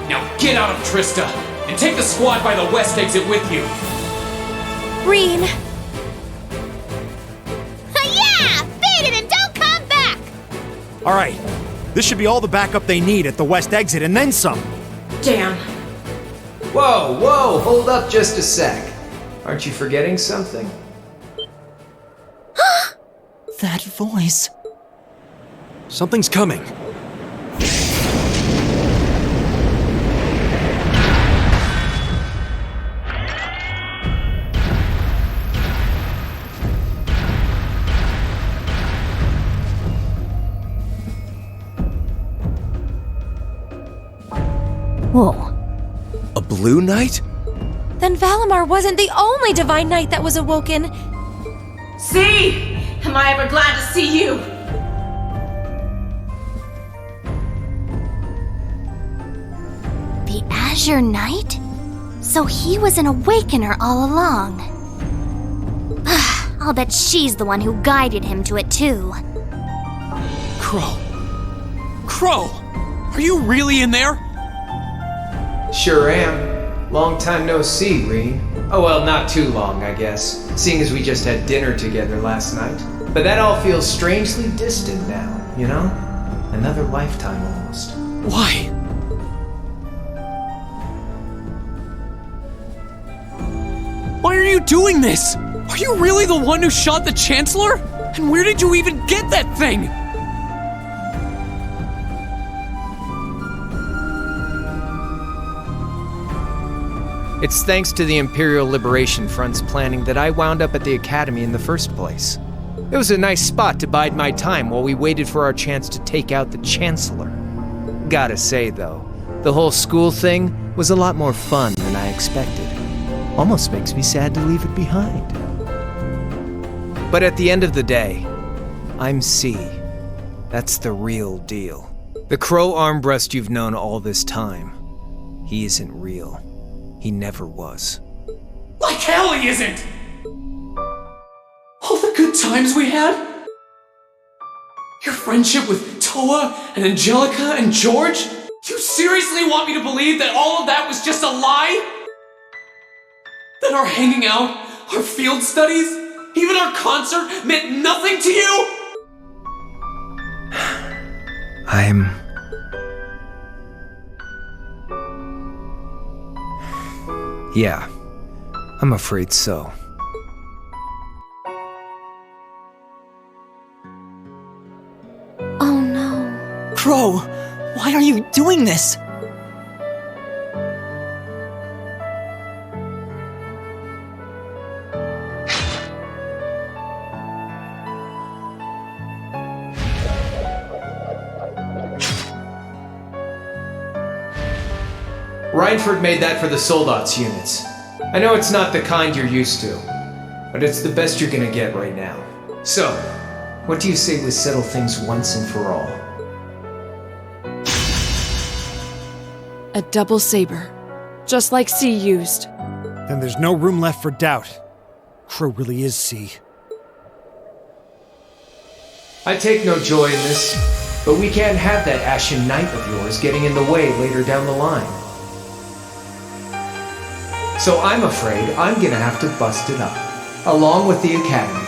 Now get out of Trista, and take the squad by the west exit with you. Reen! Yeah! Beat it and don't come back! Alright, this should be all the backup they need at the west exit and then some. Damn. Whoa, whoa, hold up just a sec. Aren't you forgetting something? That voice. Something's coming. Whoa. A blue knight? Then Valimar wasn't the only divine knight that was awoken. See? Am I ever glad to see you? The Azure Knight? So he was an awakener all along. I'll bet she's the one who guided him to it too. Crow, Crow! Are you really in there? Sure am. Long time no see, Reen. Oh well, not too long, I guess, seeing as we just had dinner together last night. But that all feels strangely distant now, you know? Another lifetime almost. Why? Why are you doing this? Are you really the one who shot the Chancellor? And where did you even get that thing? It's thanks to the Imperial Liberation Front's planning that I wound up at the Academy in the first place. It was a nice spot to bide my time while we waited for our chance to take out the Chancellor. Gotta say, though, the whole school thing was a lot more fun than I expected. Almost makes me sad to leave it behind. But at the end of the day, I'm C. That's the real deal. The Crow Armbrust you've known all this time, he isn't real. He never was. Like hell he isn't! All the good times we had? Your friendship with Toa and Angelica and George? You seriously want me to believe that all of that was just a lie? That our hanging out, our field studies, even our concert meant nothing to you? Yeah, I'm afraid so. Oh no. Crow, why are you doing this? Reinford made that for the Soldats units. I know it's not the kind you're used to, but it's the best you're gonna get right now. So, what do you say we settle things once and for all? A double saber, just like C used. Then there's no room left for doubt. Crow really is C. I take no joy in this, but we can't have that Ashen Knight of yours getting in the way later down the line. So I'm afraid I'm gonna have to bust it up, along with the Academy.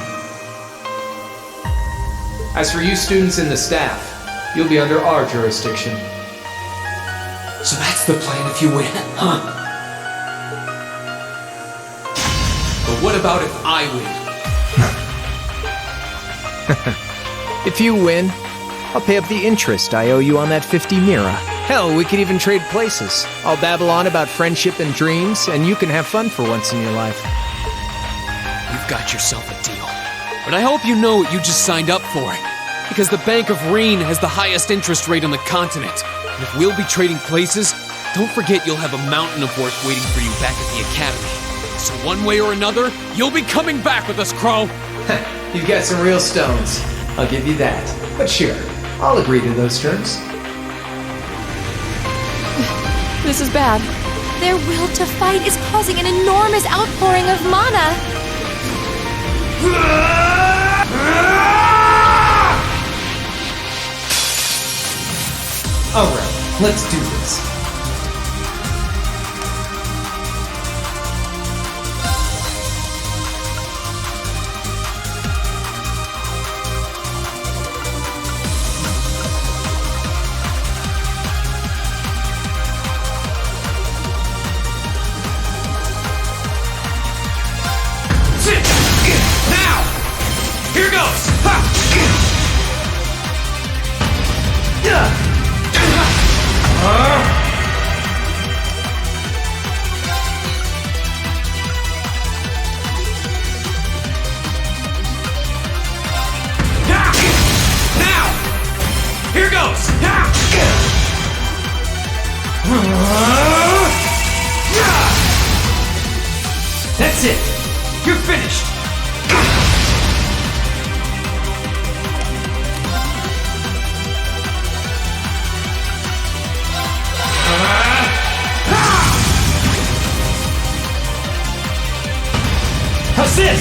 As for you students and the staff, you'll be under our jurisdiction. So that's the plan if you win, huh? But what about if I win? If you win, I'll pay up the interest I owe you on that 50 Mira. Hell, we could even trade places. I'll babble on about friendship and dreams, and you can have fun for once in your life. You've got yourself a deal. But I hope you know what you just signed up for. Because the Bank of Reen has the highest interest rate on the continent. And if we'll be trading places, don't forget you'll have a mountain of work waiting for you back at the Academy. So one way or another, you'll be coming back with us, Crow. You've got some real stones. I'll give you that. But sure, I'll agree to those terms. This is bad. Their will to fight is causing an enormous outpouring of mana. Alright, let's do this. Here goes! Ha! Now! Here goes! That's it! You're finished! How's this?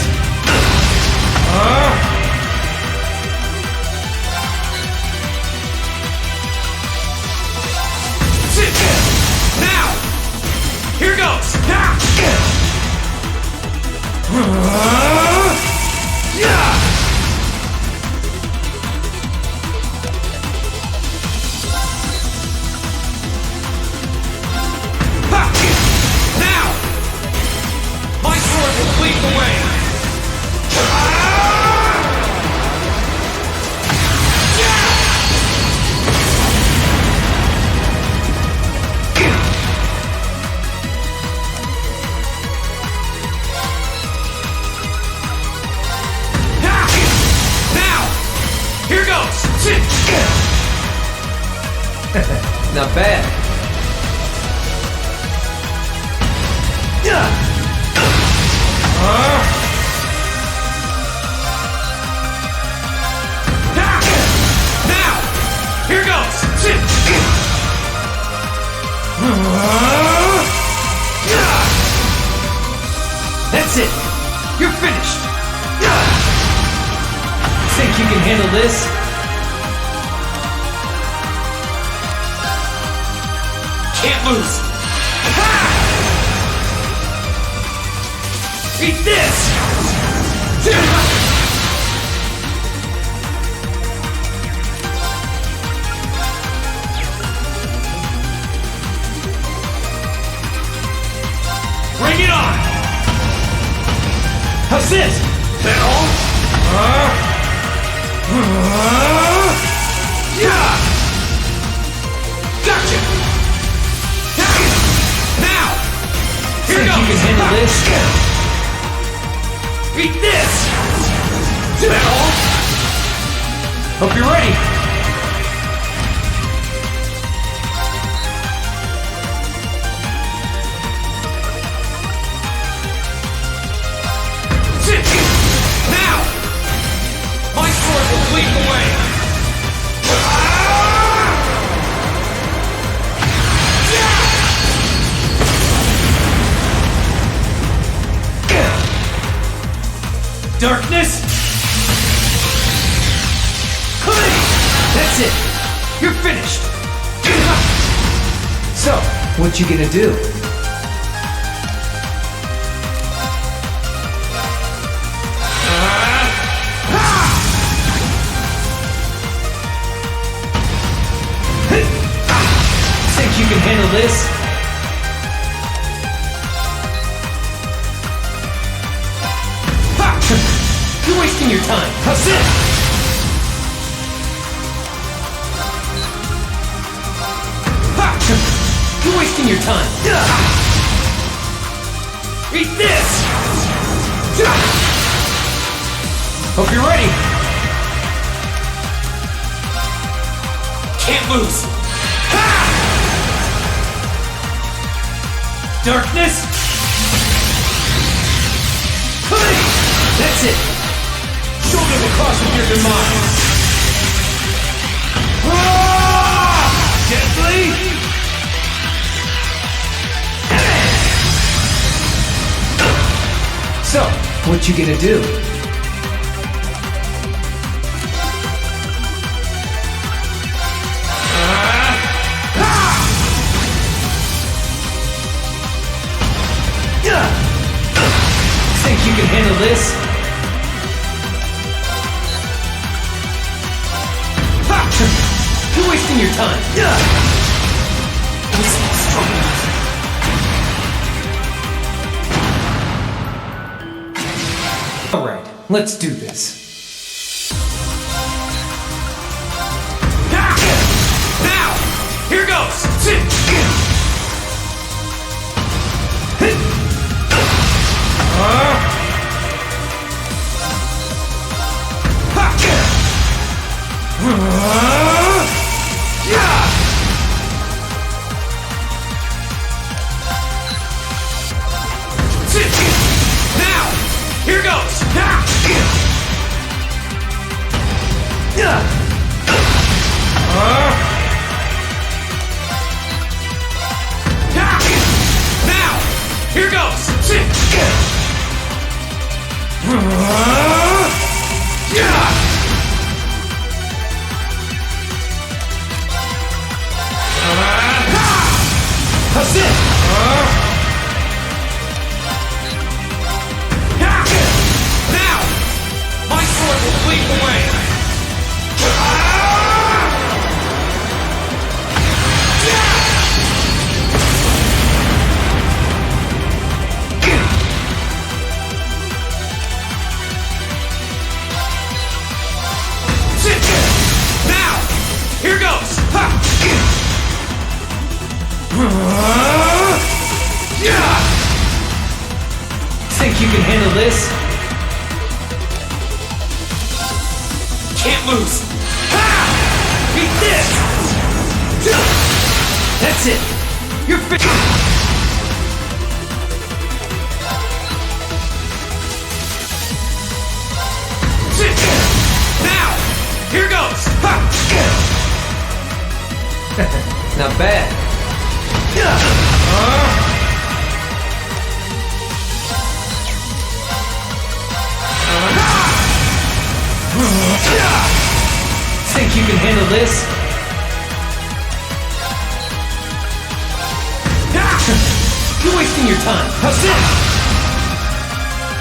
Not bad. Now! Here goes! That's it. You're finished. Think you can handle this? Can't lose! Eat this! Bring it on! How's this? That all? Gotcha! Now! Here Think goes! you can handle this? Eat this! That all? Hope you're ready. Now! My sword will lead the way! Darkness! That's it! You're finished! So, what you gonna do? Think you can handle this? You're wasting your time. How's this? You're wasting your time. Eat this! Hope you're ready. Can't lose! Darkness! That's it! Shoulders across with your demise! Gently! So, what you gonna do? Think you can handle this? You're wasting your time. This is strong enough. Alright, let's do this. Now! Here goes! Now! Here goes! Now! Here goes! How's this? Now! My sword will lead the way! Now! Here goes! Think you can handle this? Can't lose! Beat this! That's it! You're Now! Here goes! Not bad. Think you can handle this? You're wasting your time. How's this?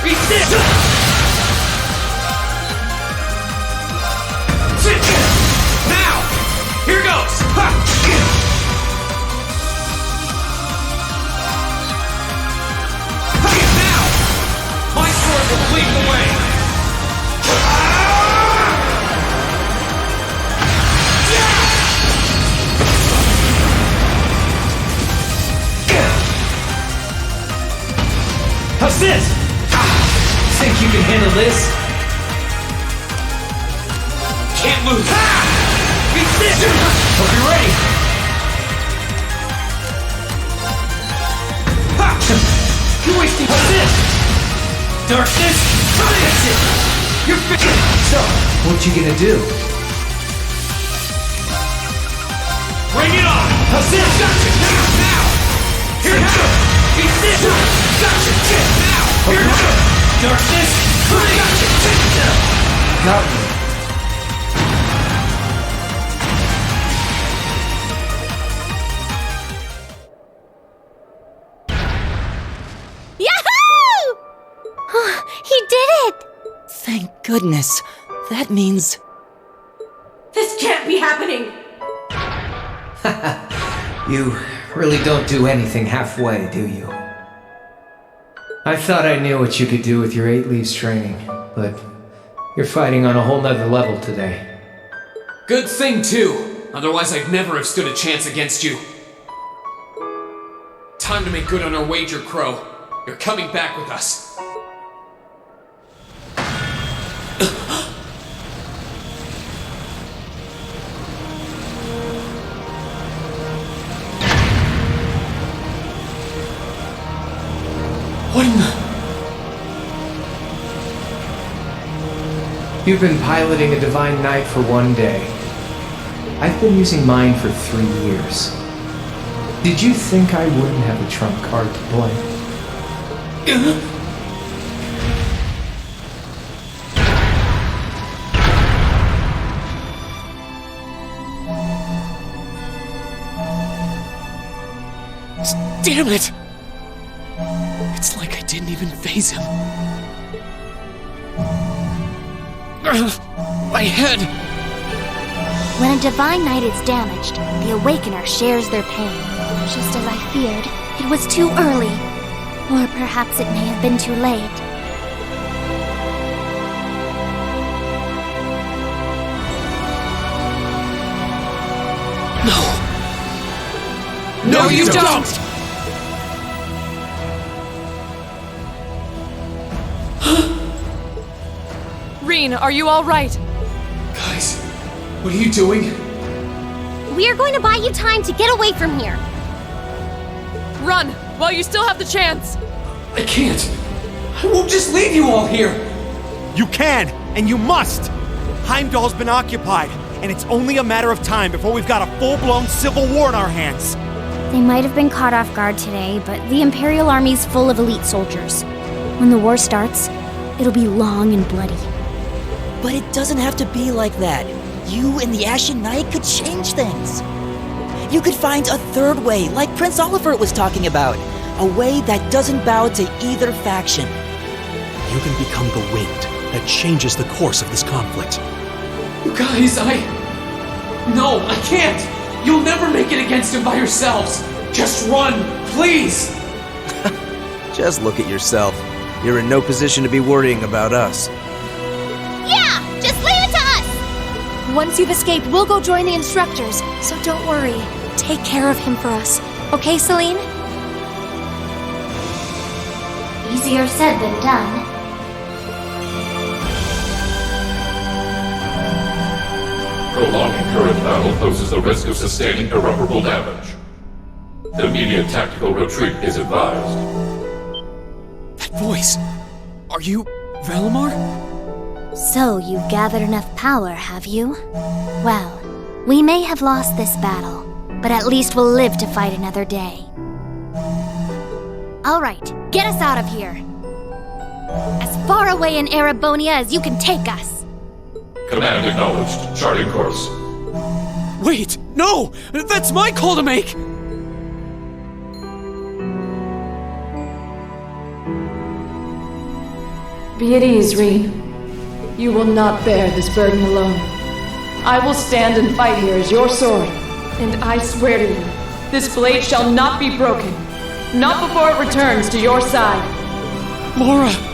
Reach this! Now! Here goes! Now! My sword will lead the way! How's this? Think you can handle this? Can't lose! Beat this! Hope you're ready! You're wasting. What's this? Darkness? That's it! You're So, what you gonna do? bring it on! How's this? Gotcha! Now! Here it goes! Beat this! Gotcha! Now! Here it goes! Darkness! Gotcha! Got me. He did it! Thank goodness. That means... This can't be happening! You really don't do anything halfway, do you? I thought I knew what you could do with your 8 leaves training, but you're fighting on a whole nother level today. Good thing, too. Otherwise, I'd never have stood a chance against you. Time to make good on our wager, Crow. You're coming back with us. What in the... You've been piloting a Divine Knight for 1 day. I've been using mine for 3 years. Did you think I wouldn't have a trump card to play? Damn it! It's like I didn't even phase him. My head! When a Divine Knight is damaged, the Awakener shares their pain. Just as I feared, it was too early. Or perhaps it may have been too late. No, you don't! Reen, are you all right? Guys, what are you doing? We are going to buy you time to get away from here. Run, while you still have the chance. I can't. I won't just leave you all here. You can, and you must! Heimdall's been occupied, and it's only a matter of time before we've got a full-blown civil war in our hands. They might have been caught off guard today, but the Imperial Army's full of elite soldiers. When the war starts, it'll be long and bloody. But it doesn't have to be like that. You and the Ashen Knight could change things. You could find a third way, like Prince Oliver was talking about. A way that doesn't bow to either faction. You can become the wind that changes the course of this conflict. You guys, No, I can't! You'll never make it against him by yourselves! Just run, please! Just look at yourself. You're in no position to be worrying about us. Yeah! Just leave it to us! Once you've escaped, we'll go join the instructors. So don't worry. Take care of him for us. Okay, Celine? Easier said than done. Prolonging current battle poses the risk of sustaining irreparable damage. Immediate tactical retreat is advised. That voice! Are you Valimar? So you've gathered enough power, have you? Well, we may have lost this battle, but at least we'll live to fight another day. All right, get us out of here. As far away in Erebonia as you can take us. Command acknowledged. Charting course. Wait, no! That's my call to make! Be at ease, Reed. You will not bear this burden alone. I will stand and fight here as your sword, and I swear to you, this blade shall not be broken. Not before it returns to your side. Laura!